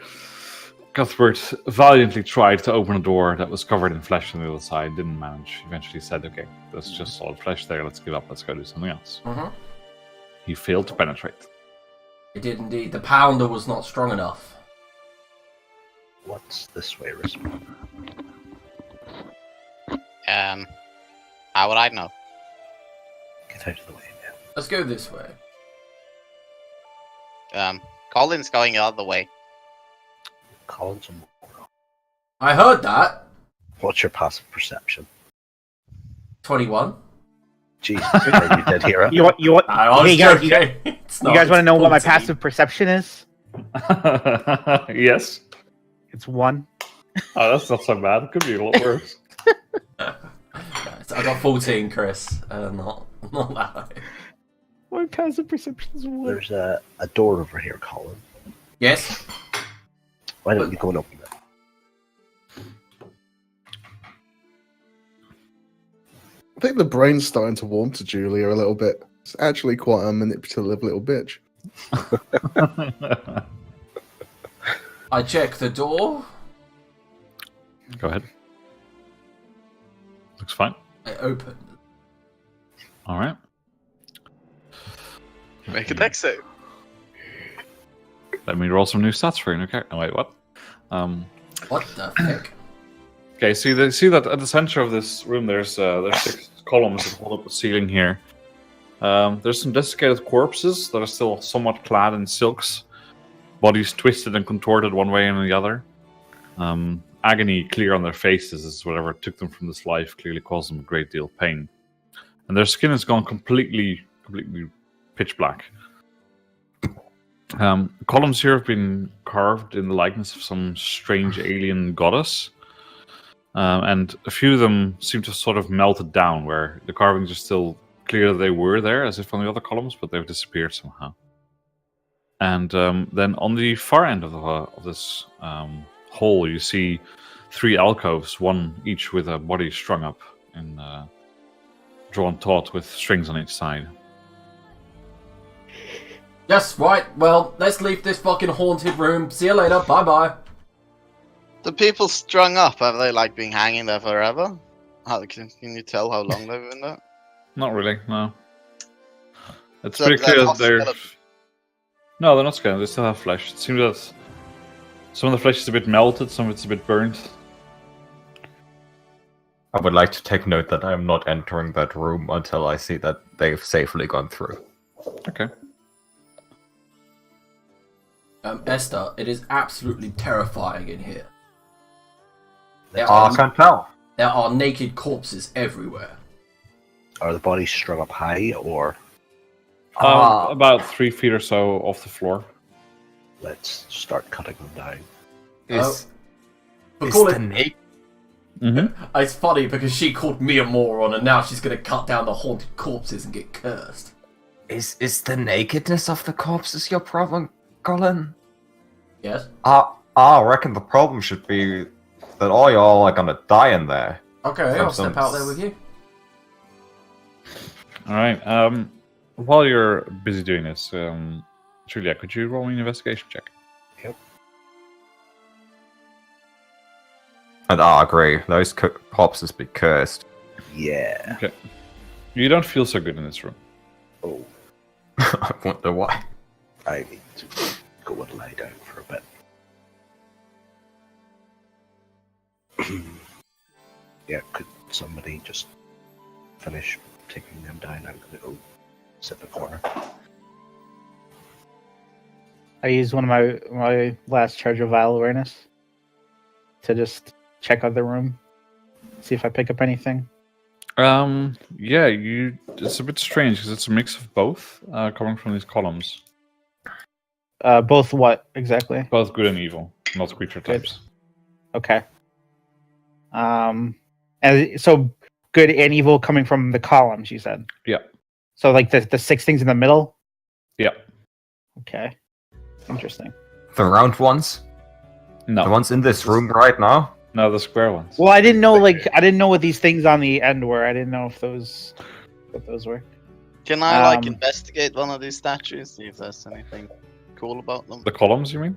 Cuthbert valiantly tried to open a door that was covered in flesh on the other side, didn't manage. Eventually said, "Okay, there's just solid flesh there. Let's give up. Let's go do something else." Mm-hmm. He failed to penetrate. It did indeed. The pounder was not strong enough. What's this way, Risman? How would I know? Get out of the way, man. Let's go this way. Colin's going the other way. Colin's a moron. I heard that. What's your passive perception? 21. Jesus, you did hear it. You want, I was hey, guys, joking. you guys want to know what my passive perception is? Yes. It's 1. Oh, that's not so bad. It could be a lot worse. Nice. I got 14, Chris. Not that high. My passive perception is 1. There's a door over here, Colin. Yes. Why don't you go and open it? I think the brain's starting to warm to Julia a little bit. It's actually quite a manipulative little bitch. I check the door. Go ahead. Looks fine. I open. All right. Make a deck save. Let me roll some new stats for you. Okay. Oh, wait, what? What the heck? Okay, see that at the center of this room, there's 6 columns that hold up the ceiling here. There's some desiccated corpses that are still somewhat clad in silks, bodies twisted and contorted one way and the other. Agony clear on their faces as whatever took them from this life clearly caused them a great deal of pain. And their skin has gone completely pitch black. Columns here have been carved in the likeness of some strange alien goddess. And a few of them seem to have sort of melted down, where the carvings are still clear that they were there, as if on the other columns, but they've disappeared somehow. And then on the far end of this hole, you see 3 alcoves, one each with a body strung up and drawn taut with strings on each side. Yes, right. Well, let's leave this fucking haunted room. See you later. Bye-bye. The people strung up, have they like been hanging there forever? Can you tell how long they've been there? Not really, no. It's So pretty they're clear not that they're... skeleton. No, they're not skeleton. They still have flesh. It seems that some of the flesh is a bit melted, some of it's a bit burnt. I would like to take note that I am not entering that room until I see that they've safely gone through. Okay. Esther, it is absolutely terrifying in here. I can't tell. There are naked corpses everywhere. Are the bodies strung up high, or About 3 feet or so off the floor. let's start cutting them down? Is But call the it... naked? Mm-hmm. It's funny because she called me a moron and now she's going to cut down the haunted corpses and get cursed. Is the nakedness of the corpses your problem, Colin? Yes? I reckon the problem should be that all y'all are gonna die in there. Okay, From I'll step some- out there with you. Alright, while you're busy doing this, Julia, could you roll me an investigation check? And I agree, those corpses be cursed. Yeah. Okay. You don't feel so good in this room. Oh, I wonder why. I need to go and lie down for a bit. Yeah, could somebody just finish taking them down? I'm gonna go sit in the corner. I used one of my last charge of vile awareness to just check out the room, see if I pick up anything. Yeah, it's a bit strange because it's a mix of both coming from these columns. Both what exactly? Both good and evil, not creature Good. types. Okay. And so good and evil coming from the columns, you said? Yeah. So like the 6 things in the middle? Yeah. Okay. Interesting. The round ones? No. The ones in this room right now? No, the square ones. Well, I didn't know what these things on the end were. I didn't know if those what those were. Can I like Um, investigate one of these statues, see if there's anything cool about them? The columns, you mean?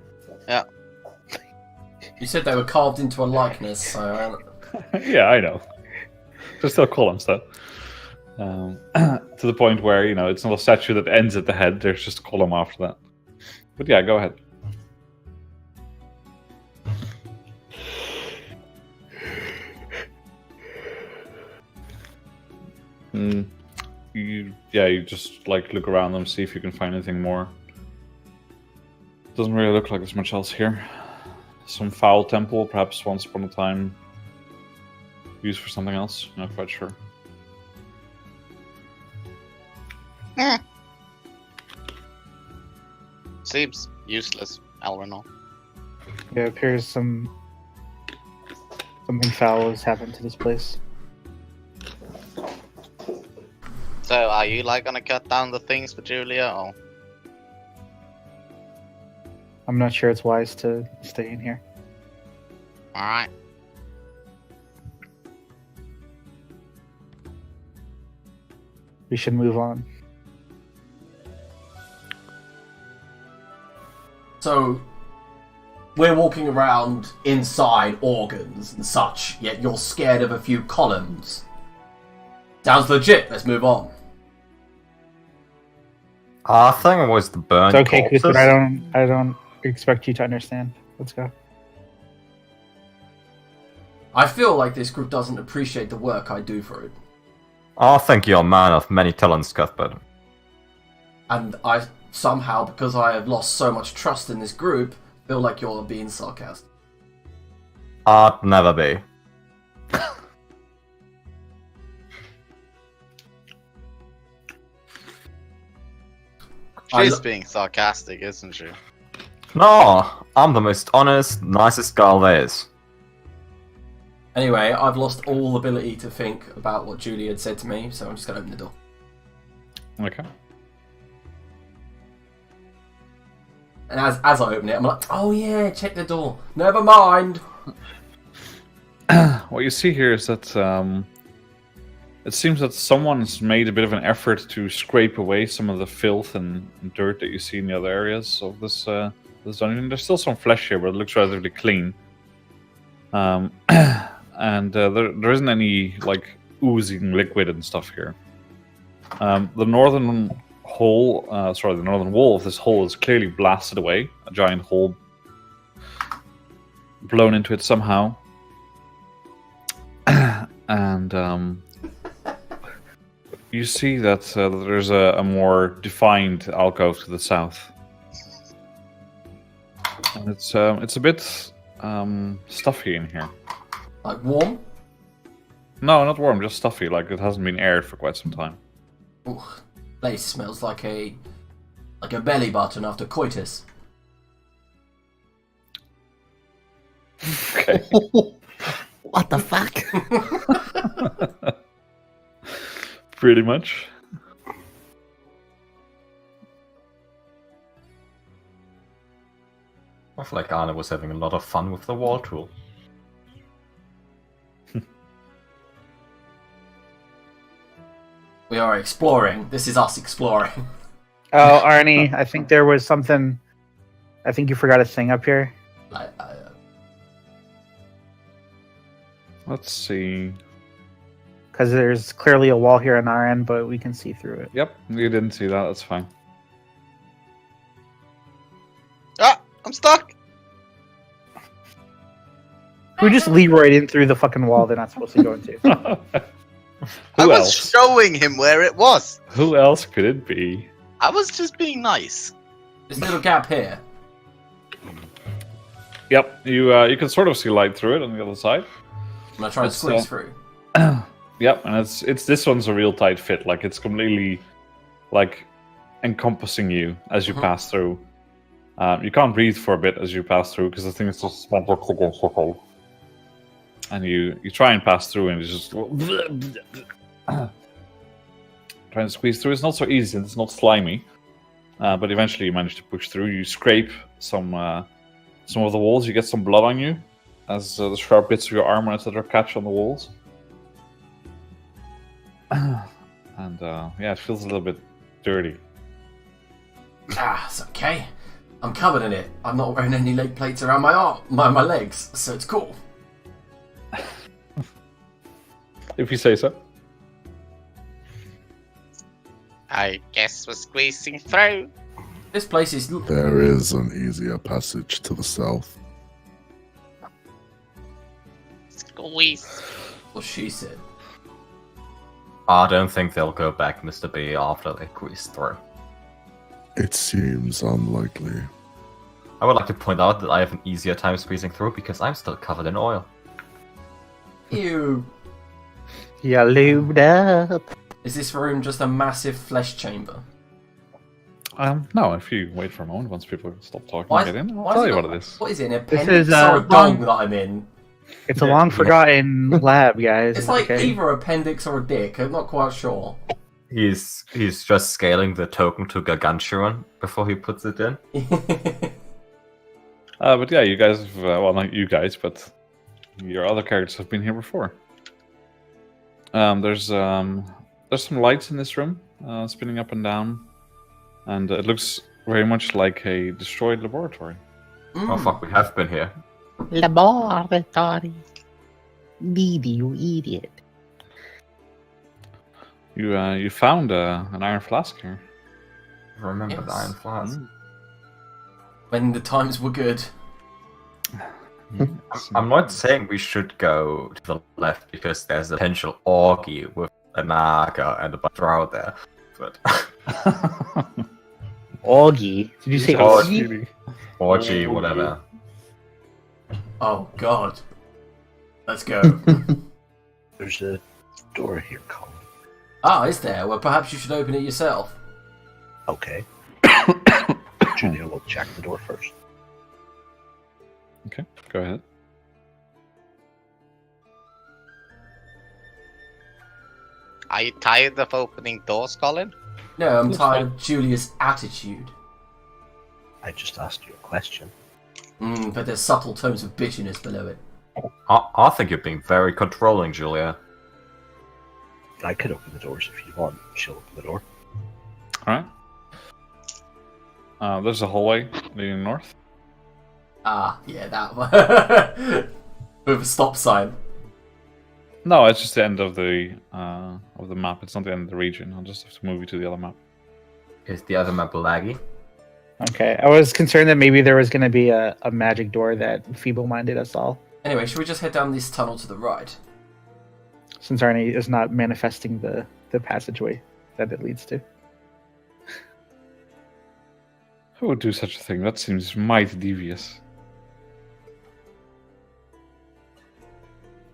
You said they were carved into a likeness, so... Yeah, I know. They're still columns, though. To the point where, it's not a statue that ends at the head, there's just a column after that. But yeah, go ahead. You just look around them, see if you can find anything more. Doesn't really look like there's much else here. Some foul temple, perhaps once upon a time used for something else. Not quite sure. Seems useless. Elrenor. Yeah, it appears something foul has happened to this place. So, are you like gonna cut down the things for Julia, or? I'm not sure it's wise to stay in here. Alright. We should move on. So, we're walking around inside organs and such, yet you're scared of a few columns. Sounds legit, let's move on. I think it was the burnt It's okay, corpses. Chris, but I don't expect you to understand. Let's go. I feel like this group doesn't appreciate the work I do for it. I think you're a man of many talents, Cuthbert. And I somehow, because I have lost so much trust in this group, feel like you're being sarcastic. I'd never be. She's being sarcastic, isn't she? No, I'm the most honest, nicest girl there is. Anyway, I've lost all ability to think about what Julie had said to me, so I'm just going to open the door. Okay. And as I open it, I'm like, oh yeah, check the door. Never mind. What you see here is that it seems that someone's made a bit of an effort to scrape away some of the filth and dirt that you see in the other areas of this dungeon. There's still some flesh here, but it looks relatively clean. And there isn't any like oozing liquid and stuff here. The northern hole, the northern wall of this hole is clearly blasted away. A giant hole blown into it somehow. And you see that there's a more defined alcove to the south, and it's a bit stuffy in here. Like warm? No, not warm, just stuffy. Like it hasn't been aired for quite some time. Ooh, place smells like a belly button after coitus. Okay. What the fuck? Pretty much. I feel like Arne was having a lot of fun with the wall tool. We are exploring. This is us exploring. Oh, Arnie, I think there was something. I think you forgot a thing up here. Let's see. Because there's clearly a wall here on our end, but we can see through it. Yep, you didn't see that. That's fine. Ah! I'm stuck! We just Leroyed in through the fucking wall they're not supposed to go into. I Who was else? showing him where it was! Who else could it be? I was just being nice. This little gap here. Yep, you can sort of see light through it on the other side. I'm gonna try to It's, squeeze through. Yep, and it's this one's a real tight fit. Like it's completely like encompassing you as you pass through. You can't breathe for a bit as you pass through because the thing is just smacked up against your face. And you try and pass through and it's just trying to squeeze through. It's not so easy. It's not slimy, but eventually you manage to push through. You scrape some of the walls. You get some blood on you as the sharp bits of your armor etc. catch on the walls. And yeah, it feels a little bit dirty. Ah, it's okay. I'm covered in it. I'm not wearing any leg plates around my legs, so it's cool. If you say so. I guess we're squeezing through. This place is... There is an easier passage to the south. Squeeze. What she said. I don't think they'll go back, Mr. B, after they squeeze through. It seems unlikely. I would like to point out that I have an easier time squeezing through because I'm still covered in oil. Ew. Yeah, lubed up. Is this room just a massive flesh chamber? No, if you wait for a moment, once people stop talking Why- and get in, I'll why tell is you it what not- it is. What is it, an This appendix is, or a long- dong that I'm in? It's a long forgotten lab, guys. It's like okay? either appendix or a dick. I'm not quite sure. He's just scaling the token to gargantuan before he puts it in. But yeah, you guys have, well, not you guys, but your other characters have been here before. There's some lights in this room, spinning up and down, and it looks very much like a destroyed laboratory. Oh fuck, we have been here. Laboratory. Did you idiot? You found an iron flask here. Remember the Yes. iron flask. When the times were good. I'm not saying we should go to the left because there's a potential orgy with a naga and a bunch out there. But Augie. Did you say Augie. Augie? orgy, whatever. Oh god. Let's go. There's a door here, Colin. Ah, is there? Well, perhaps you should open it yourself. Okay. Julia will check the door first. Okay, go ahead. Are you tired of opening doors, Colin? No, I'm That's tired fine. of Julia's attitude. I just asked you a question. But there's subtle tones of bitchiness below it. I think you're being very controlling, Julia. I could open the doors if you want. She'll open the door. All right. There's a hallway leading north. Ah, yeah, that one. With a stop sign. No, it's just the end of the map. It's not the end of the region. I'll just have to move you to the other map. Is the other map laggy? Okay, I was concerned that maybe there was going to be a magic door that feeble-minded us all, Anyway, should we just head down this tunnel to the right? since Arnie is not manifesting the passageway that it leads to. Who would do such a thing? That seems mighty devious.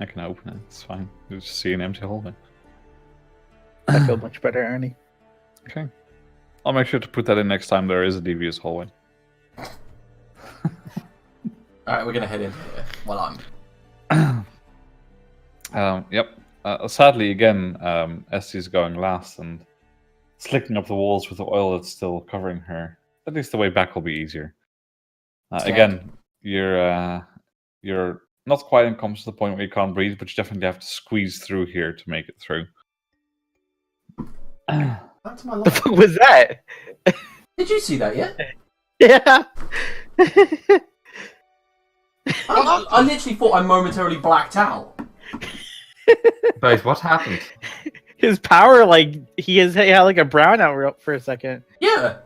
I can open it. It's fine. You just see an empty hallway. I feel much better, Arnie. Okay. I'll make sure to put that in next time there is a devious hallway. Alright, we're gonna head in here while I'm... Yep. Sadly, again, Estie's going last and slicking up the walls with the oil that's still covering her. At least the way back will be easier. Again, you're not quite unconscious to the point where you can't breathe, but you definitely have to squeeze through here to make it through. Back to my The life. fuck was that? Did you see that yet? Yeah. I literally thought I momentarily blacked out. Wait, what happened? His power, like, he had like a brownout for a second. Yeah.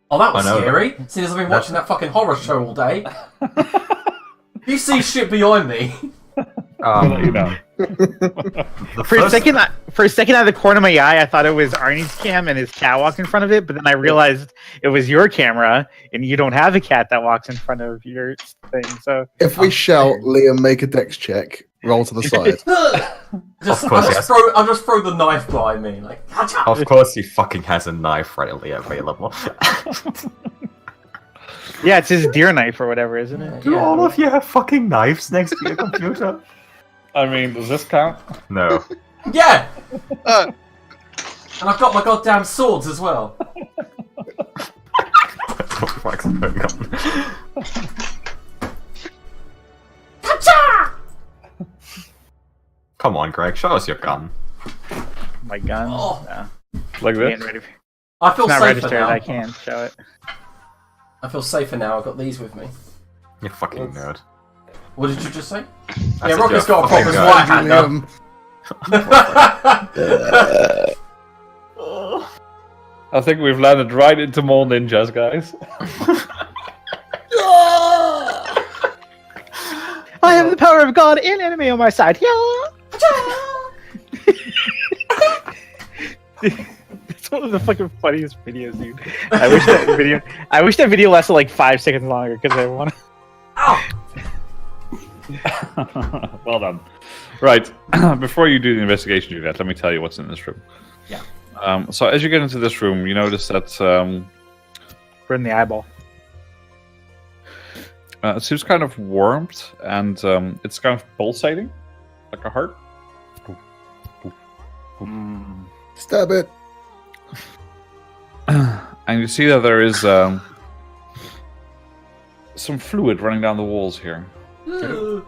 Oh, that was I know. scary. Seeing as I've been watching that fucking horror show all day. You see shit behind me. You know. The For a first- second, out of the corner of my eye, I thought it was Arnie's cam and his cat walked in front of it. But then I realized it was your camera, and you don't have a cat that walks in front of your thing. So If we shout, Liam, make a dex check, roll to the side. I'll just throw the knife behind me, like. Of course, he fucking has a knife readily available. yeah, it's his deer knife or whatever, isn't it? Do all of you have fucking knives next to your computer? I mean, does this count? No. Yeah. And I've got my goddamn swords as well. What the fuck's going on? Come on, Greg, show us your gun. My gun. Oh. No. Like Can't this? ready- I feel It's not safer registered. now. I can't show it. I feel safer now. I've got these with me. You fucking nerd. What did you just say? I Yeah, said Rocket's you're got a fucking proper nerd. white hand up. Liam. I think we've landed right into more ninjas, guys. I have the power of God and enemy on my side. Yeah. It's one of the fucking funniest videos, dude. I wish that video lasted like 5 seconds longer because I want to. Well done. Right. Before you do the investigation, Juliet, let me tell you what's in this room. Yeah. So as you get into this room, you notice that We're in the eyeball. it seems kind of warmed, and it's kind of pulsating, like a heart. Stab it. And you see that there is some fluid running down the walls here. There's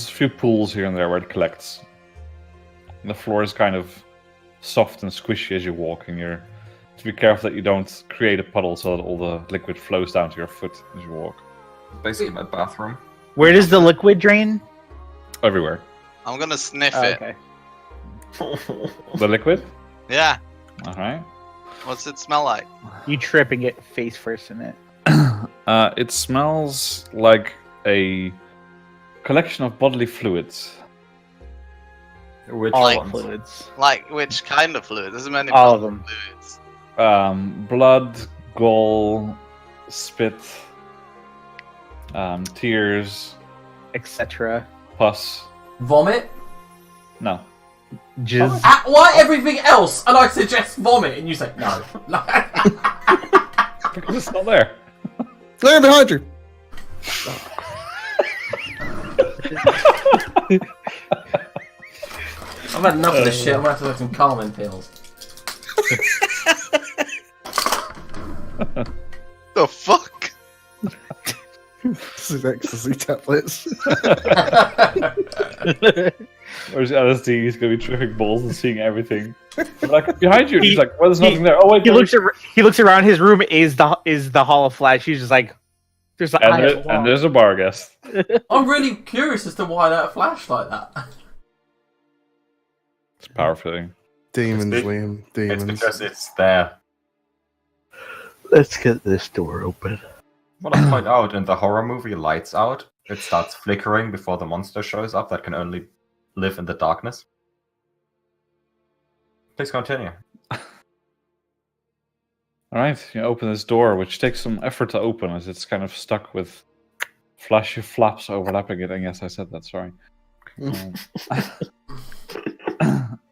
a few pools here and there where it collects. And the floor is kind of soft and squishy as you walk, and you're to be careful that you don't create a puddle so that all the liquid flows down to your foot as you walk. Basically, my bathroom. Where does the liquid drain? Everywhere. I'm gonna sniff Oh, it. okay. The liquid? Yeah. Alright. What's it smell like? You trip and get face first in it. It smells like a collection of bodily fluids. Which All ones? fluids. Like which kind of fluid? There's many All of bodily them. fluids. Blood, gall, spit, tears, Etc. pus. Vomit? No. Jizz. Why everything else? And I suggest vomit, and you say no. Because it's not there. Land behind you. I've had enough of this shit. I'm gonna have to take some calming pills. The fuck? This is ecstasy tablets. Where's LSD? He's gonna be tripping balls and seeing everything. I'm like behind you. He- He's like, well, there's nothing there. Oh wait, He there looks. He looks around. His room is the Hall of Flash. He's just like, there's an eye. and there's a bar guest. I'm really curious as to why that flashed like that. It's powerful. Demons, It's Liam. It's Demons. because it's there. Let's get this door open. What I point out in the horror movie Lights Out, it starts flickering before the monster shows up that can only live in the darkness. Please continue. Alright, you open this door, which takes some effort to open as it's kind of stuck with flashy flaps overlapping it. And yes, I said that, sorry.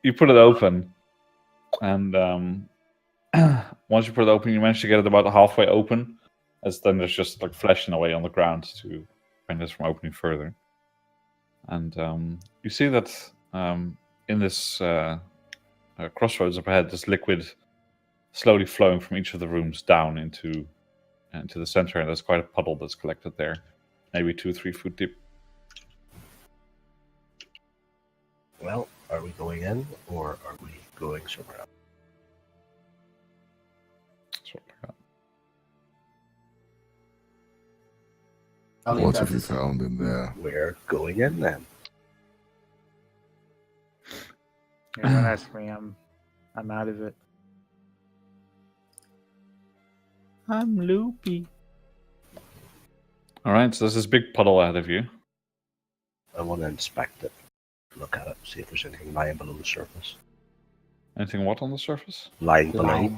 You put it open, and once you put it open, you manage to get it about halfway open, as then there's just like flesh in a way on the ground to prevent this from opening further. And you see that in this crossroads up ahead, there's liquid slowly flowing from each of the rooms down into the center, and there's quite a puddle that's collected there, maybe 2-3 foot deep. Well, are we going in or are we going somewhere else? Sort of like that. I'll leave What that have to you some- found in there? We're going in then. Don't ask me. I'm out of it. I'm loopy. All right, so there's this big puddle ahead of you. I want to inspect it. Look at it, see if there's anything lying below the surface. Anything what on the surface? Lying below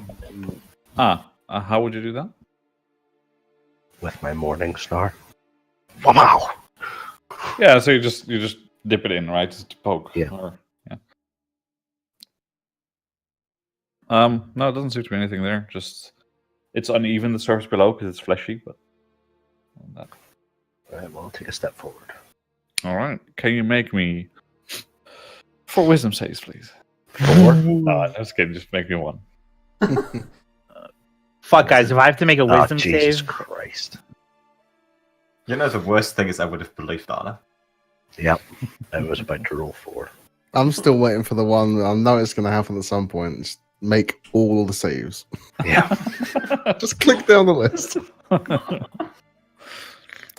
How would you do that? with my morning star. Wow! Yeah, so you just dip it in, right, just to poke. Yeah. Yeah. No, it doesn't seem to be anything there. Just it's uneven, the surface below, because it's fleshy. But that. Alright, well, I'll take a step forward. All right, can you make me 4 wisdom saves, please? 4? No, I'm just kidding. Just make me 1. Fuck, guys! If I have to make a Oh, wisdom Jesus save, Christ. You know, the worst thing is I would have believed Anna. Yep, I was about to roll 4. I'm still waiting for the one. I know it's going to happen at some point. Just make all the saves. Yeah. Just click down the list.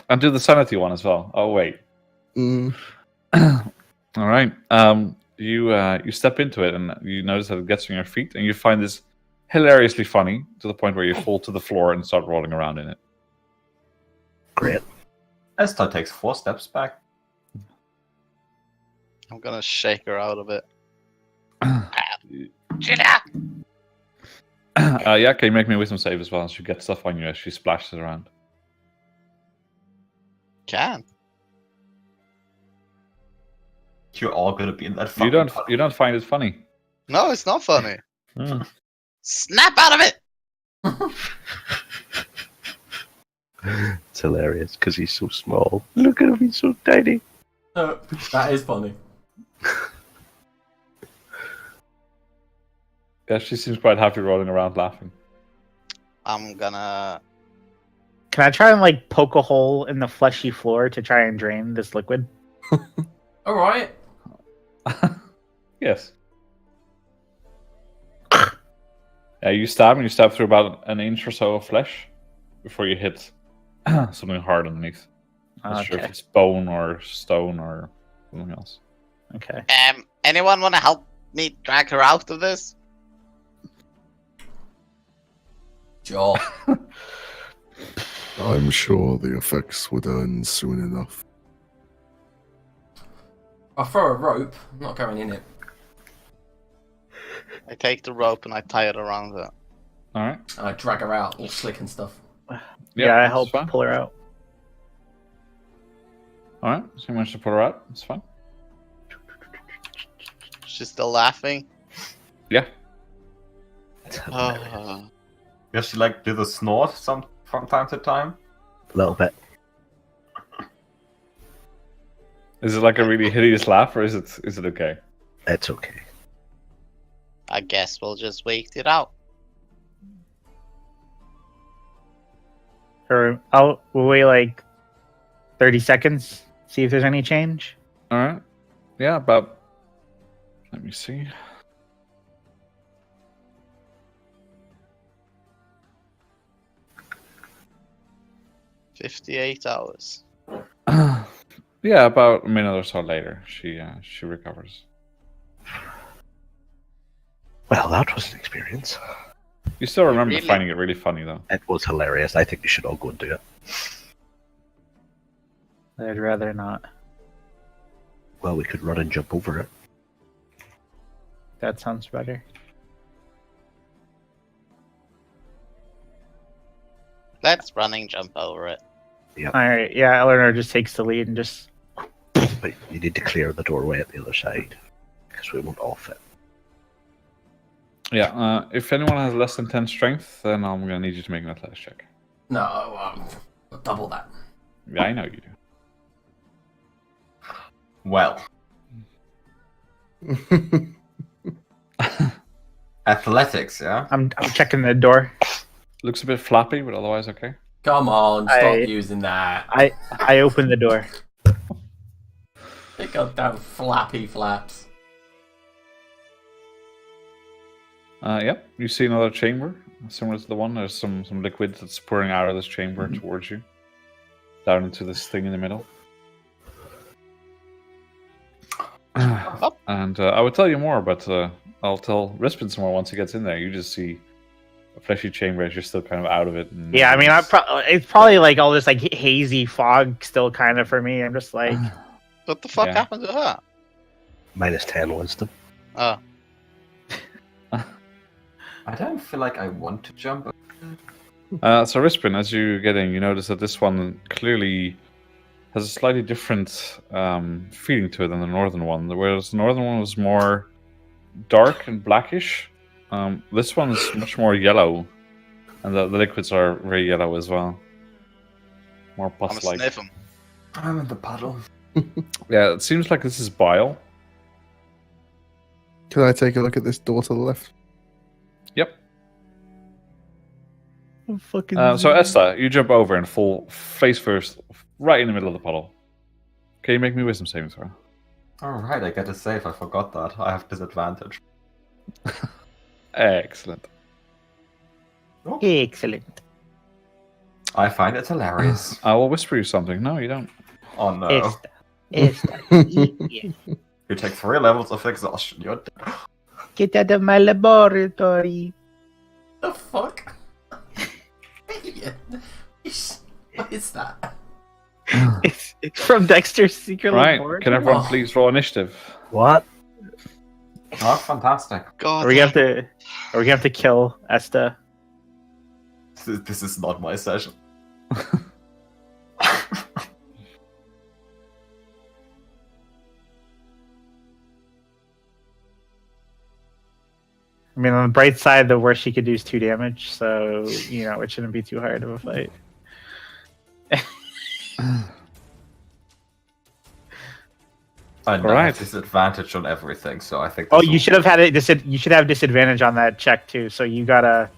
And do the sanity one as well. Oh wait. Mm. All right. You step into it and you notice that it gets on your feet, and you find this hilariously funny to the point where you fall to the floor and start rolling around in it. Great. Esther takes 4 steps back. I'm gonna shake her out of it. Yeah, can you make me a wisdom save as well as you get stuff on you as she splashes around? Can. You're all gonna be in that You fucking don't find it funny. No, it's not funny. Hmm. Snap out of it! It's hilarious because he's so small. Look at him, he's so tiny. That is funny. Yeah, she seems quite happy rolling around laughing. I'm gonna. Can I try and like poke a hole in the fleshy floor to try and drain this liquid? All right. Yes. Yeah, you stab and you stab through about an inch or so of flesh before you hit something hard underneath. Not sure if Okay. it's bone or stone or something else. Okay. Anyone want to help me drag her out of this? Sure. I'm sure the effects would end soon enough. I'll throw a rope. I'm not going in it. I take the rope and I tie it around her. Alright. And I drag her out, all slick and stuff. Yeah, I that's help fine. pull her out. Alright, so you managed to pull her out. That's fine. She's still laughing. Yeah. It's hilarious. Oh. Does she like do the snort from time to time? A little bit. Is it like a really hideous laugh or is it okay? It's okay. I guess we'll just wait it out. Or we'll wait like 30 seconds, see if there's any change. Alright. Yeah, about. Let me see. "58 hours." Yeah, about a minute or so later, she recovers. Well, that was an experience. You still remember Really? finding it really funny though. It was hilarious. I think we should all go and do it. I'd rather not. Well, we could run and jump over it. That sounds better. Let's running jump over it. Alright, yeah, Eleanor just takes the lead and just. But you need to clear the doorway at the other side. Because we won't all fit. Yeah, if anyone has less than 10 strength, then I'm gonna need you to make an athletics check. No, double that. Yeah, I know you do. Well. Athletics, yeah? I'm checking the door. Looks a bit flappy, but otherwise okay. Come on, stop I- using that. I open the door. They goddamn flappy flaps. Yep, you see another chamber similar to the one. There's some liquid that's pouring out of this chamber towards you, down into this thing in the middle. And I would tell you more, but I'll tell Rispin some more once he gets in there. You just see a fleshy chamber as you're still kind of out of it. And Yeah, I mean, it's probably like all this like hazy fog still kind of for me. I'm just like, What the fuck Yeah. happened to her? Minus 10 wisdom. Oh, I don't feel like I want to jump. So Rispin, as you get in, you notice that this one clearly has a slightly different feeling to it than the northern one. Whereas the northern one was more dark and blackish, this one is much more yellow, and the liquids are very yellow as well. More I'm gonna pus-like. sniff him. I'm in the puddle. Yeah, it seems like this is bile. Can I take a look at this door to the left? Yep. fucking. So Esta, you jump over and fall face first, right in the middle of the puddle. Can you make me wisdom saving throw? Alright, I get a save. I forgot that. I have disadvantage. Excellent. Excellent. I find it hilarious. I will whisper you something. No, you don't. Oh no. Esta. Yeah. You take 3 levels of exhaustion. You're dead. Get out of my laboratory. The fuck? What is that? It's from Dexter's Secret Right, Laboratory. can everyone Oh. please roll initiative? What? Oh, fantastic. God. Are we gonna have to kill Esta? This is not my session. I mean, on the bright side, the worst she could do is 2 damage, so it shouldn't be too hard of a fight. I know Alright. disadvantage on everything, so I think. Oh, this you will- should have had it. You should have disadvantage on that check too. So you got A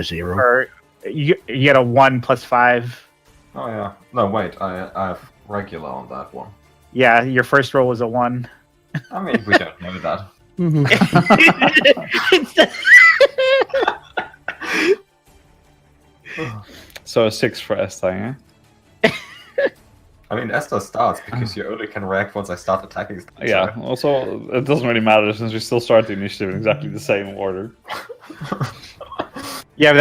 0. or you get a 1 + 5. Oh yeah. No, wait. I have regular on that one. Yeah, your first roll was a 1. I mean, we don't know that. So a 6 for Esther, yeah? I mean, Esther starts because you only can react once I start attacking. Yeah, also, it doesn't really matter since we still start the initiative in exactly the same order. Yeah,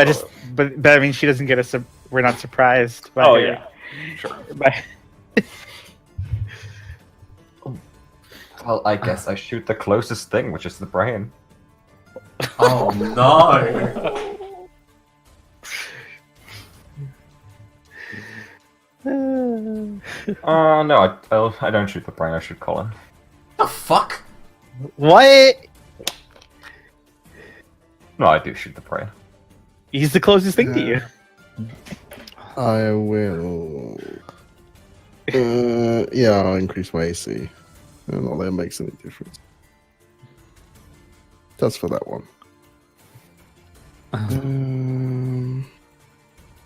but I mean, she doesn't get we're not surprised. By Oh, her- yeah. Sure. by- Well, I guess I shoot the closest thing, which is the brain. Oh no! No, I don't shoot the brain. I shoot Colin. The fuck? What? No, I do shoot the brain. He's the closest thing to you. I will. Yeah, I'll increase my AC. Not that it makes any difference. That's for that one.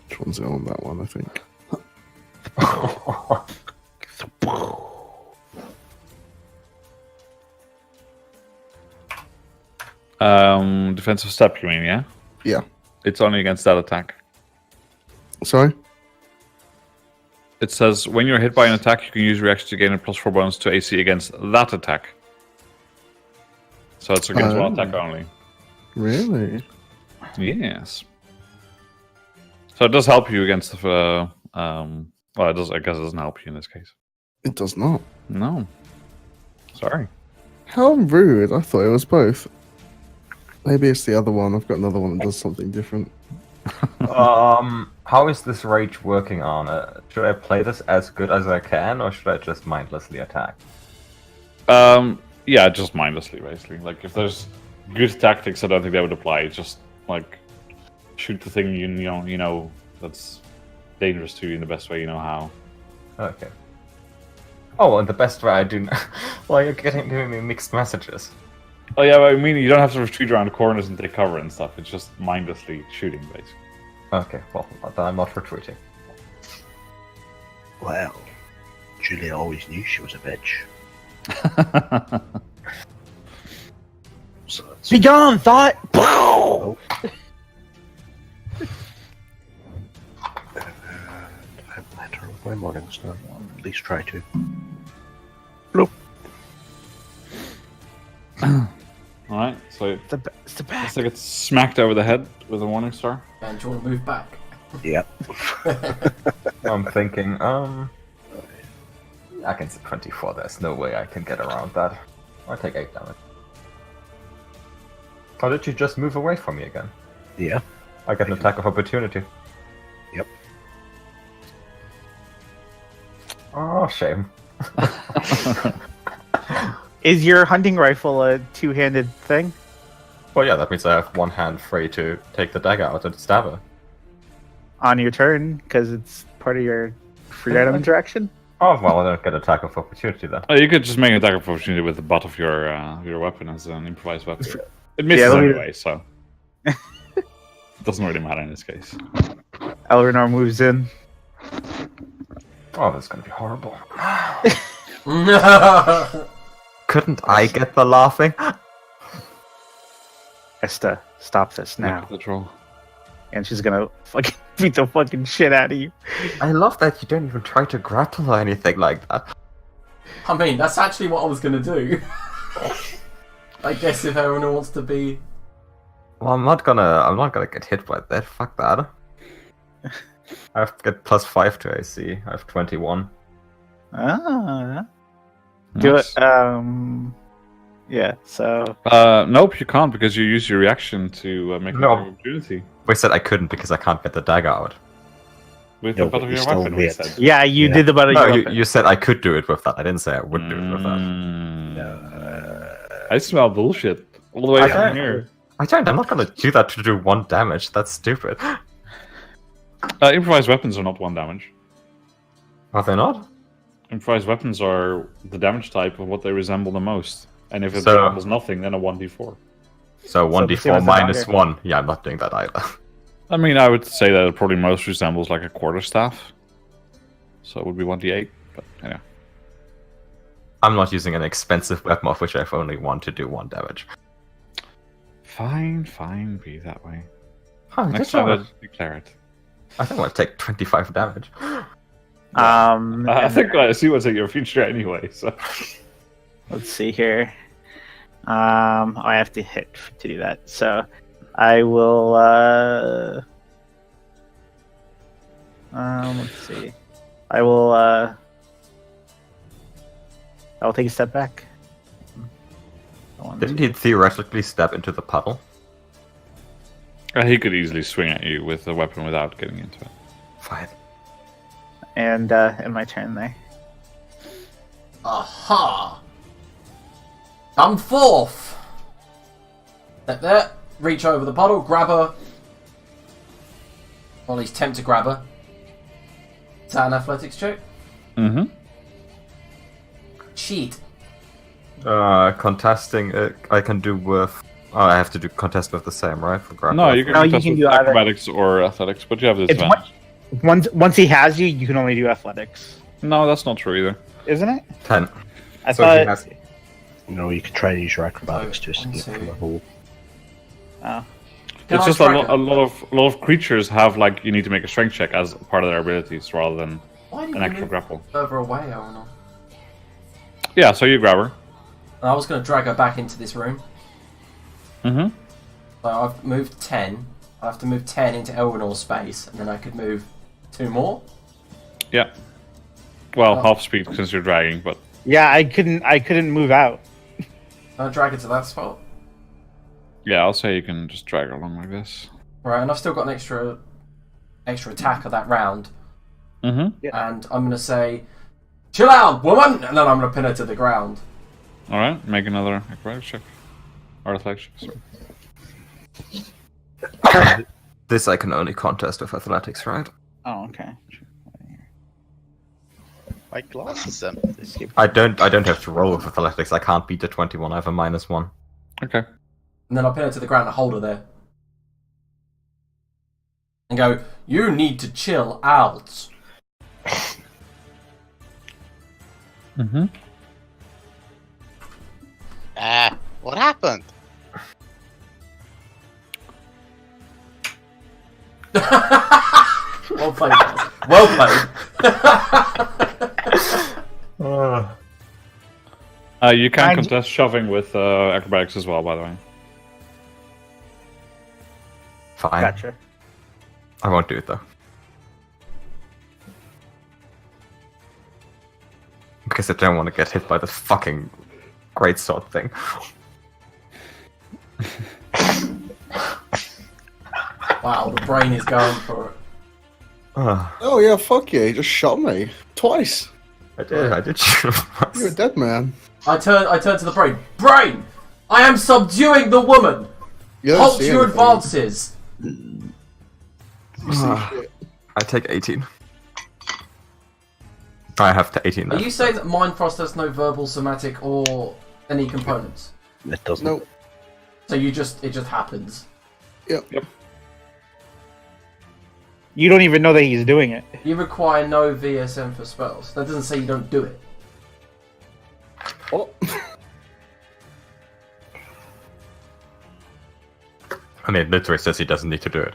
Which one's it on that one, I think? Defensive step, you mean, yeah? Yeah. It's only against that attack. Sorry? It says, when you're hit by an attack, you can use reaction to gain a +4 bonus to AC against that attack. So it's against one attack only. Really? Yes. So it does help you against the... well, it does. I guess it doesn't help you in this case. It does not. No. Sorry. How rude. I thought it was both. Maybe it's the other one. I've got another one that does something different. How is this rage working on it? Should I play this as good as I can, or should I just mindlessly attack? Yeah, just mindlessly, basically. Like, if there's good tactics, I don't think they would apply. It's just, like, shoot the thing you know that's dangerous to you in the best way you know how. Okay. Oh, and the best way I do... Well, you're giving me mixed messages. Oh yeah, but I mean, you don't have to retreat around corners and take cover and stuff. It's just mindlessly shooting, basically. Okay, well, then I'm not retreating. Well, Julia always knew she was a bitch. So it's... Be gone, thought. Oh. I'm better with my mornings now. At least try to. Bloop. Alright, so It's the back. looks like it's smacked over the head with a warning star. And do you want to move back? Yep. I'm thinking, I can see 24. There's no way I can get around that. I take 8 damage. Or did you just move away from me again? Yeah. I get an attack of opportunity. Yep. Oh, shame. Is your hunting rifle a 2-handed thing? Well, yeah, that means I have one hand free to take the dagger out and stab her. On your turn, because it's part of your free item interaction? Oh, well, I don't get attack of opportunity then. Oh, you could just make an attack of opportunity with the butt of your weapon as an improvised weapon. It misses let me- anyway, so it doesn't really matter in this case. Elrinor moves in. Oh, that's gonna be horrible. No. Couldn't I get the laughing? Esther, stop this now. The troll. And she's gonna fucking beat the fucking shit out of you. I love that you don't even try to grapple or anything like that. I mean, that's actually what I was gonna do. I guess if everyone wants to be... Well, I'm not gonna get hit by that. Fuck that. I have to get +5 to AC. I have 21. Ah. Do Nice. it. Yeah, so. Nope, you can't because you use your reaction to make No. an opportunity. We said I couldn't because I can't get the dagger out. With No, the butt but of you your still weapon, we wait. said. Yeah, you Yeah. did the butt of No, your you, weapon. you said I could do it with that. I didn't say I would do it with that. Mm. I smell bullshit all the way I from don't- here. I don't. I'm not gonna do that to do 1 damage. That's stupid. Improvised weapons are not 1 damage. Are they not? Improvised weapons are the damage type of what they resemble the most. And if it So- resembles nothing, then a 1d4. So the 1d4 same as the minus dagger. 1. Yeah, I'm not doing that either. I mean, I would say that it probably most resembles like a quarterstaff. So it would be 1d8, but yeah. I'm not using an expensive weapon of which I've only 1 to do 1 damage. Fine, be that way. Huh, Next time, I declare it. I think I'll take 25 damage. I think I see what's in your future anyway, so. Let's see here. I have to hit to do that. So I will. Let's see. I will take a step back. Didn't he theoretically step into the puddle? He could easily swing at you with a weapon without getting into it. Fine. And my turn there. Aha! Come forth! Step there, reach over the puddle, grab her. Well, he's tempted to grab her. Is that an athletics check? Mm-hmm. Cheat. Contesting, I can do with... Oh, I have to do contest with the same, right? For grapple. No, you can, No, you contest can with do either. acrobatics or athletics, but you have this It's advantage. Once he has you, you can only do athletics, No, that's not true either. isn't it? 10. I So thought. he has- You know, you could try and use your acrobatics to one, escape from two. the hole. Oh. Can It's I just drag her? a lot of creatures have like you need to make a strength check as part of their abilities rather than Why did an you actual move grapple. further away, Eleanor? Yeah, so you grab her. And I was going to drag her back into this room. Mm-hmm. So I've moved 10. I have to move 10 into Eleanor's space, and then I could move 2 more. Yeah. Well, Oh. half speed since you're dragging, but Yeah, I couldn't move out. Can I drag her to that spot? yeah, I'll say you can just drag her along like this. Right, and I've still got an extra attack of that round. Mm-hmm. And I'm going to say, chill out, woman! And then I'm going to pin her to the ground. All right, make another acrobatics check or athletics check. Sorry. This I can only contest with athletics, right? Oh, okay. My glasses then. I don't have to roll with athletics. I can't beat the 21. I have a -1. Okay. And then I'll pin her to the ground and hold her there. And go, you need to chill out. Mm-hmm. What happened? Well played, guys. Well played. You can And- contest shoving with acrobatics as well, by the way. Fine. Gotcha. I won't do it though. Because I don't want to get hit by the fucking greatsword thing. Wow, the brain is going for it. Oh yeah, fuck you! He just shot me twice. I did shoot him. You're a dead man. I turn to the brain. Brain! I am subduing the woman! You don't Halt see your anything. advances! You see shit. I take 18. I have to 18 Are now. you saying that Mind Frost has no verbal, somatic, or any components? It doesn't. Nope. So it just happens. Yep. You don't even know that he's doing it. You require no VSM for spells. That doesn't say you don't do it. Oh. I mean, it literally says he doesn't need to do it.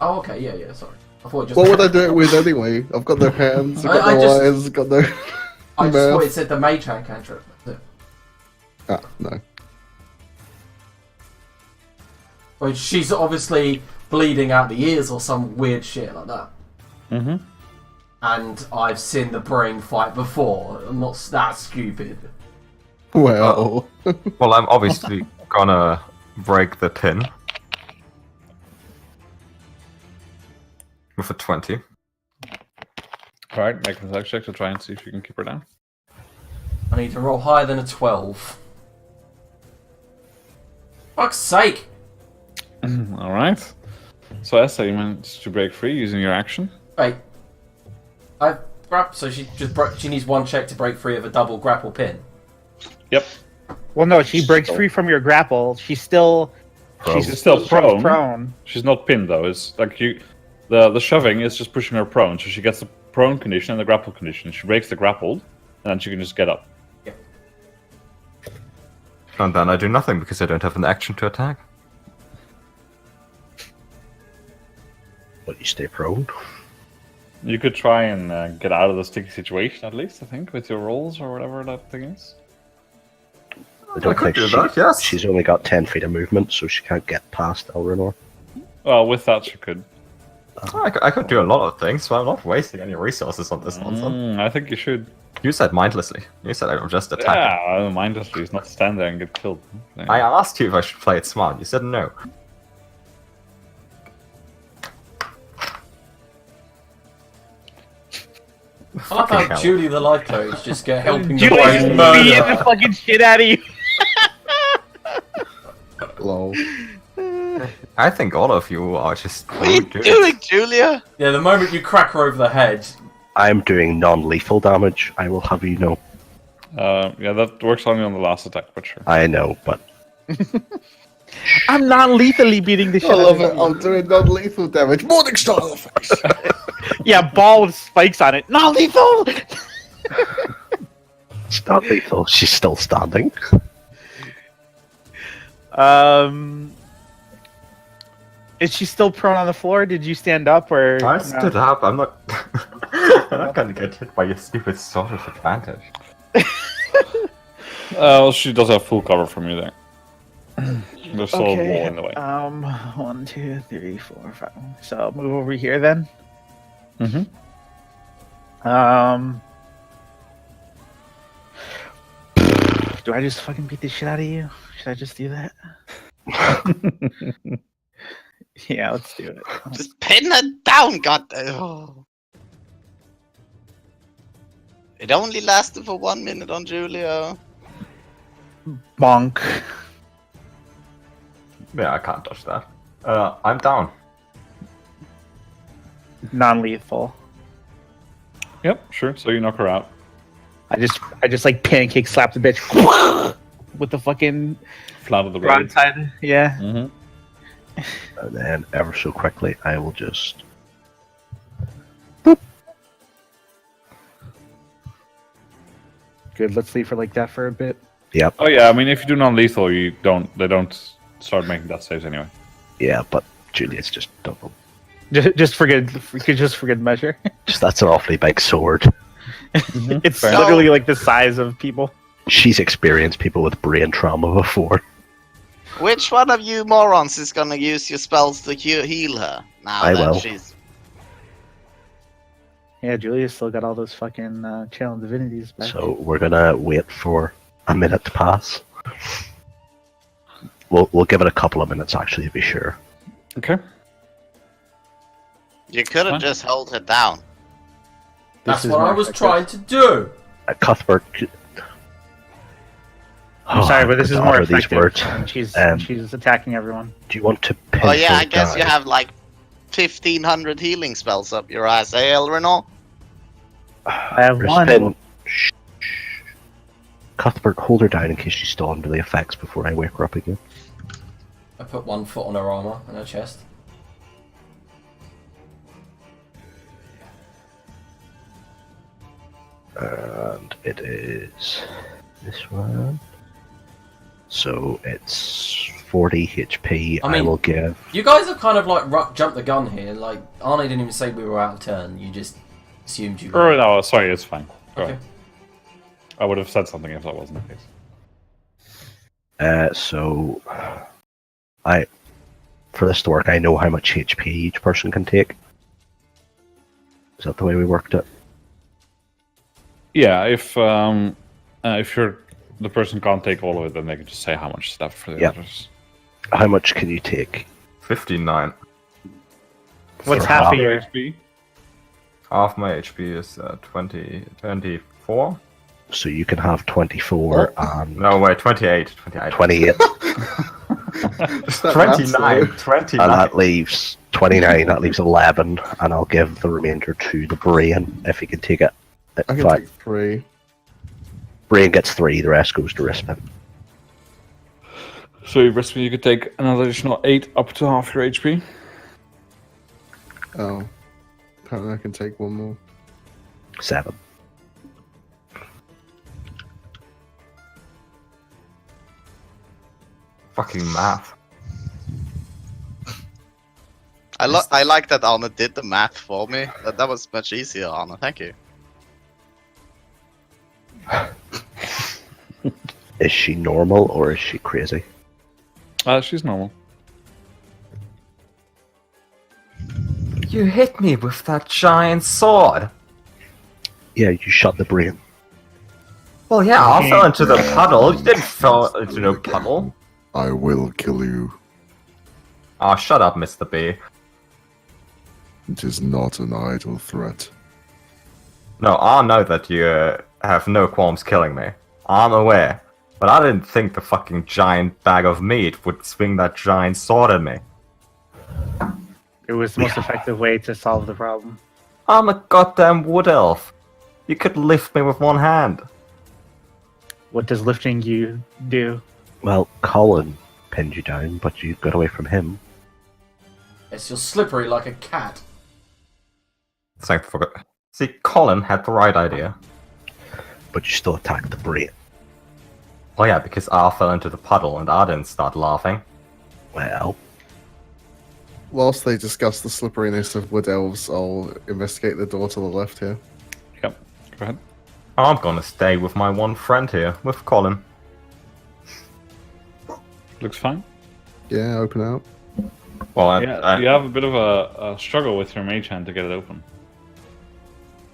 Oh, okay, yeah, sorry. I thought it just. What would I do it with anyway? I've got no hands, I've got I no just- eyes, I've got no. I just mouth. thought it said the mage hand cantrip. That's it. Ah, no. Well, she's obviously bleeding out the ears or some weird shit like that. Mm-hmm. And I've seen the brain fight before. I'm not that stupid. Well. Well, I'm obviously gonna break the pin. With a 20. Alright, make an attack check to try and see if you can keep her down. I need to roll higher than a 12. Fuck's sake! All right. So Esther, you managed to break free using your action. Wait. So she needs one check to break free of a double grapple pin. Yep. Well, no, she breaks free from your grapple. She's still prone. She's not pinned though. It's like the shoving is just pushing her prone, so she gets the prone condition and the grapple condition. She breaks the grappled, and then she can just get up. Yep. And then I do nothing because I don't have an action to attack. But you stay prone. You could try and get out of the sticky situation at least, I think, with your rolls or whatever that thing is. I don't could think do that, yes. she's only got 10 feet of movement, so she can't get past Elrinor. Well, with that she could. I could do a lot of things, so I'm not wasting any resources on this nonsense. I think you should. You said mindlessly. You said I will just attack. Yeah, mindlessly is not stand there and get killed. Yeah. I asked you if I should play it smart. You said no. I love how Julie the Light Coach just helping the Julie's brain beating murder. the fucking shit out of you. Lol. I think all of you are just. What are you doing, Julia? Yeah, the moment you crack her over the head. I'm doing non-lethal damage, I will have you know. Yeah, that works only on the last attack, but sure. I know, but I'm non-lethally beating the shit I out love of it. you. I'm doing non-lethal damage. Morning Star on the face. Yeah, ball with spikes on it. Non-lethal! it's not lethal. She's still standing. Is she still prone on the floor? Did you stand up or? I no? stood up. I'm not. I'm not gonna get hit by your stupid sword of advantage. She does have full cover from you there. There's still a wall in the way. 1, 2, 3, 4, 5. So I'll move over here then. Mm-hmm. Do I just fucking beat the shit out of you? Should I just do that? Yeah, let's do it. Just pin it down, god. Oh. It only lasted for 1 minute on Julia. Bonk. Yeah, I can't touch that. I'm down. Non-lethal. Yep, sure. So you knock her out. I just like pancake slap the bitch with the fucking Flat of the blade. broadside. Yeah. Mm-hmm. And then, ever so quickly, I will just... Good. Let's leave her like that for a bit. Yep. Oh yeah, I mean, if you do non-lethal, they don't start making death saves anyway. Yeah, but Julia's just double. Just for good measure. Just that's an awfully big sword. It's Fair literally like the size of people. She's experienced people with brain trauma before. Which one of you morons is gonna use your spells to heal her? Now I that will. she's... Yeah, Julia's still got all those fucking channel divinities back. So we're gonna wait for a minute to pass. We'll give it a couple of minutes actually to be sure. Okay. You could have What? just held her down. That's is what I more was effective. trying to do. Cuthbert. I'm sorry, but this is how more are these effective. words? She's attacking everyone. Do you want to pin Oh yeah, I her guess you down? have like 1,500 healing spells up your ass, eh, Elrinor? I have There's one. been- Shh. Cuthbert, hold her down in case she's still under the effects before I wake her up again. I put 1 foot on her armor and her chest. And it is this one. So it's 40 HP. I I, mean- will give. You guys have kind of like jumped the gun here. Like Arnie didn't even say we were out of turn. You just assumed you were. Or no, sorry, it's fine. Go Okay. ahead. I would have said something if that wasn't the case. So for this to work, I know how much HP each person can take. Is that the way we worked it? Yeah, if the person can't take all of it, then they can just say how much stuff for the Yep. others. How much can you take? 59. What's For half half. of your? HP? Half my HP is 24. So you can have 24 and No, wait, 28. 28. 28. 29. 29. And that leaves 29. That leaves 11, and I'll give the remainder to the brain if he can take it. I In can fact, take 3. brain gets 3. The rest goes to Rispin. So you could take another additional 8 up to half your HP. Oh. Apparently I can take 1 more. 7. Fucking math. I like that Arne did the math for me. That was much easier, Arne. Thank you. Is she normal or is she crazy? She's normal. You hit me with that giant sword. Yeah, you shot the brain. Well, yeah, I fell into the puddle. You didn't fall into no puddle. I will kill you. Oh, shut up, Mr. B. It is not an idle threat. No, I know that you have no qualms killing me. I'm aware. But I didn't think the fucking giant bag of meat would swing that giant sword at me. It was the most effective way to solve the problem. I'm a goddamn wood elf. You could lift me with one hand. What does lifting you do? Well, Colin pinned you down, but you got away from him. Yes, you're slippery like a cat. Thank for See, Colin had the right idea. But you still attacked the brain. Oh yeah, because I fell into the puddle and I didn't start laughing. Well, Whilst they discuss the slipperiness of wood elves, I'll investigate the door to the left here. Yep. Go ahead. I'm gonna stay with my one friend here, with Colin. Looks fine. Yeah, open out. Well, Yeah, you have a bit of a struggle with your mage hand to get it open.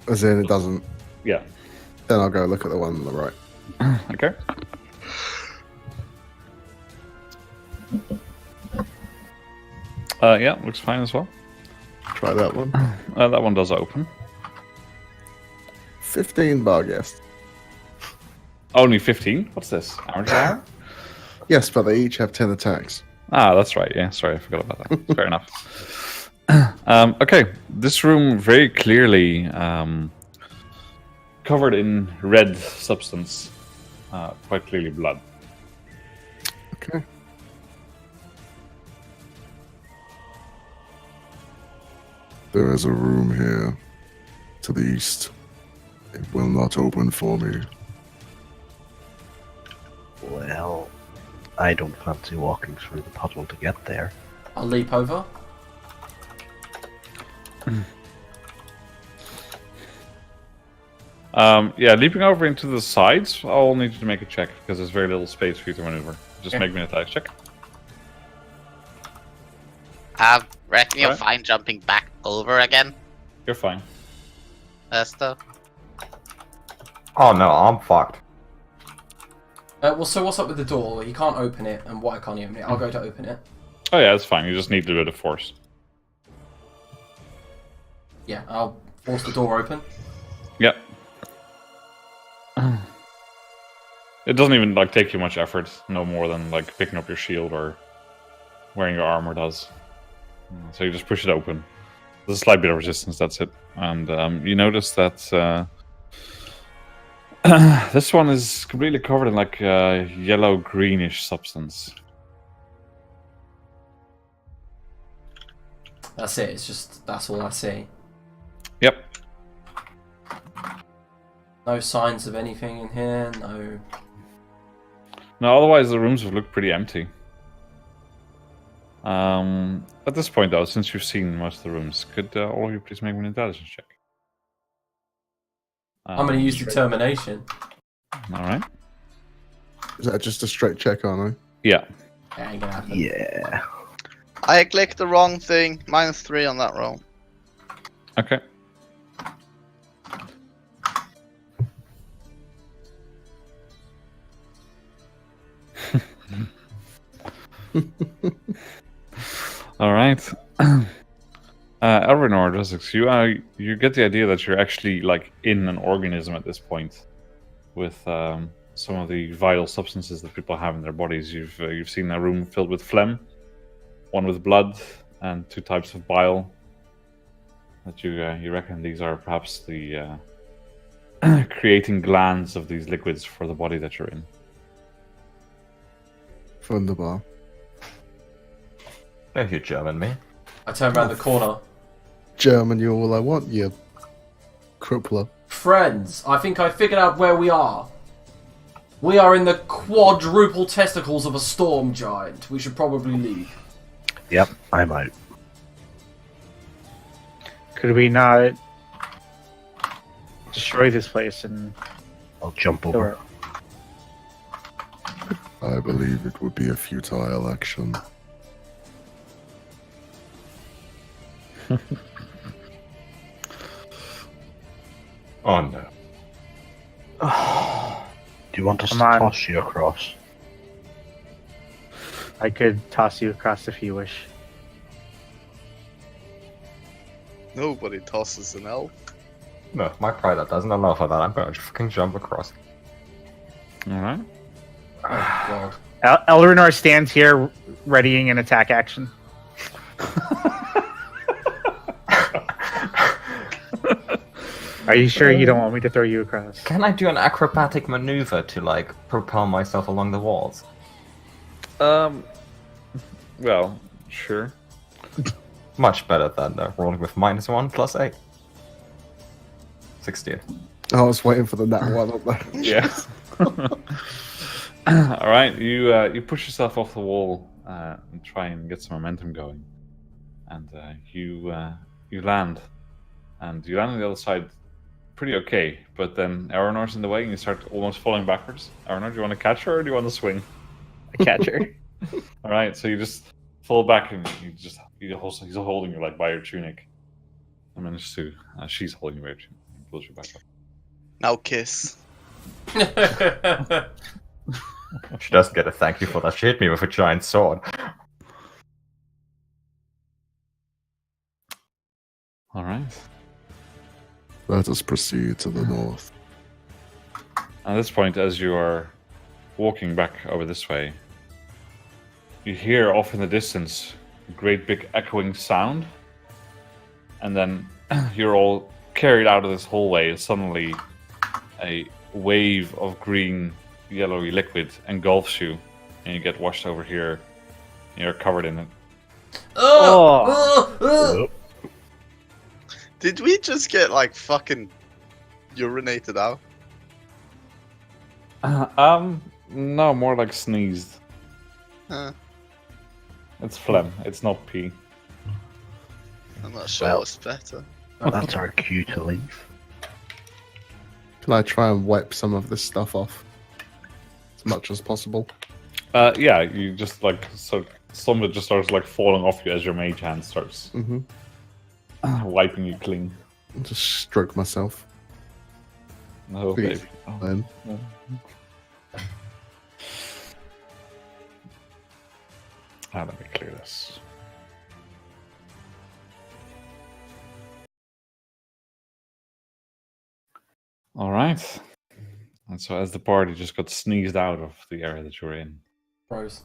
As in, it doesn't. Yeah. Then I'll go look at the one on the right. Okay. Yeah, looks fine as well. Try that one. That one does open. 15 Barghest. Only 15? What's this? Amateur hour? Yes, but they each have 10 attacks. Ah, that's right. Yeah, sorry, I forgot about that. Fair enough. Okay, this room very clearly covered in red substance. Quite clearly blood. Okay. There is a room here to the east. It will not open for me. well, I don't fancy walking through the puddle to get there. I'll leap over. Yeah, leaping over into the sides, I'll need you to make a check because there's very little space for you to maneuver. Just Okay. make me an attack check. Reckon you're Alright. fine jumping back over again, You're fine. Esther? oh no, I'm fucked. Well, so what's up with the door? He can't open it, and why can't he open it? I'll go to open it. Oh yeah, it's fine. You just need a bit of force. Yeah, I'll force the door open. Yep. It doesn't even like take you much effort, no more than like picking up your shield or wearing your armor does. So you just push it open. There's a slight bit of resistance, that's it. And you notice that this one is completely covered in like yellow-greenish substance. That's it. It's just that's all I see. Yep. No signs of anything in here. No. No, otherwise the rooms have looked pretty empty. At this point, though, since you've seen most of the rooms, could all of you please make me an intelligence check? I'm going to use determination. All right. Is that just a straight check, aren't Yeah. That ain't gonna happen. Yeah. I clicked the wrong thing. -3 on that roll. Okay. All right. Elrinor, Dressix, you get the idea that you're actually like in an organism at this point, with some of the vital substances that people have in their bodies. You've seen a room filled with phlegm, one with blood, and 2 types of bile. That you reckon these are perhaps the creating glands of these liquids for the body that you're in. Wunderbar. Thank you, German me. I turn around the corner. German, you're all I want, you crippler. Friends, I think I figured out where we are. We are in the quadruple testicles of a storm giant. We should probably leave. Yep, I'm out. Could we not destroy this place and I'll jump kill over. it? I believe it would be a futile action. Oh no. Do you want us to Come on. toss you across? I could toss you across if you wish. Nobody tosses an elf. No, my pride doesn't allow for that. I'm gonna just fucking jump across. Alright. Oh, God. Elrinor stands here, readying an attack action. Are you sure you don't want me to throw you across? Can I do an acrobatic maneuver to like propel myself along the walls? Well, sure. Much better than rolling with -1 plus 8. 16. I was waiting for the nat one up there. Yeah. All right, you push yourself off the wall and try and get some momentum going, and you land, and you land on the other side pretty okay. But then Aranor's in the way, and you start almost falling backwards. Aranor, do you want to catch her, or do you want to swing? A catcher. All right, so you just fall back, and he's holding you like by your tunic. I managed to. She's holding you by your tunic. He pulls you back up. Now kiss. She doesn't get a thank you for that. She hit me with a giant sword. All right. Let us proceed to the north. At this point, as you are walking back over this way, you hear off in the distance a great big echoing sound, and then you're all carried out of this hallway, and suddenly a wave of green, yellowy liquid engulfs you, and you get washed over here, and you're covered in it. Oh. Did we just get like fucking urinated out? No, more like sneezed. Huh. It's phlegm, it's not pee. I'm not sure Well. what's better. That's our cue to leave. Can I try and wipe some of this stuff off as much as possible? Yeah, you just like, so some of it just starts like falling off you as your mage hand starts Mm-hmm. wiping you clean. Just stroke myself. No, Please. baby. Oh. Then Let me clear this. All right. And so, as the party just got sneezed out of the area that you're in, Bros.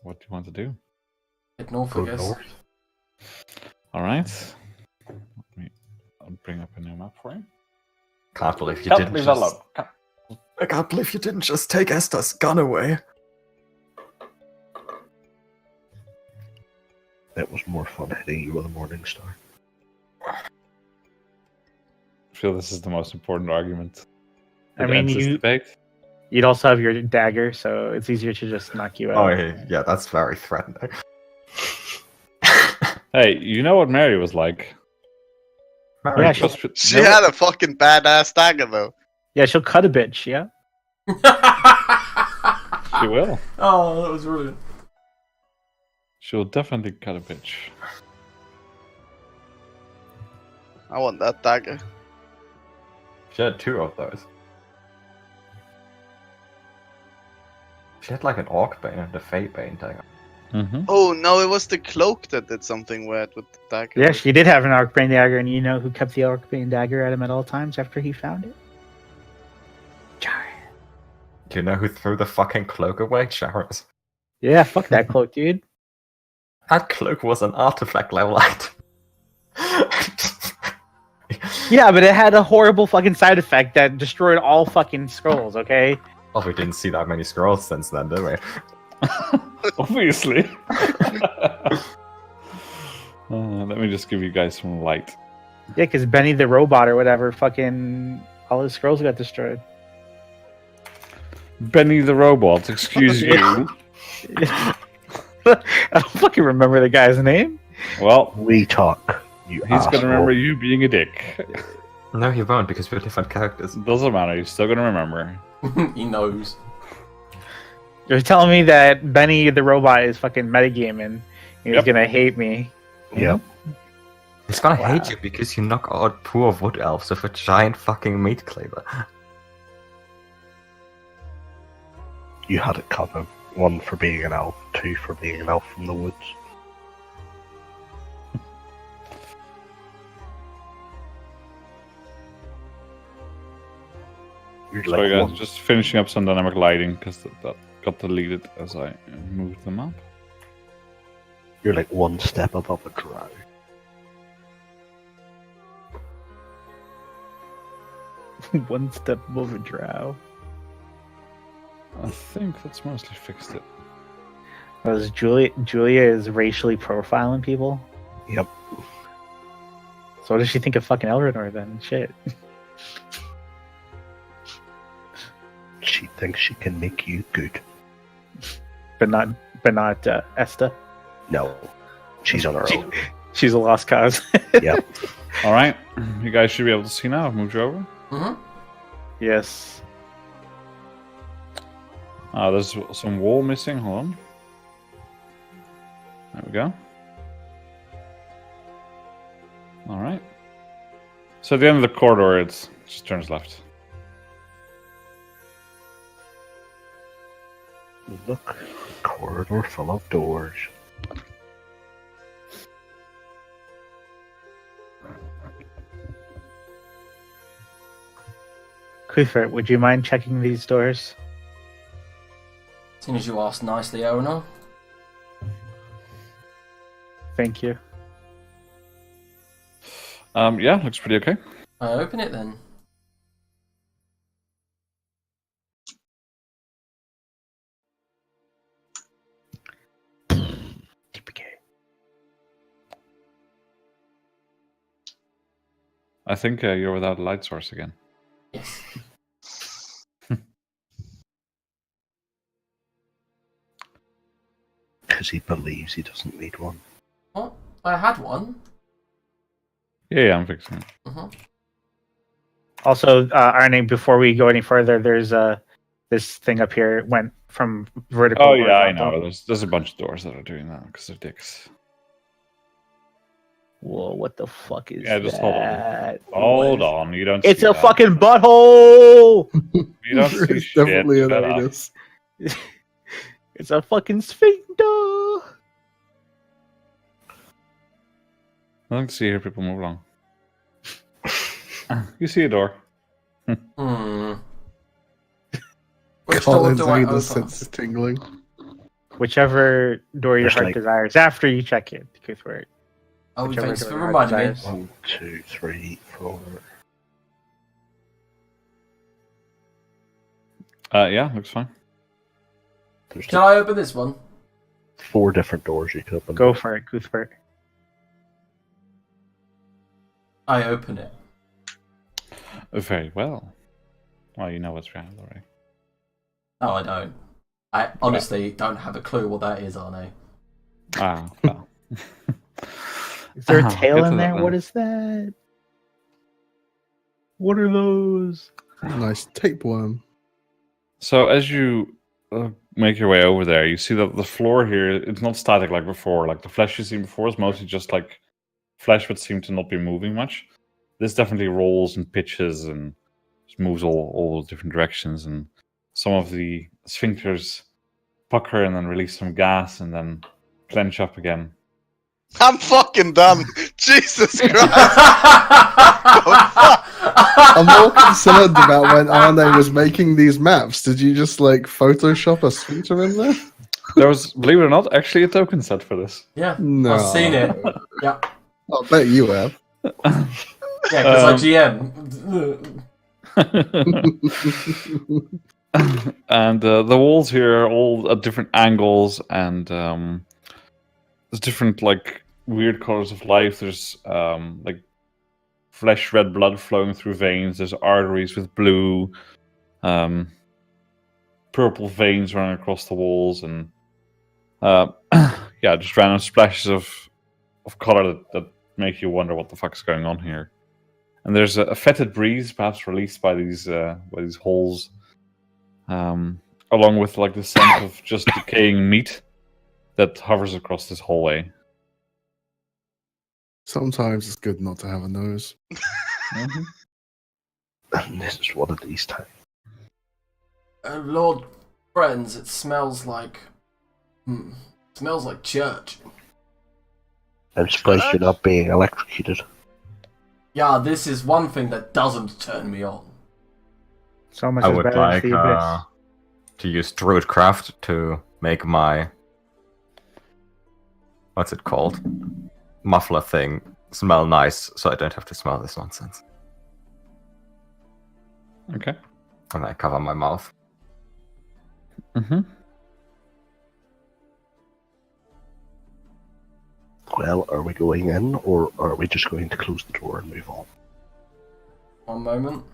what do you want to do? Head north, I Go guess. north. All right. I'll bring up a new map for you. Can't believe you Can't didn't leave just... that alone. I can't believe you didn't just take Esther's gun away. It was more fun hitting you with a morning star. I feel this is the most important argument. I that mean, ends this debate. you'd also have your dagger, so it's easier to just knock you Oh, out. yeah, that's very threatening. Hey, you know what Mary was like? Mary, Yeah, Just- She never- had a fucking badass dagger though. Yeah, she'll cut a bitch, yeah? She will. Oh, that was brilliant. She'll definitely cut a bitch. I want that dagger. She had 2 of those. She had like an Orc Bane and a Fey Bane dagger. Mm-hmm. Oh no, it was the cloak that did something weird with the dagger. Yeah, she did have an Arcbane dagger, and you know who kept the Arcbane dagger at him at all times after he found it? Jareth. Do you know who threw the fucking cloak away, Charis? Yeah, fuck that cloak, dude. That cloak was an artifact level item. Yeah, but it had a horrible fucking side effect that destroyed all fucking scrolls, okay? Oh, we didn't see that many scrolls since then, did we? Obviously. Let me just give you guys some light. Yeah, because Benny the robot or whatever, fucking all his scrolls got destroyed. Benny the robot, excuse you. I don't fucking remember the guy's name. Well, We talk. You he's gonna asshole. remember you being a dick. No, he won't because we're different characters. Doesn't matter, he's still gonna remember. He knows. You're telling me that Benny the robot is fucking metagaming. He's Yep. gonna hate me. Yep. He's gonna Wow. hate you because you knock out poor wood elves with a giant fucking meat cleaver. You had it covered. 1 for being an elf, 2 for being an elf from the woods. You're like Sorry guys, one- just finishing up some dynamic lighting because that got deleted as I moved them up. You're like 1 step above a drow. One step above a drow. I think that's mostly fixed it. Was Julia is racially profiling people? Yep. So what does she think of fucking Elrinor then? Shit. She thinks she can make you good. But not Esta. No. She's on her She- own. She's a lost cause. Yep. Alright, you guys should be able to see now. I've moved you over. Mm-hmm. Yes. There's some wall missing. Hold on. There we go. Alright. So at the end of the corridor, it just turns left. Look, corridor full of doors. Cuthbert, would you mind checking these doors? As soon as you asked nicely, Eleanor. Thank you. Yeah, looks pretty okay. I open it then. TPK. I think you're without a light source again. Yes. Because he believes he doesn't need one. What? I had one. Yeah, I'm fixing it. Mm-hmm. Also, Arne, before we go any further, there's this thing up here. It went from vertical. Oh yeah, I horizontal. know. There's a bunch of doors that are doing that because they're dicks. Whoa, what the fuck is Yeah, just hold on. that? Hold on, you don't. It's see a that. fucking butthole! You don't see It's shit. definitely an Shut up. anus. It's a fucking sphincter! I like to see here people move along. You see a door. Hmm. Which door Colin's do I anus open? sense is tingling. Whichever door your There's heart like- desires, after you check it, Cuthbert. Oh, Whichever thanks door for your reminding me. heart desires. 1, 2, 3, 4. Yeah, looks fine. There's Can like I open this one? 4 different doors you can open. Go for it, Cuthbert. I open it. Very well. Well, you know what's behind already. No, I don't. I honestly don't have a clue what that is, Arne. Ah, well. Is there a I'll tail get in to there? that What then. is that? What are those? Nice tapeworm. So as you make your way over there, you see that the floor here, it's not static like before. Like the flesh you've seen before is mostly just like flesh but seem to not be moving much. This definitely rolls and pitches and just moves all different directions. And some of the sphincters pucker and then release some gas and then clench up again. I'm fucking done. Jesus Christ. Oh, fuck. I'm more concerned about when Arne was making these maps. Did you just like Photoshop a sphincter in there? There was, believe it or not, actually a token set for this. Yeah, No. I've seen it. Yeah, I bet you have. yeah, because I GM. And the walls here are all at different angles, and there's different like weird colors of life. There's like flesh red blood flowing through veins. There's arteries with blue, purple veins running across the walls, and yeah, just random splashes of color that make you wonder what the fuck's going on here. And there's a fetid breeze, perhaps released by these holes, along with like the scent of just decaying meat that hovers across this hallway. Sometimes it's good not to have a nose. Mhm. And this is one of these times. Lord friends, it smells like church. I'm surprised you're not being electrocuted. Yeah, this is one thing that doesn't turn me on. So much I is would better like than the abyss. to use Druidcraft to make my what's it called? Muffler thing smell nice, so I don't have to smell this nonsense. Okay. And I cover my mouth. Mm-hmm. Well, are we going in, or are we just going to close the door and move on? One moment.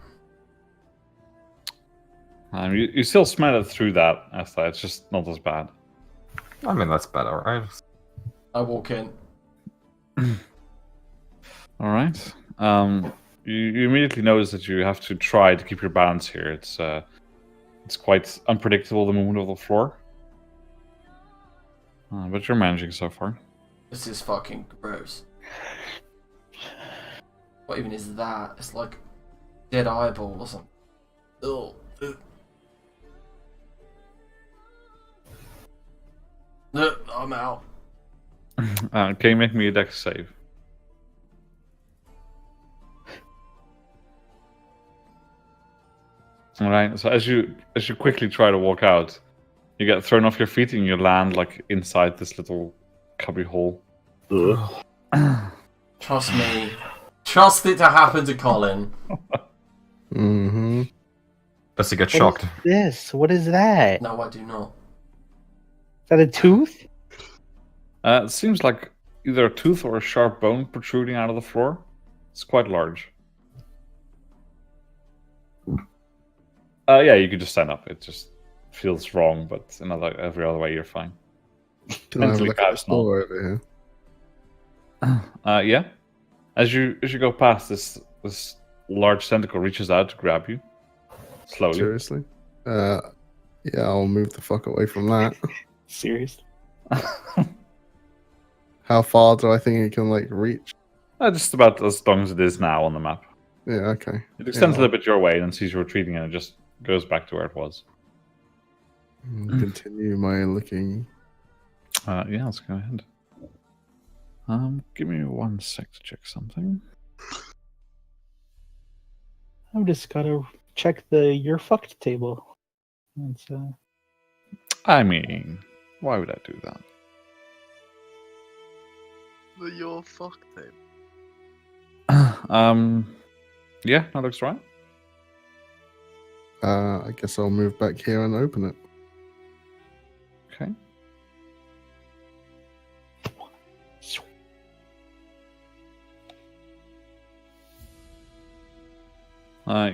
You still smell it through that, Esther. It's just not as bad. I mean, that's better, right? I walk in. All right. You immediately notice that you have to try to keep your balance here. It's quite unpredictable, the movement of the floor. But you're managing so far. This is fucking gross. What even is that? It's like dead eyeball or something. Ugh. Look, I'm out. Can you make me a dex save? All right. So as you quickly try to walk out, you get thrown off your feet and you land like inside this little cubby hole. Ugh. Trust me. Trust it to happen to Colin. Mm-hmm. Does he get What shocked? is this? What is that? No, I do not. Is that a tooth? It seems like either a tooth or a sharp bone protruding out of the floor. It's quite large. Yeah, you could just stand up. It just feels wrong, but every other way you're fine. Can I have a Mentally look at the perhaps not. store over here? Yeah. As you go past, this large tentacle reaches out to grab you slowly. Seriously? Yeah, I'll move the fuck away from that. Seriously? How far do I think it can like reach? Just about as long as it is now on the map. Yeah, okay. It extends Yeah, a little bit your way, and sees you retreating, and it just goes back to where it was. I'll continue my looking. Yeah, let's go ahead. Give me 1 sec to check something. I've just gotta check the "you're fucked" table. It's, I mean, why would I do that? You're fucked, dude. Yeah, that looks right. I guess I'll move back here and open it. Okay.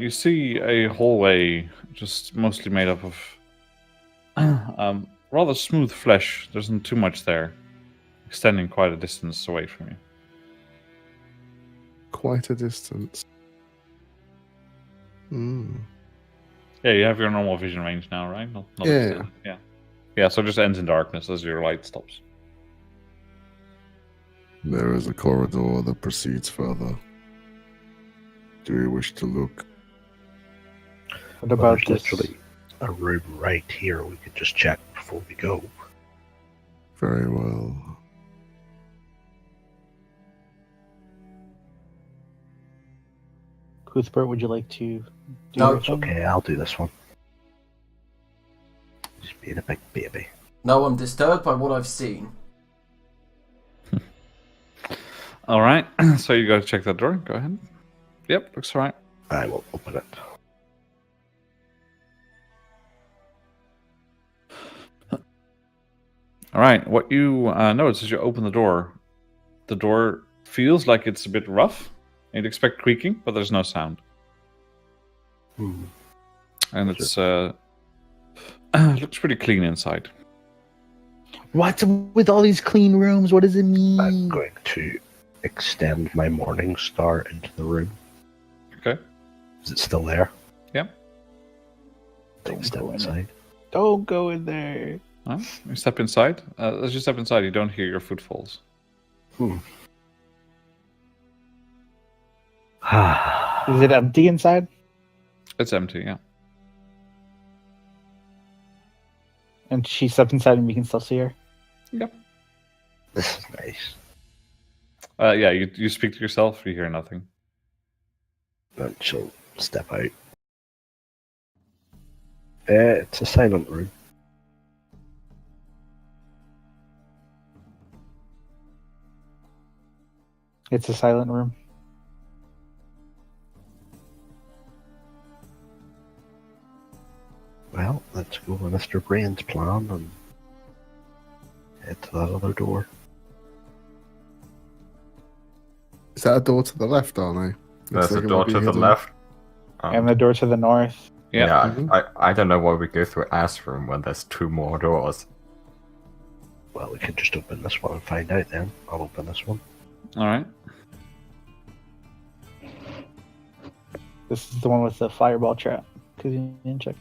You see a hallway just mostly made up of rather smooth flesh. There isn't too much there, extending quite a distance away from you. Quite a distance. Hmm. Yeah, you have your normal vision range now, right? Not Yeah. extended. Yeah. Yeah, so it just ends in darkness as your light stops. There is a corridor that proceeds further. Do you wish to look? what about There's this? literally a room right here we could just check before we go. Very well. Cuthbert, would you like to do No. your It's thing? okay, I'll do this one. Just being a big baby. No, I'm disturbed by what I've seen. All right. So you go to check that door. Go ahead. Yep, looks all right. I will open it. All right. What you notice as you open the door feels like it's a bit rough. You'd expect creaking, but there's no sound. Hmm. And it's looks pretty clean inside. What's with all these clean rooms? What does it mean? I'm going to extend my morning star into the room. Okay. Is it still there? Yeah. Take a step go in inside. Don't go in there. You step inside. As you step inside, you don't hear your footfalls. Hmm. Is it empty inside? It's empty, yeah. And she steps inside and we can still see her? Yep. This is nice. Yeah, you speak to yourself, you hear nothing. Then she'll step out. It's a silent room. It's a silent room. Well, let's go with Mr. Brain's plan and head to that other door. Is that a door to the left, Arnie? There's Looks a like it door might be to the hidden. left. And the door to the north. Yeah. I don't know why we go through Ass room when there's two more doors. Well, we can just open this one and find out then. I'll open this one. All right. This is the one with the fireball trap. Because you didn't check.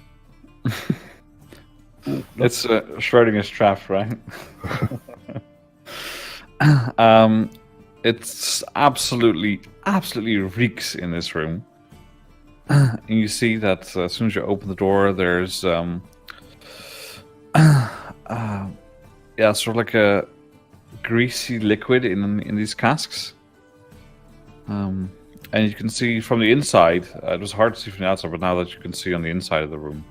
It's Schrodinger's trap, right? It's absolutely reeks in this room. And you see that as soon as you open the door, there's sort of like a greasy liquid in these casks. And you can see from the inside. It was hard to see from the outside, but now that you can see on the inside of the room,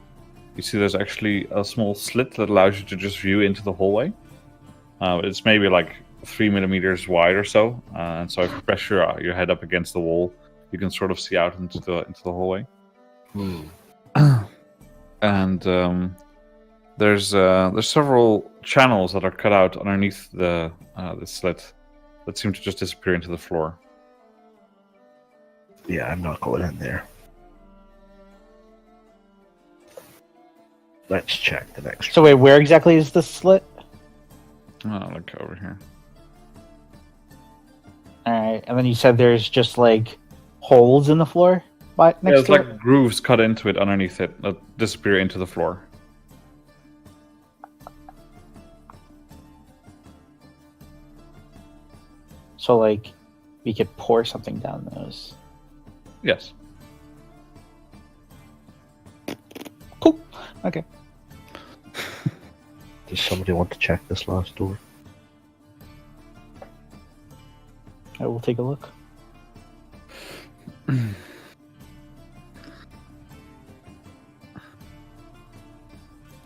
you see there's actually a small slit that allows you to just view into the hallway. It's maybe like 3 millimeters wide or so, and so if you press your head up against the wall, you can sort of see out into the hallway. And there's several channels that are cut out underneath the slit that seem to just disappear into the floor. Yeah, I'm not going in there. Let's check the next So wait, where exactly is the slit? Look over here. Alright, and then you said there's just like holes in the floor next There's to it? like grooves cut into it underneath it that disappear into the floor. So like we could pour something down those. Yes. Cool. Okay. Does somebody want to check this last door? I will take a look.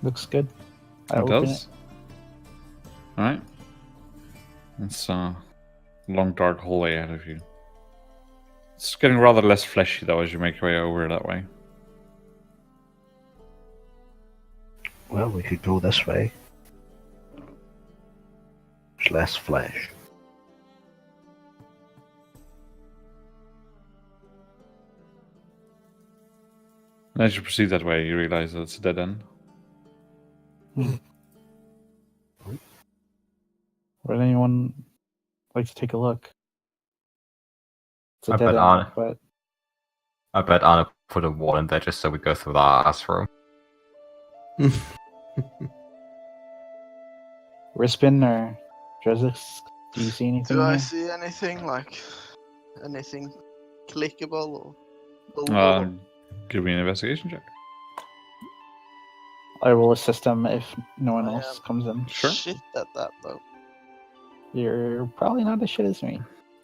Looks good. I It open does. Alright. It's a long dark hallway ahead of you. It's getting rather less fleshy though as you make your way over that way. Well, we could go this way. There's less flesh. And as you proceed that way, you realize that it's a dead end. Would anyone like to take a look? It's a I dead bet end, Anna. but I bet Anna put a wall in there just so we go through the Ass room. Rispin or Dresix, do you see anything? Do I here? see anything like anything clickable or? Give me an investigation check. I will assist them if no one I else am Oh, comes in. Sure. Shit at that though. You're probably not as shit as me.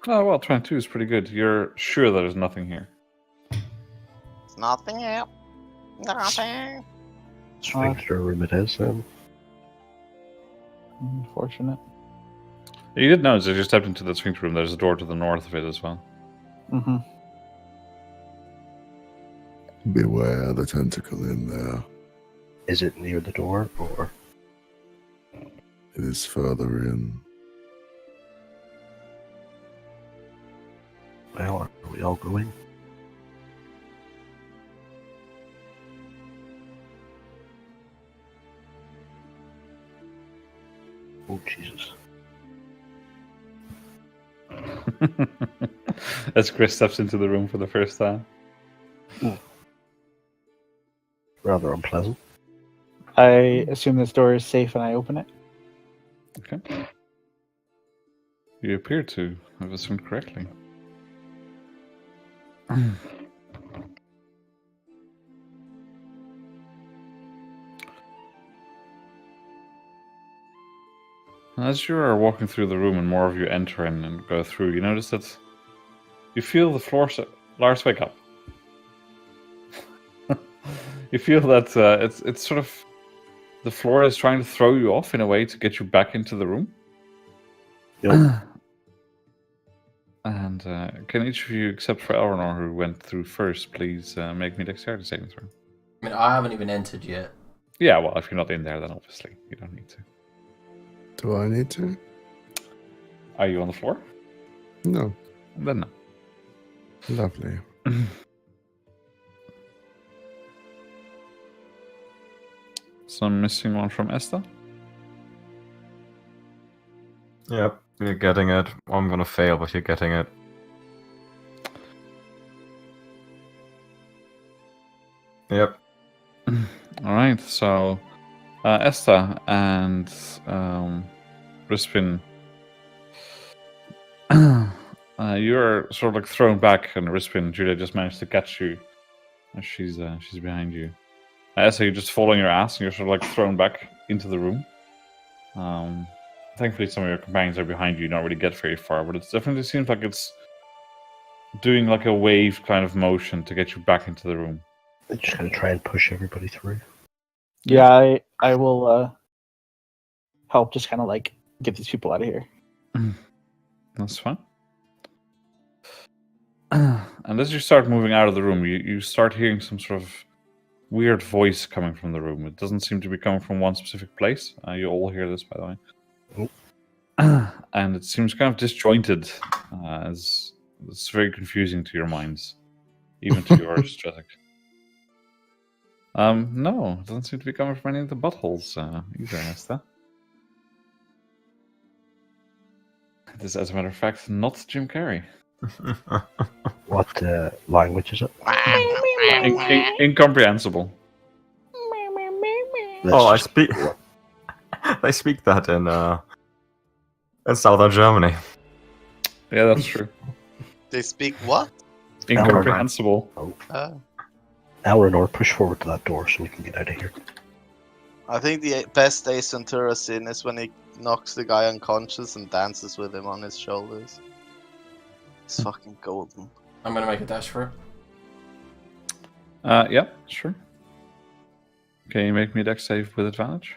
Oh well, 22 is pretty good. You're sure that there's nothing here. Nothing here. Nothing. Sphincter room it is then. Unfortunate. You did notice as you stepped into the sphincter room, there's a door to the north of it as well. Mm-hmm. Beware the tentacle in there. Is it near the door or? It is further in. Well, are we all going? Oh Jesus! As Chris steps into the room for the first time. Rather unpleasant. I assume this door is safe and I open it. Okay. You appear to have assumed correctly. As you are walking through the room and more of you enter in and go through, you notice that you feel the floor... Lars, wake up. You feel that it's sort of... The floor is trying to throw you off in a way to get you back into the room. Yep. And can each of you, except for Eleanor, who went through first, please make me dexterity saving throw? I mean, I haven't even entered yet. Yeah, well, if you're not in there, then obviously you don't need to. Do I need to? Are you on the floor? No. Then no. Lovely. So I'm missing one from Esther. Yep, you're getting it. I'm gonna fail, but you're getting it. Yep. All right, so Esther and Rispin, you're sort of like thrown back, and Rispin, Julia just managed to catch you. She's behind you. Esther, you're just falling your ass, and you're sort of like thrown back into the room. Thankfully, some of your companions are behind you. You don't really get very far, but it definitely seems like it's doing like a wave kind of motion to get you back into the room. I'm just gonna try and push everybody through. Yeah, I will help just kind of like get these people out of here. That's fine. And as you start moving out of the room, you start hearing some sort of weird voice coming from the room. It doesn't seem to be coming from one specific place. You all hear this, by the way. And it seems kind of disjointed. As it's very confusing to your minds, even to yours, Jessica. No, it doesn't seem to be coming from any of the buttholes either, Esther. It is, as a matter of fact, not Jim Carrey. What language is it? Incomprehensible. Oh, I Let's just- speak. They speak that in southern Germany. Yeah, that's true. They speak what? Incomprehensible. Eleanor, push forward to that door so we can get out of here. I think the best Ace Ventura scene is when he knocks the guy unconscious and dances with him on his shoulders. It's fucking golden. I'm gonna make a dash for it. Yeah, sure. Can you make me a dex save with advantage?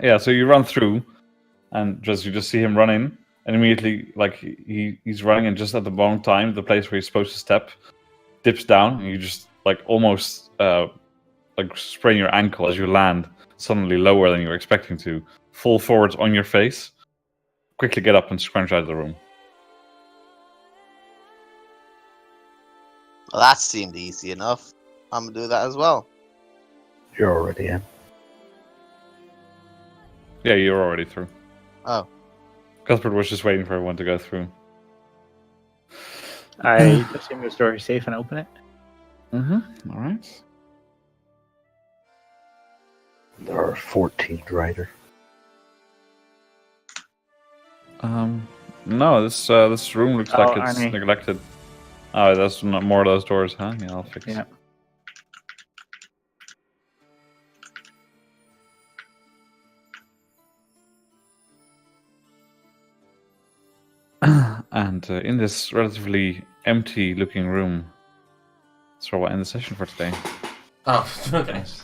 Yeah, so you run through, and you just see him run in, and immediately, like, he's running, and just at the wrong time, the place where he's supposed to step dips down, and you just, like, almost, like, sprain your ankle as you land suddenly lower than you were expecting to, fall forwards on your face, quickly get up and scrunch out of the room. Well, that seemed easy enough. I'm gonna do that as well. You're already in. Yeah, you're already through. Oh. Cuthbert was just waiting for everyone to go through. I assume this door is safe and open it. Mm-hmm. All right. There are 14 rider. No, this room looks like it's Arnie. neglected. Oh, that's not more of those doors, huh? Yeah, I'll fix it. Yeah. and in this relatively empty-looking room, that's where we'll end the session for today. Oh, okay. Nice.